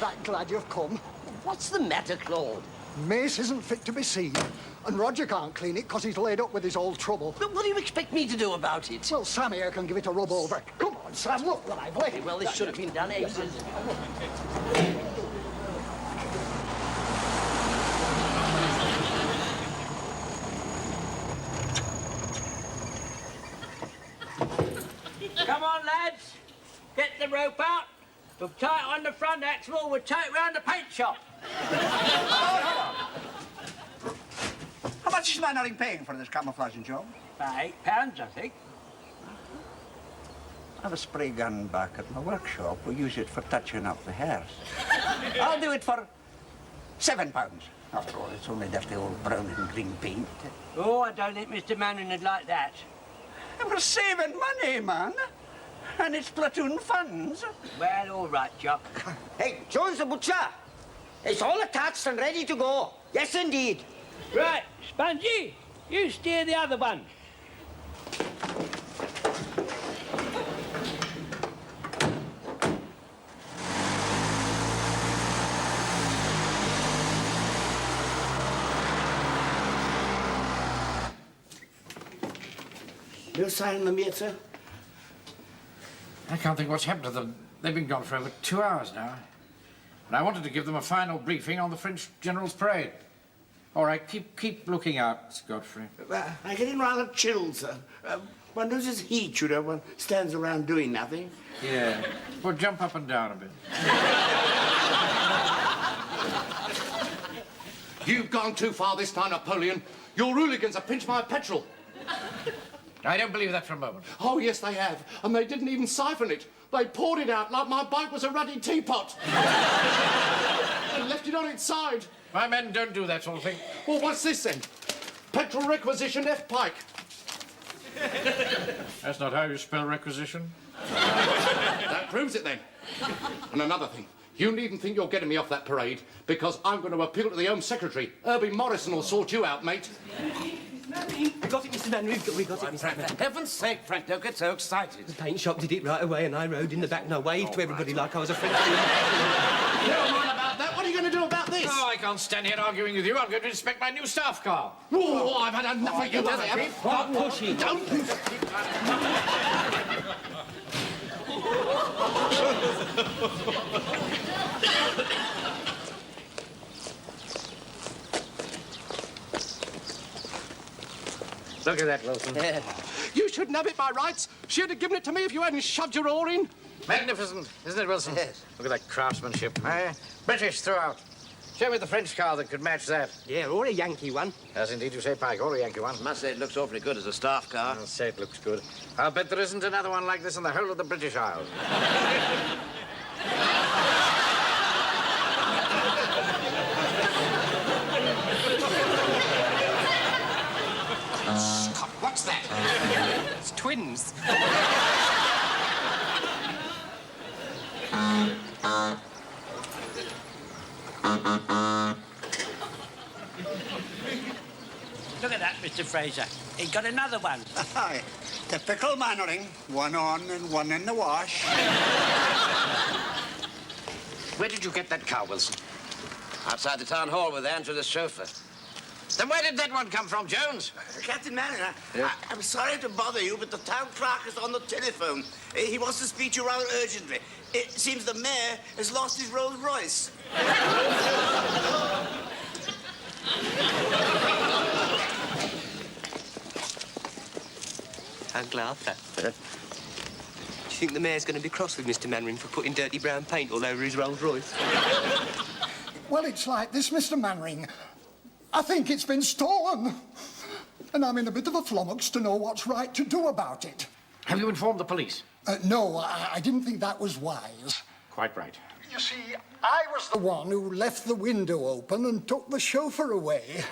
that glad you've come. What's the matter, Claude? Mace isn't fit to be seen, and Roger can't clean it because he's laid up with his old trouble. But what do you expect me to do about it? Well, Sam here can give it a rub over. Come on, Sam, look lively. Well, this should have been done ages. Come on, lads. Get the rope out. We'll tie it on the front axle. We'll tie it round the paint shop. How much is Mannering paying for this camouflaging job? About £8, I think. I have a spray gun back at my workshop. We use it for touching up the hairs. I'll do it for £7. After all, it's only dirty old brown and green paint. Oh, I don't think Mr. Mannering would like that. We're saving money, man. And it's platoon funds. Well, all right, Jock. Hey, Jones the butcher. It's all attached and ready to go. Yes, indeed. Right, Spongy, you steer the other one. No sign of them yet, sir? I can't think what's happened to them. They've been gone for over 2 hours now. And I wanted to give them a final briefing on the French General's Parade. All right, keep looking out, Godfrey. I get in rather chilled, sir. One loses heat, you know, one stands around doing nothing. Yeah. Well, jump up and down a bit. You've gone too far this time, Napoleon. Your hooligans have pinched my petrol. I don't believe that for a moment. Oh, yes, they have. And they didn't even siphon it. They poured it out like my bike was a ruddy teapot. And left it on its side. My men don't do that sort of thing. Well, what's this then? Petrol requisition F Pike. That's not how you spell requisition. That proves it then. And another thing. You needn't think you're getting me off that parade, because I'm going to appeal to the Home Secretary. Herbie Morrison will sort you out, mate. We got it, Mr. Manning. We got it, Mr. Manning. For heaven's sake, Frank, don't get so excited. The paint shop did it right away, and I rode in the back and I waved to everybody like I was a French. Never mind about that. What are you going to do about this? Oh, I can't stand here arguing with you. I'm going to inspect my new staff car. Oh, I've had enough of you, Daddy. Stop pushing. Don't push. Look at that, Wilson. You shouldn't have it by rights. She'd have given it to me if you hadn't shoved your oar in. Magnificent, isn't it, Wilson? Yes. Look at that craftsmanship, eh? British throughout. Show me the French car that could match that. Yeah, or a Yankee one. As indeed you say, Pike, or a Yankee one. I must say it looks awfully good as a staff car. I'll say it looks good. I'll bet there isn't another one like this in the whole of the British Isles. Scott, what's that? It's twins. Look at that, Mr. Fraser. He got another one. Aye, typical Mannering. One on and one in the wash. Where did you get that car, Wilson? Outside the town hall with Andrew, the chauffeur. Then where did that one come from, Jones? Captain Mannering, Yeah? I'm sorry to bother you, but the town clerk is on the telephone. He wants to speak to you rather urgently. It seems the mayor has lost his Rolls Royce. Uncle Arthur. Do you think the mayor's going to be cross with Mr. Mannering for putting dirty brown paint all over his Rolls Royce? Well, it's like this, Mr. Mannering. I think it's been stolen. And I'm in a bit of a flummox to know what's right to do about it. Have you informed the police? No, I didn't think that was wise. Quite right. You see, I was the one who left the window open and took the chauffeur away.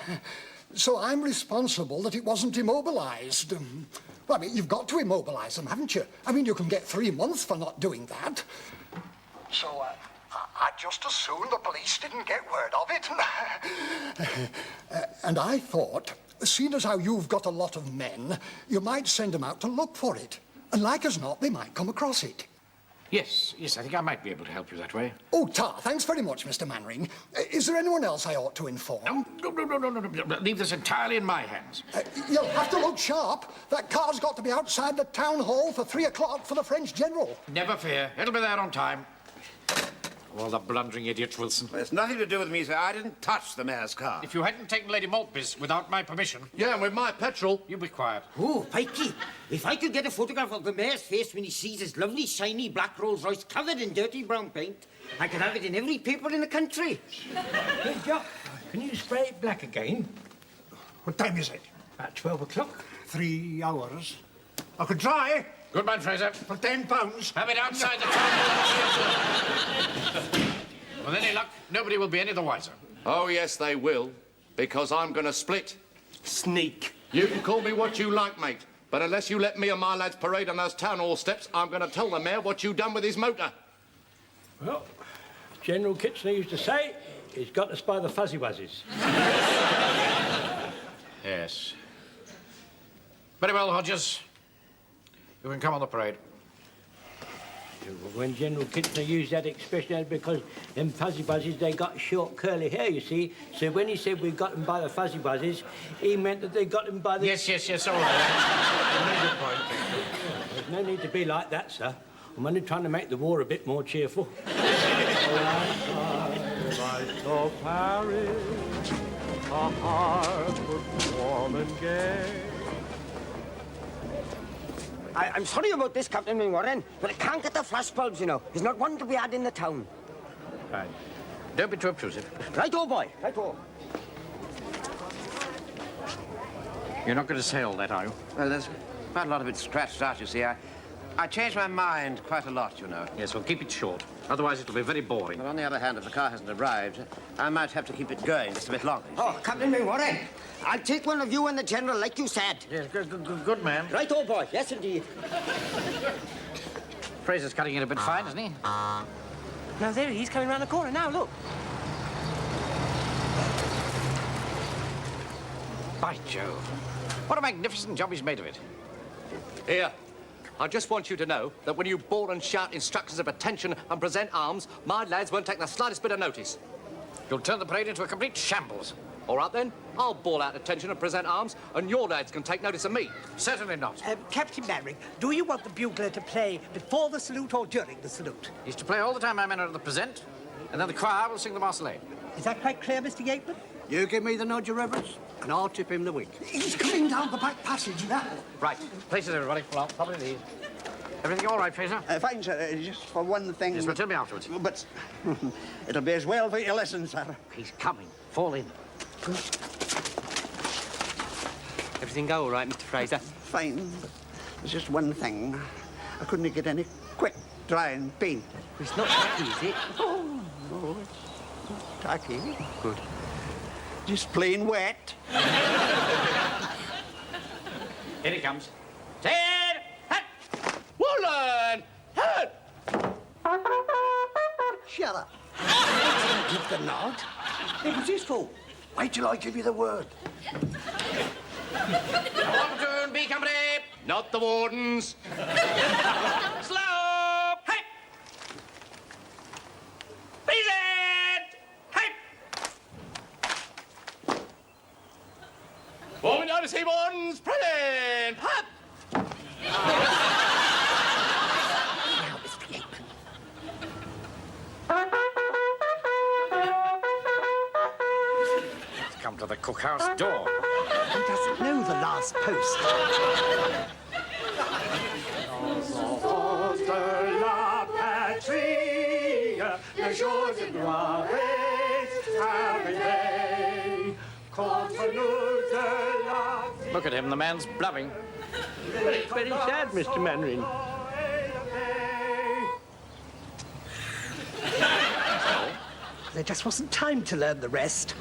So I'm responsible that it wasn't immobilized. Well, I mean, you've got to immobilize them, haven't you? I mean, you can get 3 months for not doing that. So, I'd just as soon the police didn't get word of it. And I thought, seeing as how you've got a lot of men, you might send them out to look for it. And like as not, they might come across it. Yes, I think I might be able to help you that way. Oh, Tar, thanks very much, Mr. Mannering. Is there anyone else I ought to inform? No. Leave this entirely in my hands. You'll have to look sharp. That car's got to be outside the town hall for 3 o'clock for the French general. Never fear. It'll be there on time. All the blundering idiots, Wilson. Well, it's nothing to do with me, sir. I didn't touch the mayor's car. If you hadn't taken Lady Maltby's without my permission... Yeah, and with my petrol... You be quiet. Oh, Pikey, if I could get a photograph of the mayor's face when he sees his lovely, shiny black Rolls Royce covered in dirty brown paint, I could have it in every paper in the country. Hey, Jock, can you spray it black again? What time is it? About 12 o'clock. 3 hours. I could try. Good man, Fraser. For £10. Have it outside the town. With any luck, nobody will be any the wiser. Oh, yes, they will. Because I'm going to split. Sneak. You can call me what you like, mate. But unless you let me and my lads parade on those town hall steps, I'm going to tell the mayor what you've done with his motor. Well, General Kitchener used to say, he's got us by the fuzzy wuzzies. Yes. Very well, Hodges. You can come on the parade. When General Kitchener used that expression, that's because them fuzzy buzzies, they got short, curly hair, you see. So when he said we got them by the fuzzy buzzies, he meant that they got them by the... Yes, all right. Good point. There's no need to be like that, sir. I'm only trying to make the war a bit more cheerful. I saw Paris, a harbour warm and gay. I'm sorry about this, Captain Warren, but I can't get the flash bulbs, you know. There's not one to be had in the town. Right. Don't be too obtrusive. Right-o, boy, right-o. You're not going to say all that, are you? Well, there's quite a lot of it scratched out, you see. I changed my mind quite a lot, you know. Yes, well, keep it short. Otherwise, it'll be very boring. But on the other hand, if the car hasn't arrived, I might have to keep it going just a bit longer. Oh, Captain Warren, I'll take one of you and the General, like you said. Yes, good man. Right-o, boy, yes, indeed. Fraser's cutting it a bit fine, isn't he? Now, there he is, coming round the corner. Now, look. By Jove. What a magnificent job he's made of it. Here. I just want you to know that when you bawl and shout instructions of attention and present arms, my lads won't take the slightest bit of notice. You'll turn the parade into a complete shambles. All right, then. I'll bawl out attention and present arms, and your lads can take notice of me. Certainly not. Captain Mannering, do you want the bugler to play before the salute or during the salute? He's to play all the time my men are at the present, and then the choir will sing the Marseillaise. Is that quite clear, Mr. Yateman? You give me the nod, Your Reverence, and I'll tip him the wink. He's coming down the back passage now. Right. Places, everybody. Well, probably these. Everything all right, Fraser? Fine, sir. Just for one thing... Yes, well, tell me afterwards. But it'll be as well for your lesson, sir. He's coming. Fall in. Everything go all right, Mr. Fraser? Fine. There's just one thing. I couldn't get any quick drying paint. It's not tacky, is it? Oh, no, it's not tacky. Good. Just plain wet. Here he comes. Ted! Hat! Woolen! Hat! Shut up. Give the nod. Hey, what's this for? Wait till I give you the word. Platoon, B company! Not the wardens. Slope! Hey! Present! Hey! Warming down to see wardens! Present! Hop! Now, Mr. Yateman. He's come to the cookhouse door. He doesn't know the last post. La patrie, les jours de gloire arrivés. Contre nous de la vie. Look at him. The man's blubbing. It's very sad, Mr. Mannering. There just wasn't time to learn the rest.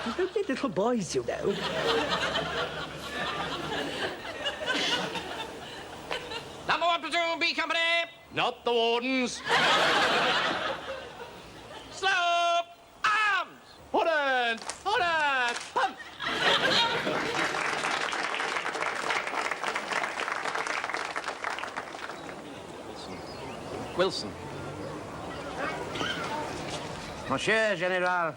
They're only little boys, you know. Number 1 platoon, B company! Not the wardens. Slope! Arms! Wardens! Wardens! Pump! Wilson. Monsieur General,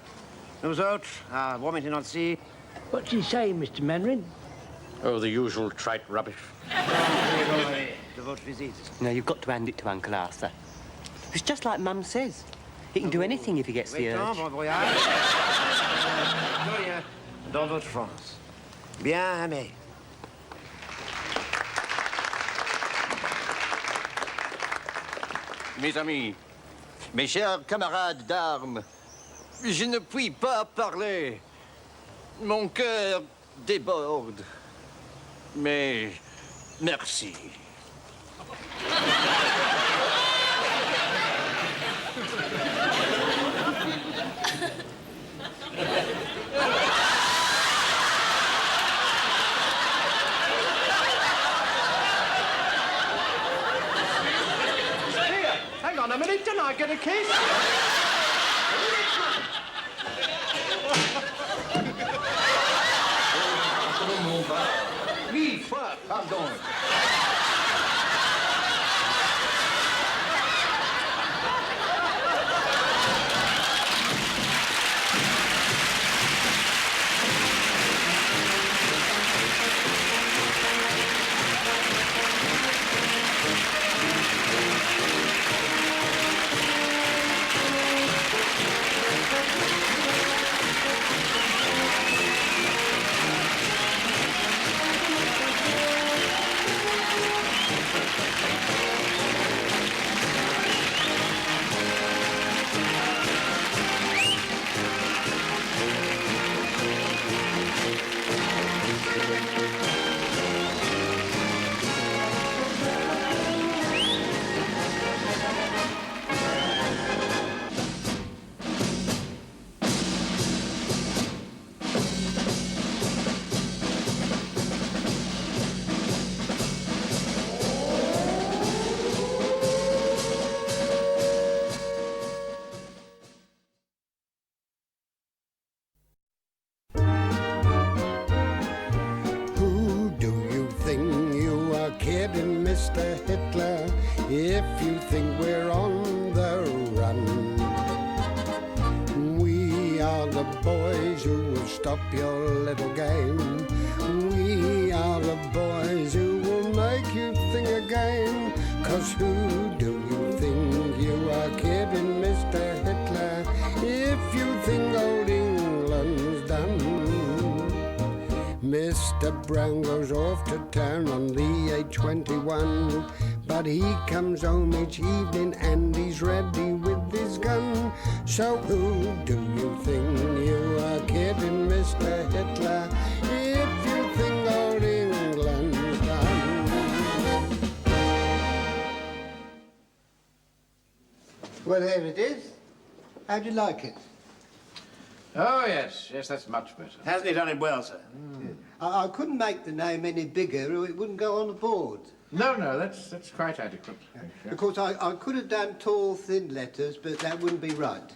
nous autres, à Warmington on Sea. What's he saying, Mr. Mannering? Oh, the usual trite rubbish. De votre visite. No, you've got to hand it to Uncle Arthur. It's just like Mum says. He can do anything if he gets the urge. Bon voyage. Dans votre France. Bien aimé. Mes amis, mes chers camarades d'armes, je ne puis pas parler. Mon cœur déborde. Mais merci. Hang on a minute, didn't I get a kiss? Mille fois, pardon. Who do you think you are kidding, Mr. Hitler, if you think we're on the run? We are the boys who will stop your little game. We are the boys who will make you think again. 'Cause who do you think you are kidding, Mr. Hitler, if you think old England's done? Mr. Brown goes off to town on the A21, but he comes home each evening and he's ready with his gun. So who do you think you are kidding, Mr. Hitler, if you think old England's done? Well, there it is. How do you like it? Oh, yes. Yes, that's much better. Hasn't he done it well, sir? I couldn't make the name any bigger or it wouldn't go on the board. No, that's quite adequate. Of course, I could have done tall, thin letters, but that wouldn't be right.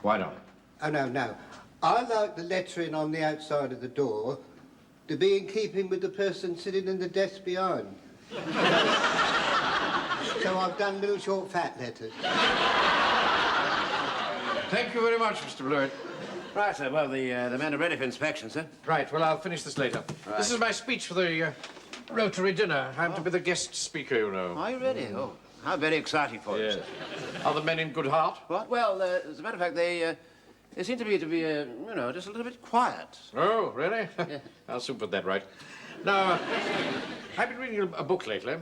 Why not? Oh, no. I like the lettering on the outside of the door to be in keeping with the person sitting in the desk behind. So I've done little short fat letters. Thank you very much, Mr. Blewett. Right, sir. Well, the men are ready for inspection, sir. Right, well, I'll finish this later. Right. This is my speech for the Rotary dinner. I'm to be the guest speaker, you know. Are you ready? Oh, how very exciting for you, Yes. sir. Are the men in good heart? What? Well, as a matter of fact, they seem to be you know, just a little bit quiet. Oh, really? I'll soon put that right. Now, I've been reading a book lately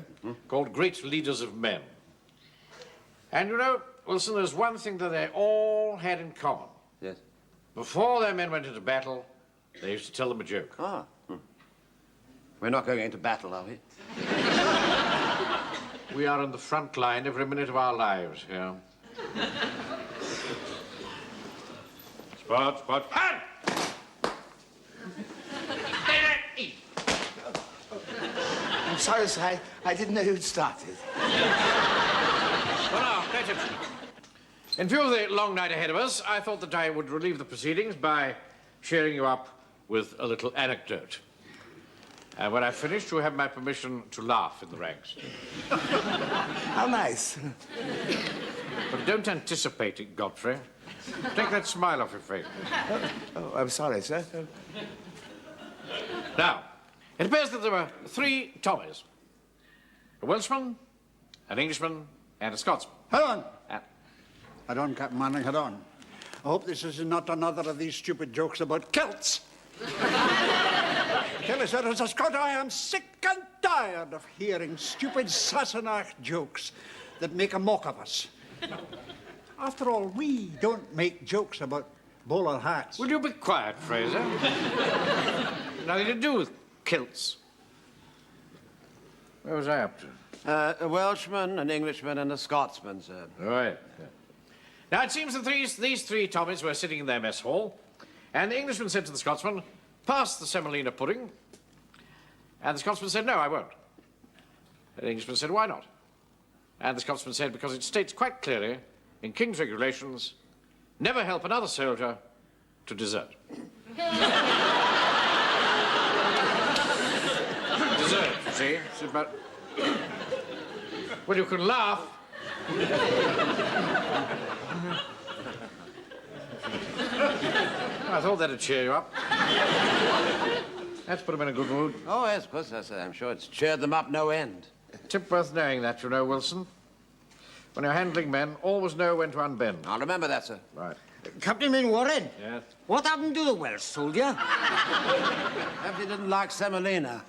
called Great Leaders of Men. And, you know, Wilson, there's one thing that they all had in common. Yes. Before their men went into battle, they used to tell them a joke. Ah. We're not going into battle, are we? We are in the front line every minute of our lives here. Spot. Hand! I'm sorry, sir. I didn't know you'd started. Well, now, pay attention. In view of the long night ahead of us, I thought that I would relieve the proceedings by cheering you up with a little anecdote. And when I've finished, you have my permission to laugh in the ranks. How nice. But don't anticipate it, Godfrey. Take that smile off your face. Oh, I'm sorry, sir. Now, it appears that there were 3 Tommies. A Welshman, an Englishman, and a Scotsman. Hold on. Hold on, Captain Manning, hold on. I hope this is not another of these stupid jokes about Celts. Tell you, sir, as a Scot, I am sick and tired of hearing stupid Sassenach jokes that make a mock of us. After all, we don't make jokes about bowler hats. Will you be quiet, Fraser? Nothing to do with kilts. Where was I up to? A Welshman, an Englishman, and a Scotsman, sir. Right. Now, it seems that these 3 Tommies were sitting in their mess hall, and the Englishman said to the Scotsman, "Pass the semolina pudding." And the Scotsman said, "No, I won't." And the Englishman said, "Why not?" And the Scotsman said, "Because it states quite clearly in King's regulations, never help another soldier to desert." Desert, you see? It's about... Well, you can laugh. I thought that'd cheer you up. Let's put them in a good mood. Oh, yes, of course, sir. I'm sure it's cheered them up no end. Tip worth knowing that, you know, Wilson. When you're handling men, always know when to unbend. I'll remember that, sir. Right. Captain Mainwaring? Yes? What happened to the Welsh soldier? Captain didn't like semolina.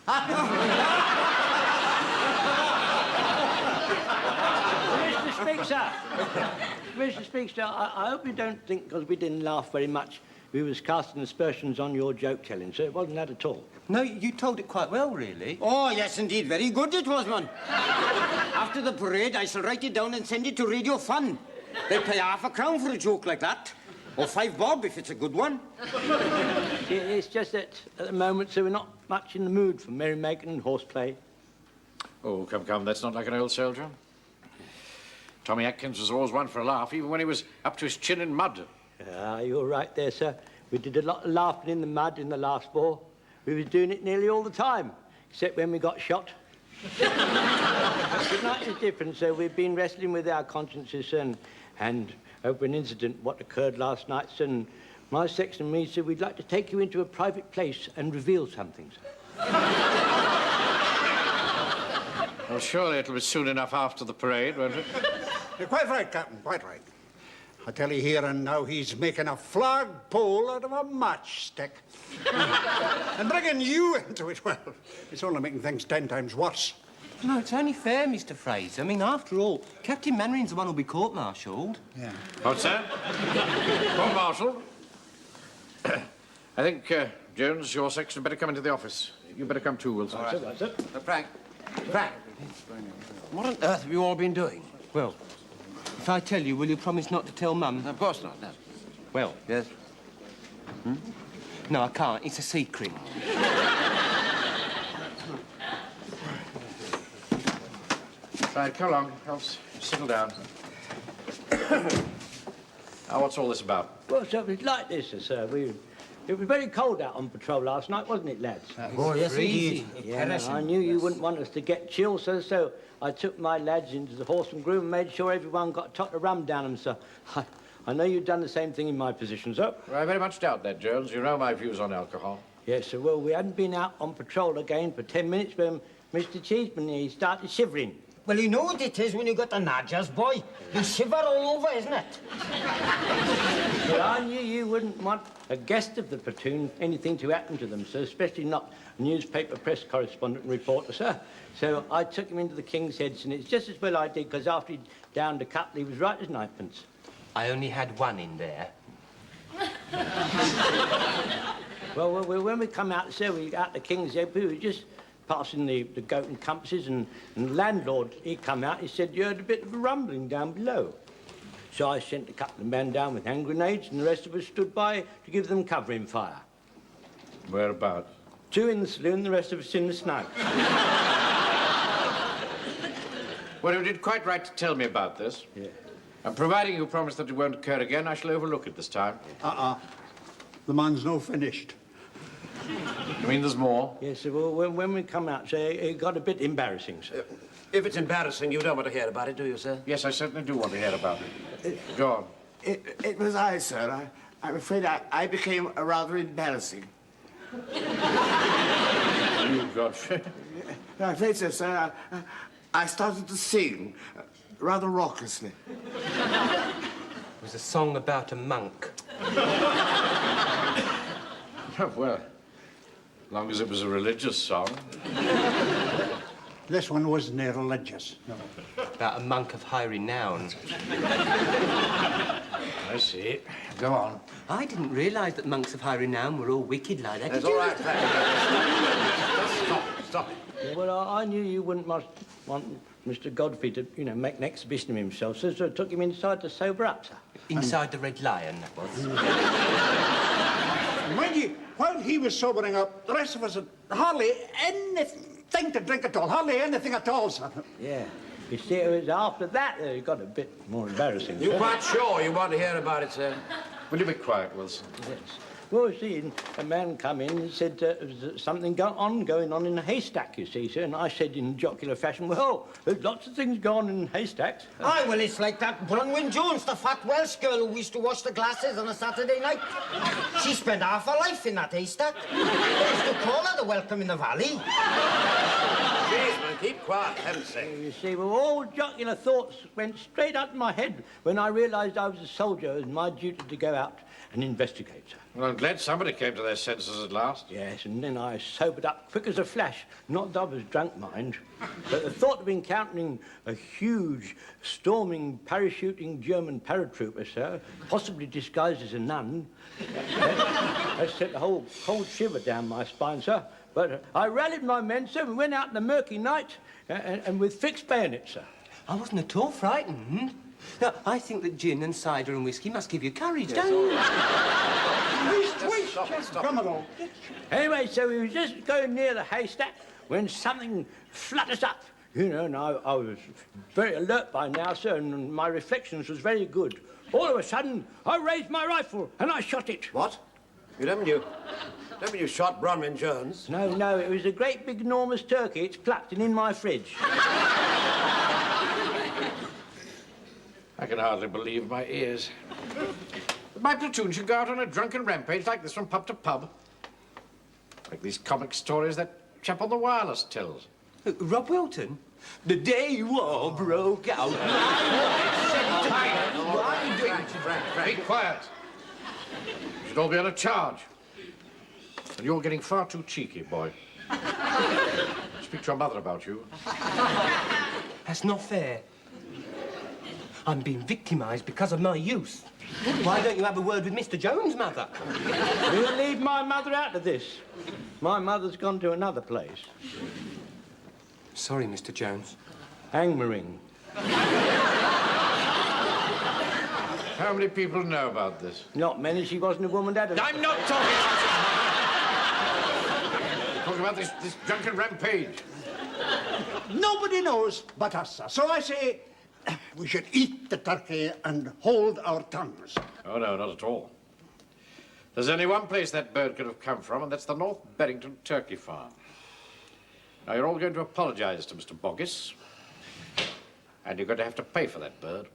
Mr. Speaker, Mr. Speaker, I hope you don't think because we didn't laugh very much we was casting aspersions on your joke-telling, so it wasn't that at all. No, you told it quite well, really. Oh, yes, indeed. Very good it was, man. After the parade, I shall write it down and send it to Radio Fun. They pay £half for a joke like that. Or 5 bob if it's a good one. It's just that at the moment, so we're not much in the mood for merrymaking and horseplay. Oh, come, that's not like an old soldier. Tommy Atkins was always one for a laugh, even when he was up to his chin in mud. Ah, you're right there, sir. We did a lot of laughing in the mud in the last war. We was doing it nearly all the time, except when we got shot. Tonight is different, so we've been wrestling with our consciences and over an incident what occurred last night, sir, and my section and me said we'd like to take you into a private place and reveal something, sir. Well, surely it'll be soon enough after the parade, won't it? You're quite right, Captain, quite right. I tell you here and now he's making a flagpole out of a matchstick. And bringing you into it, well, it's only making things 10 times worse. No, it's only fair, Mr. Fraser. I mean, after all, Captain Mannering's the one who'll be court-martialed. Yeah. What's that? Court-martialed? I think, Jones, your section better come into the office. You better come too, Wilson. All right, sir. Frank, what on earth have you all been doing? Well, if I tell you, will you promise not to tell Mum? Of course not, no. Well... Yes? No, I can't. It's a secret. Right, come along. Helps. Settle down. Now, what's all this about? Well, sir, it was like this, sir. It was very cold out on patrol last night, wasn't it, lads? Oh, yes, indeed. Yeah, I knew you wouldn't want us to get chills, sir, so I took my lads into the horse and groom and made sure everyone got a tot of rum down them, sir. I know you've done the same thing in my position, sir. Well, I very much doubt that, Jones. You know my views on alcohol. Yes, sir. Well, we hadn't been out on patrol again for 10 minutes when Mr. Cheeseman, he started shivering. Well, you know what it is when you got the Nadjas, boy. You shiver all over, isn't it? Well, I knew you wouldn't want a guest of the platoon anything to happen to them, sir, especially not a newspaper press correspondent and reporter, sir. So I took him into the King's Heads, and it's just as well I did, because after he'd downed a couple, he was right as ninepence. I only had one in there. Well, when we come out, sir, we out the King's Head, we were just passing the goat and compasses, and the landlord, he come out, he said, you heard a bit of a rumbling down below. So I sent a couple of men down with hand grenades, and the rest of us stood by to give them covering fire. Whereabouts? 2 in the saloon, the rest of us in the snow. Well, you did quite right to tell me about this. Yeah. And providing you promise that it won't occur again, I shall overlook it this time. The man's no finished. You mean there's more? Yes, sir. Well, when we come out, sir, it got a bit embarrassing, sir. If it's embarrassing, you don't want to hear about it, do you, sir? Yes, I certainly do want to hear about it. Go on. It was I, sir. I'm afraid I became rather embarrassing. You, Godfrey. I'm afraid so, sir. I started to sing rather raucously. It was a song about a monk. Oh, well, as long as it was a religious song. This one wasn't religious, no. About a monk of high renown. I see. Go on. I didn't realise that monks of high renown were all wicked like that. That's Did all you? right, Stop. Yeah, well, I knew you wouldn't want Mr. Godfrey to, you know, make an exhibition of himself, so I took him inside to sober up, sir. Inside the Red Lion, that was. Mind you, while he was sobering up, the rest of us had hardly anything to drink at all. Hardly anything at all, sir. Yeah. You see, it was after that that it got a bit more embarrassing. You quite sure you want to hear about it, sir? Will you be quiet, Wilson? Yes. Well, you see, a man come in and said there was something going on in a haystack, you see, sir. And I said in jocular fashion, well, there's lots of things going on in haystacks. Aye, well, it's like that Bronwyn Jones, the fat Welsh girl who used to wash the glasses on a Saturday night. She spent half her life in that haystack. They used to call her the Welcome in the Valley. Jeez, man, keep quiet, heaven's sake. You see, well, all jocular thoughts went straight up in my head when I realised I was a soldier and my duty to go out and investigate, sir. Well, I'm glad somebody came to their senses at last. Yes, and then I sobered up quick as a flash. Not that I was drunk, mind, but the thought of encountering a huge, storming, parachuting German paratrooper, sir, possibly disguised as a nun, that sent a whole cold shiver down my spine, sir. But I rallied my men, sir, and went out in the murky night, and with fixed bayonets, sir. I wasn't at all frightened. Now, I think that gin and cider and whiskey must give you courage, don't you? Come along. Anyway, so we were just going near the haystack when something flutters up. You know, and I was very alert by now, sir, and my reflections was very good. All of a sudden, I raised my rifle and I shot it. What? You don't mean you shot Bronwyn Jones? No, it was a great big enormous turkey. It's plucked and in my fridge. I can hardly believe my ears. My platoon should go out on a drunken rampage like this from pub to pub. Like these comic stories that chap on the wireless tells. Rob Wilton? The day war broke out. Be quiet. You should all be on a charge. And you're getting far too cheeky, boy. Speak to your mother about you. That's not fair. I'm being victimised because of my youth. Why don't you have a word with Mr. Jones, Mother? We'll leave my mother out of this. My mother's gone to another place. Sorry, Mr. Jones. Angmering. How many people know about this? Not many. She wasn't a woman that... I'm not talking about it. Talking about this drunken rampage. Nobody knows but us, sir. So I say we should eat the turkey and hold our tongues. Oh, no, not at all. There's only one place that bird could have come from, and that's the North Berrington Turkey Farm. Now, you're all going to apologise to Mr. Boggis, and you're going to have to pay for that bird.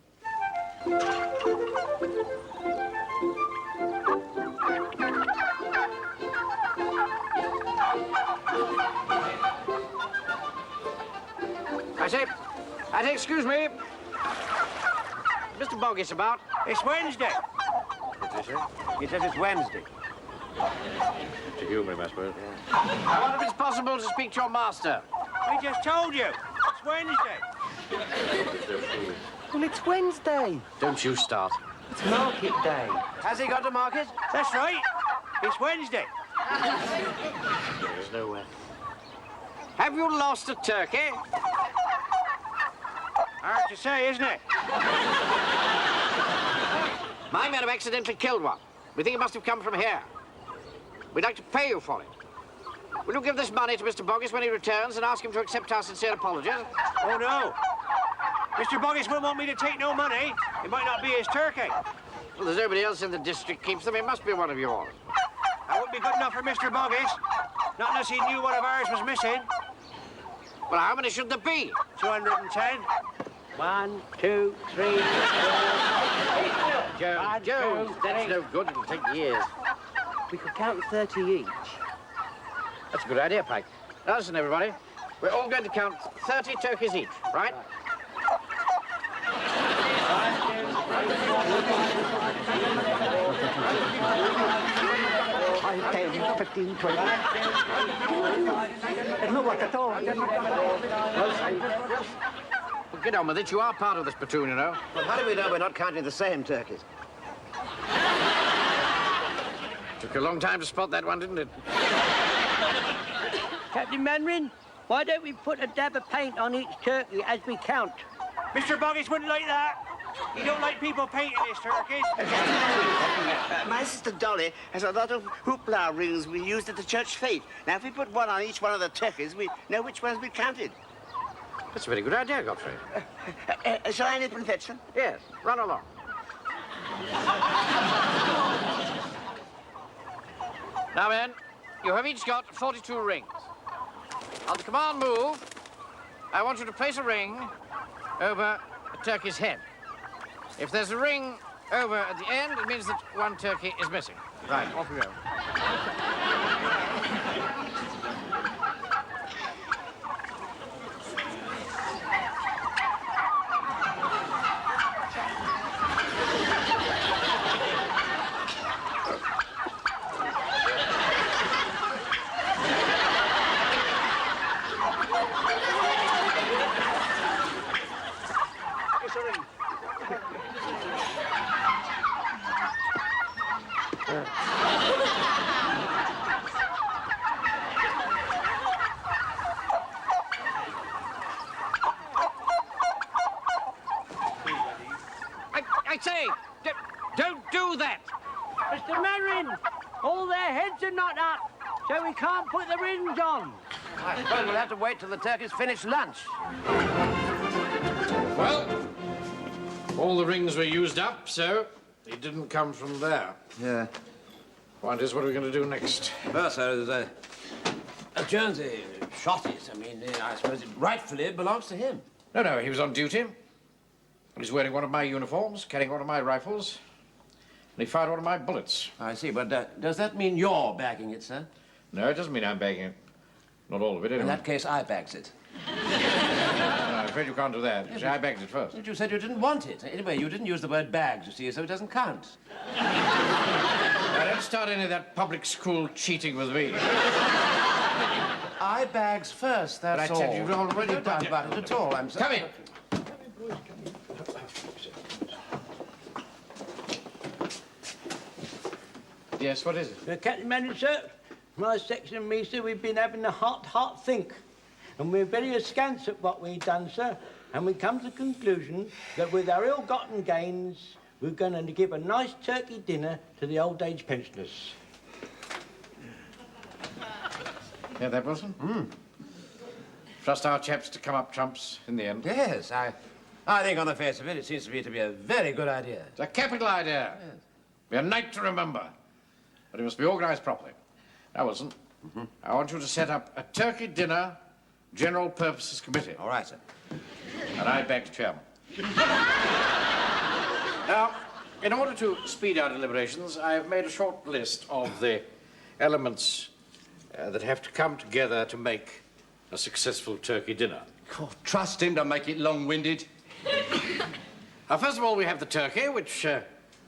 I say, excuse me. Mr. Boggis about? It's Wednesday. What did you say? He says it's Wednesday. To humour him, I suppose. I wonder if it's possible to speak to your master. I just told you. It's Wednesday. Well, it's Wednesday. Don't you start. It's market day. Has he got to market? That's right. It's Wednesday. There's nowhere. Have you lost a turkey? Hard to say, isn't it? My men have accidentally killed one. We think it must have come from here. We'd like to pay you for it. Will you give this money to Mr. Boggis when he returns and ask him to accept our sincere apologies? Oh, no. Mr. Boggis won't want me to take no money. It might not be his turkey. Well, there's nobody else in the district keeps them. It must be one of yours. That wouldn't be good enough for Mr. Boggis. Not unless he knew one of ours was missing. Well, how many should there be? 210. 1, 2, 3, 4. Jones, that's no good. It'll take years. We could count 30 each. That's a good idea, Pike. Now listen, everybody. We're all going to count 30 turkeys each, right? 5, 10, 15, 20. It's not work at all. Well, get on with it. You are part of this platoon, you know. Well, how do we know we're not counting the same turkeys? Took you a long time to spot that one, didn't it? Captain Manrin, why don't we put a dab of paint on each turkey as we count? Mr. Boggis wouldn't like that. He don't like people painting his turkeys. My sister Dolly has a lot of hoopla rings we used at the church fete. Now, if we put one on each one of the turkeys, we know which ones we counted. That's a very good idea, Godfrey. Shall I nip and fetch them? Yes, run along. Now, men, you have each got 42 rings. On the command move, I want you to place a ring over a turkey's head. If there's a ring over at the end, it means that one turkey is missing. Right, off we go. I say, don't do that. Mr. Manrin, all their heads are not up, so we can't put the rings on. I suppose we'll have to wait till the turkeys finish lunch. Well, all the rings were used up, so it didn't come from there. Yeah. Point is, what are we going to do next? Well, sir, Jonesy shot it. I mean, I suppose it rightfully belongs to him. No, he was on duty. He was wearing one of my uniforms, carrying one of my rifles, and he fired one of my bullets. I see, but does that mean you're bagging it, sir? No, it doesn't mean I'm bagging it. Not all of it, anyway. In that case, I bags it. No, I'm afraid you can't do that. You see, I bagged it first. But you said you didn't want it. Anyway, you didn't use the word bags, you see, so it doesn't count. Now, don't start any of that public school cheating with me. I bags first, that's all. But I tell you, You've already done about it at all. I'm sorry. Come in. Yes, what is it? Captain Manning, sir, my section and me, sir, we've been having a hot think. And we're very askance at what we've done, sir. And we come to the conclusion that with our ill-gotten gains, we're going to give a nice turkey dinner to the old age pensioners. Hear that, Wilson? Trust our chaps to come up trumps in the end. Yes, I think on the face of it, it seems to me to be a very good idea. It's a capital idea. Yes. Be a night to remember. But it must be organised properly. Now, Wilson, I want you to set up a turkey dinner general purposes committee. All right, sir. And I backed chairman. Now, in order to speed our deliberations, I've made a short list of the elements that have to come together to make a successful turkey dinner. Oh, trust him to make it long-winded. First of all, we have the turkey, which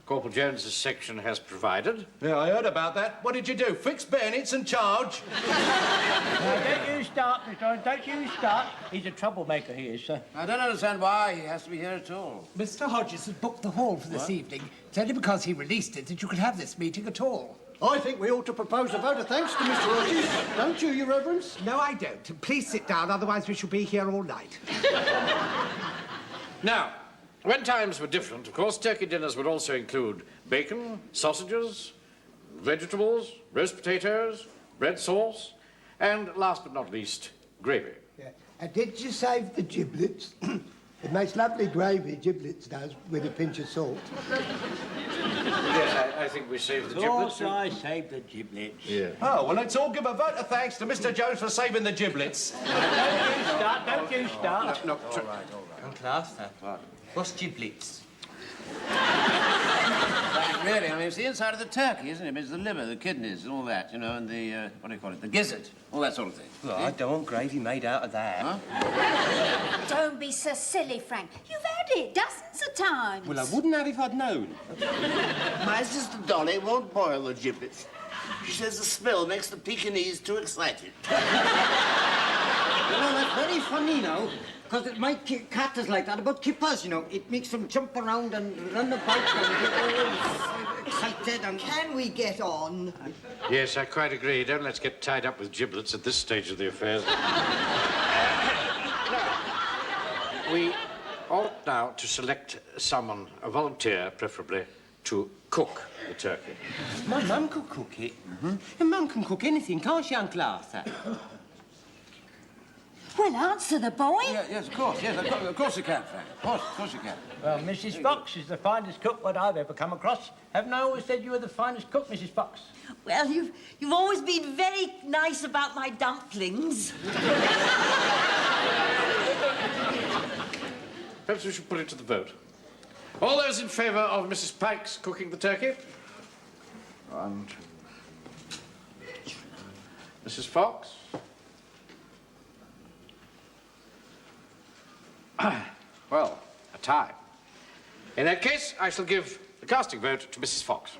Corporal Jones's section has provided. Yeah, I heard about that. What did you do? Fix bayonets and charge? Now, don't you start, Mr. Owen, don't you start. He's a troublemaker, he is, sir. I don't understand why he has to be here at all. Mr. Hodges has booked the hall for this evening. It's only because he released it that you could have this meeting at all. I think we ought to propose a vote of thanks to Mr. Rogers. Don't you, Your Reverence? No, I don't. Please sit down, otherwise we shall be here all night. Now, when times were different, of course, turkey dinners would also include bacon, sausages, vegetables, roast potatoes, bread sauce, and last but not least, gravy. Yeah. And did you save the giblets? It makes lovely gravy, giblets does, with a pinch of salt. Yes, I think we saved the Of course giblets. I saved the giblets. Yeah. Oh, well, let's all give a vote of thanks to Mr. Jones for saving the giblets. Don't you start. No, Uncle Arthur, what's giblets? Really, I mean, it's the inside of the turkey, isn't it? It's the liver, the kidneys, and all that, you know, and the, what do you call it, the gizzard, all that sort of thing. Well, I don't want gravy made out of that. Huh? Don't be so silly, Frank. You've had it dozens of times. Well, I wouldn't have if I'd known. My sister Dolly won't boil the giblets. She says the smell makes the Pekingese too excited. You know, that's very funny now, because my cat is like that about kippers, you know. It makes them jump around and run about and get all excited and... Can we get on? Yes, I quite agree. Don't let's get tied up with giblets at this stage of the affairs. We ought now to select someone, a volunteer preferably, to cook the turkey. My mum could cook it. And Mum can cook anything, can't she, Uncle Arthur? Well, answer the boy. Yeah, yes, of course, yes, of course you can, Frank. Of course you can. Well, Mrs. Fox is the finest cook what I've ever come across. Haven't I always said you were the finest cook, Mrs. Fox? Well, you've always been very nice about my dumplings. Perhaps we should put it to the vote. All those in favour of Mrs. Pike's cooking the turkey? 1, 2. Mrs. Fox? Well, a tie. In that case, I shall give the casting vote to Mrs. Fox.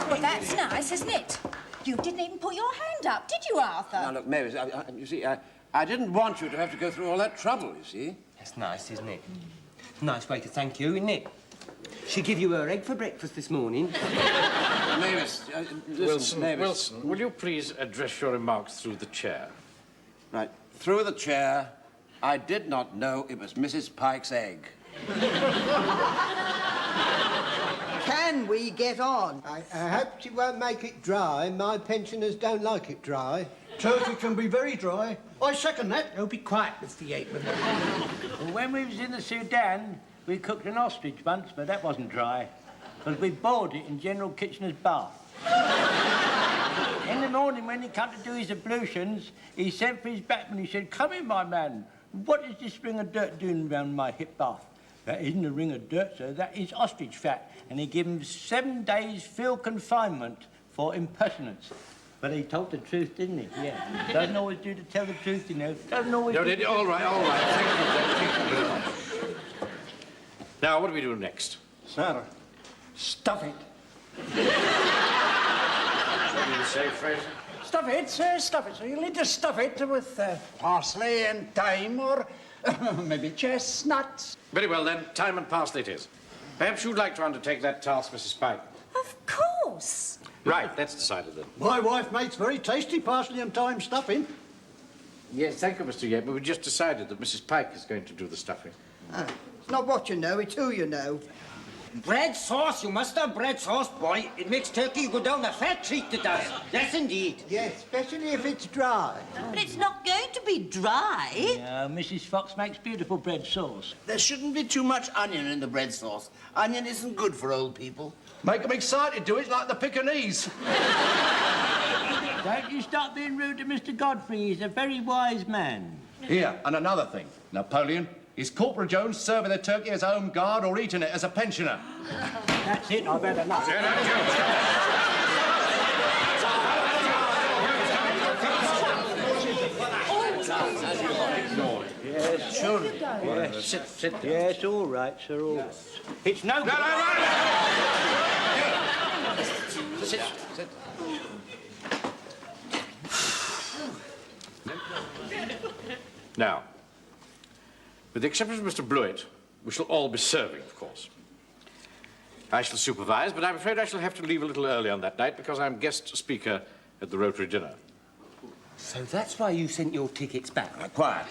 Well, that's nice, isn't it? You didn't even put your hand up, did you, Arthur? Now, look, Mavis, you see, I didn't want you to have to go through all that trouble, you see. That's nice, isn't it? Nice way to thank you, isn't it? She give you her egg for breakfast this morning. Mavis, listen, Wilson, Mavis. Wilson, will you please address your remarks through the chair? Right, through the chair, I did not know it was Mrs. Pike's egg. Can we get on? I hope she won't make it dry. My pensioners don't like it dry. Turkey can be very dry. I second that. Oh, be quiet, Mr. Yateman. Well, when we was in the Sudan, we cooked an ostrich once, but that wasn't dry, because we boiled it in General Kitchener's bath. In the morning, when he come to do his ablutions, he sent for his backman. He said, "Come in, my man. What is this ring of dirt doing round my hip bath?" "That isn't a ring of dirt, sir. That is ostrich fat." And he gave him 7 days field confinement for impertinence. But he told the truth, didn't he? Yeah. Doesn't always do to tell the truth, you know. Doesn't always No, do... all right. Thank you very much. Now, what do we do next? Sir, stuff it. What do you say, Fraser? Stuff it, sir, stuff it. So you'll need to stuff it with parsley and thyme or maybe chestnuts. Very well, then. Time and parsley it is. Perhaps you'd like to undertake that task, Mrs. Pike. Of course. Right, that's decided then. My wife makes very tasty parsley and thyme stuffing. Yes, thank you, Mr. Yateman. We just decided that Mrs. Pike is going to do the stuffing. It's not what you know, it's who you know. Bread sauce, you must have bread sauce, boy. It makes turkey go down a fat treat, it does. Yes, indeed. Yes, especially if it's dry. But it's not going to be dry. Mrs. Fox makes beautiful bread sauce. There shouldn't be too much onion in the bread sauce. Onion isn't good for old people. Make them excited, do it like the Pekingese. Don't you start being rude to Mr. Godfrey. He's a very wise man. Here, and another thing. Napoleon, is Corporal Jones serving the turkey as home guard or eating it as a pensioner? That's it, I've had enough. Yes, surely. Yes, sit down. Yes, all right, sir, all right. It's no good. Sit. Now, with the exception of Mr. Blewett, we shall all be serving, of course. I shall supervise, but I'm afraid I shall have to leave a little early on that night because I'm guest speaker at the Rotary dinner. So that's why you sent your tickets back? Quiet.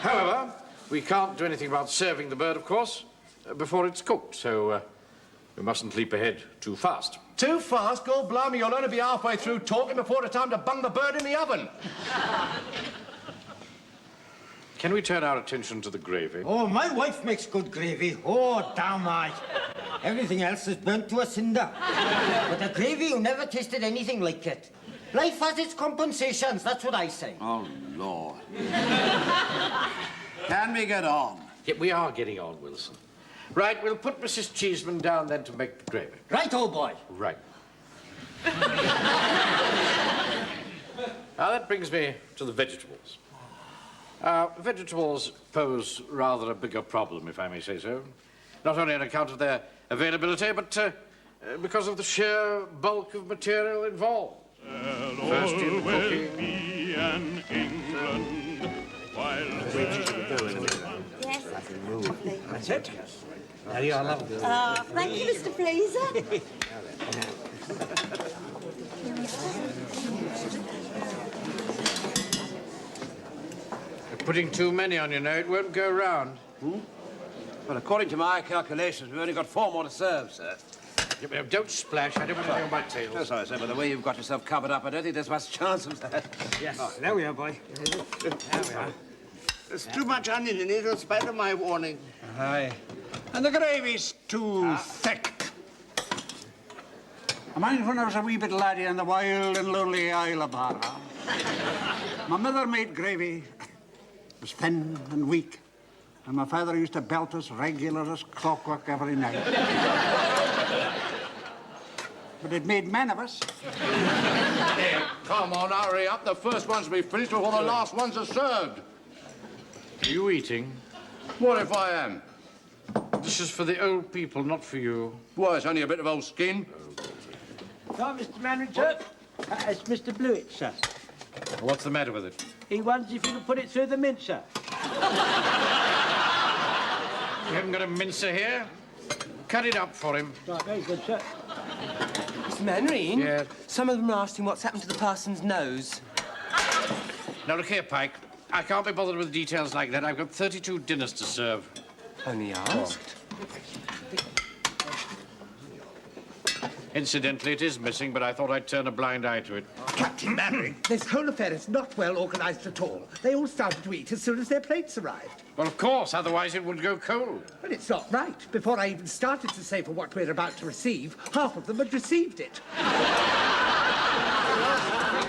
However, we can't do anything about serving the bird, of course, before it's cooked, so we mustn't leap ahead too fast. Too fast? God blimey, you'll only be halfway through talking before the time to bung the bird in the oven. Can we turn our attention to the gravy? Oh, my wife makes good gravy. Oh, damn right. Everything else is burnt to a cinder. But the gravy, you never tasted anything like it. Life has its compensations, that's what I say. Oh, Lord. Can we get on? Yeah, we are getting on, Wilson. Right, we'll put Mrs. Cheeseman down then to make the gravy. Right, old boy. Right. Now, that brings me to the vegetables. Vegetables pose rather a bigger problem, if I may say so. Not only on account of their availability, but because of the sheer bulk of material involved. First in cooking. Yes. That's it. There you are, love. Thank you, Mr. Fraser. You're putting too many on, you know. It won't go round. Well, according to my calculations, we've only got 4 more to serve, sir. Yeah, don't splash. I don't want to go on my tails. Oh, sorry, sir, but the way you've got yourself covered up, I don't think there's much chance of that. Yes. Oh, There we are, boy. There we are. There's too much onion in it in spite of my warning. Aye. And the gravy's too thick. I mind when I was a wee bit laddie on the wild and lonely Isle of Barra. My mother made gravy. It was thin and weak. And my father used to belt us regular as clockwork every night. But it made men of us. Here, come on, hurry up. The first ones will be finished before the last ones are served. Are you eating? What if I am? This is for the old people, not for you. Why, it's only a bit of old skin. Right, Mr. Mannering, sir. It's Mr. Blewett, sir. What's the matter with it? He wonders if you can put it through the mincer. You haven't got a mincer here? Cut it up for him. Right, very good, sir. Mr. Mannering? Yes? Some of them are asking what's happened to the parson's nose. Now, look here, Pike. I can't be bothered with details like that. I've got 32 dinners to serve. Only asked. Incidentally, it is missing, but I thought I'd turn a blind eye to it. Captain Mannering, this whole affair is not well organised at all. They all started to eat as soon as their plates arrived. Well, of course, otherwise it would go cold. But it's not right. Before I even started to say for what we're about to receive, half of them had received it.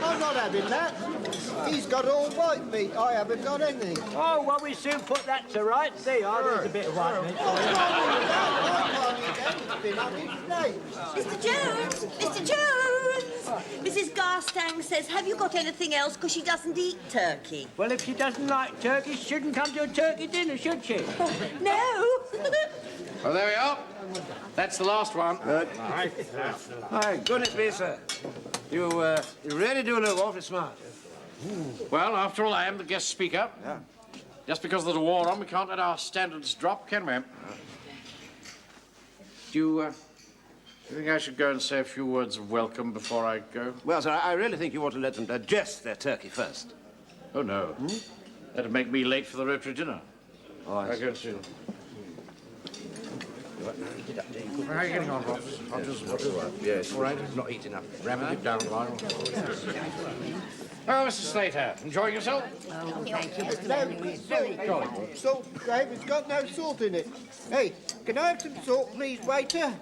I'm not having that. He's got all white meat. I haven't got any. Oh, well, we soon put that to rights. There you are. There's a bit of white meat. Mr. Jones! Mr. Jones! Mrs. Garstang says, have you got anything else? Because she doesn't eat turkey. Well, if she doesn't like turkey, she shouldn't come to a turkey dinner, should she? No! Well, there we are. That's the last one. My goodness me, sir. You really do look awfully smart. Well, after all, I am the guest speaker. Yeah. Just because there's a war on, we can't let our standards drop, can we? Do you think I should go and say a few words of welcome before I go? Well, sir, I really think you ought to let them digest their turkey first. Oh, no. That'd make me late for the Rotary dinner. Oh, I I'll go and see them. How are you getting on, Ross? Yes. All right? Not eating up. Ramming it down, Lionel. Oh, Mr. Slater, enjoying yourself? Oh, thank you, Mr. No, Mannering. sorry. Salt, Dave. It's got no salt in it. Hey, can I have some salt, please, waiter?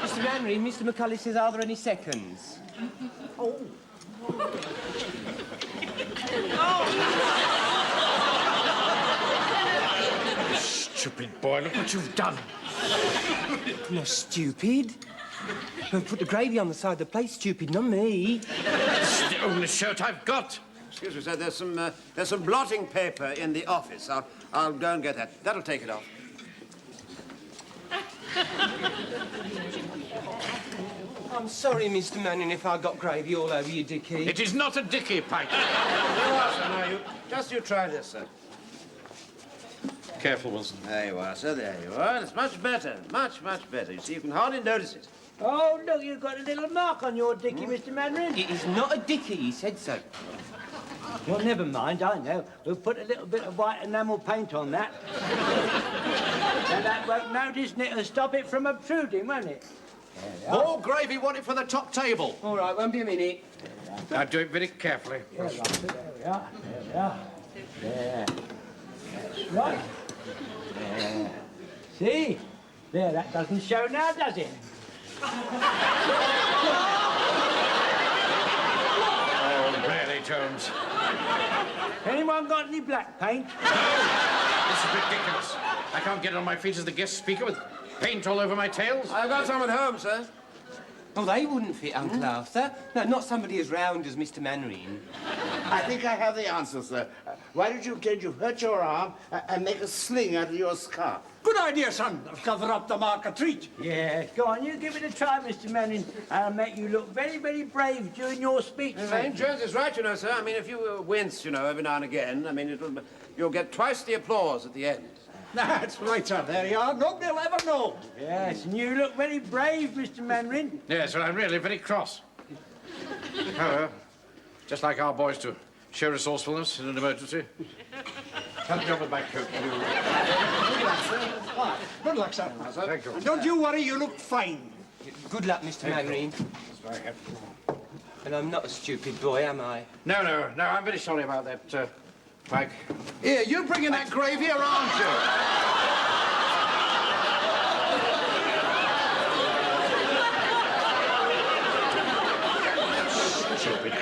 Mr. Mannering, Mr. McCulley says, are there any seconds? Oh. Stupid boy, look what you've done. Not stupid. I've put the gravy on the side of the plate, stupid, not me. This is the only shirt I've got. Excuse me, sir. There's some blotting paper in the office. I'll go and get that. That'll take it off. I'm sorry, Mr. Manning, if I got gravy all over you, Dickie. It is not a Dickie, Pike. You are, sir. Now, you try this, sir. Careful, Wilson. There you are, sir. There you are. It's much better. Much, much better. You see, you can hardly notice it. Oh, look, you've got a little mark on your Dickie, Mr. Mannering. It is not a Dickie, he said so. Well, never mind, I know. We'll put a little bit of white enamel paint on that. And that won't notice, and it'll stop it from obtruding, won't it? More gravy wanted for the top table. All right, won't be a minute. Now, do it very carefully. Yeah, right, there we are. There we are. There. That's right. There. See? There, that doesn't show now, does it? Oh, really, Jones? Anyone got any black paint? This is ridiculous. I can't get on my feet as the guest speaker with paint all over my tails. I've got some at home, sir. Oh, they wouldn't fit, Uncle Arthur. No, not somebody as round as Mr. Mannering. I think I have the answer, sir. Why don't you pretend you've hurt your arm and make a sling out of your scarf? Good idea, son. Cover up the mark of treat. Yeah, go on, you give it a try, Mr. Manning. I'll make you look very, very brave during your speech. Jones is right, you know, sir. I mean, if you wince, you know, every now and again, I mean, you'll get twice the applause at the end. That's right, sir. There you are. Nobody will ever know. Yes, and you look very brave, Mr. Mannering. Yes, well, I'm really very cross. However, just like our boys to show resourcefulness in an emergency. Help me up with my coat. Good luck, sir. Right. Good luck, sir. Thank you. And don't you worry, you look fine. Good luck, Mr. Mannering. And I'm not a stupid boy, am I? No, I'm very sorry about that, Pike. Here, you bringing that gravy, or aren't you? Stupid.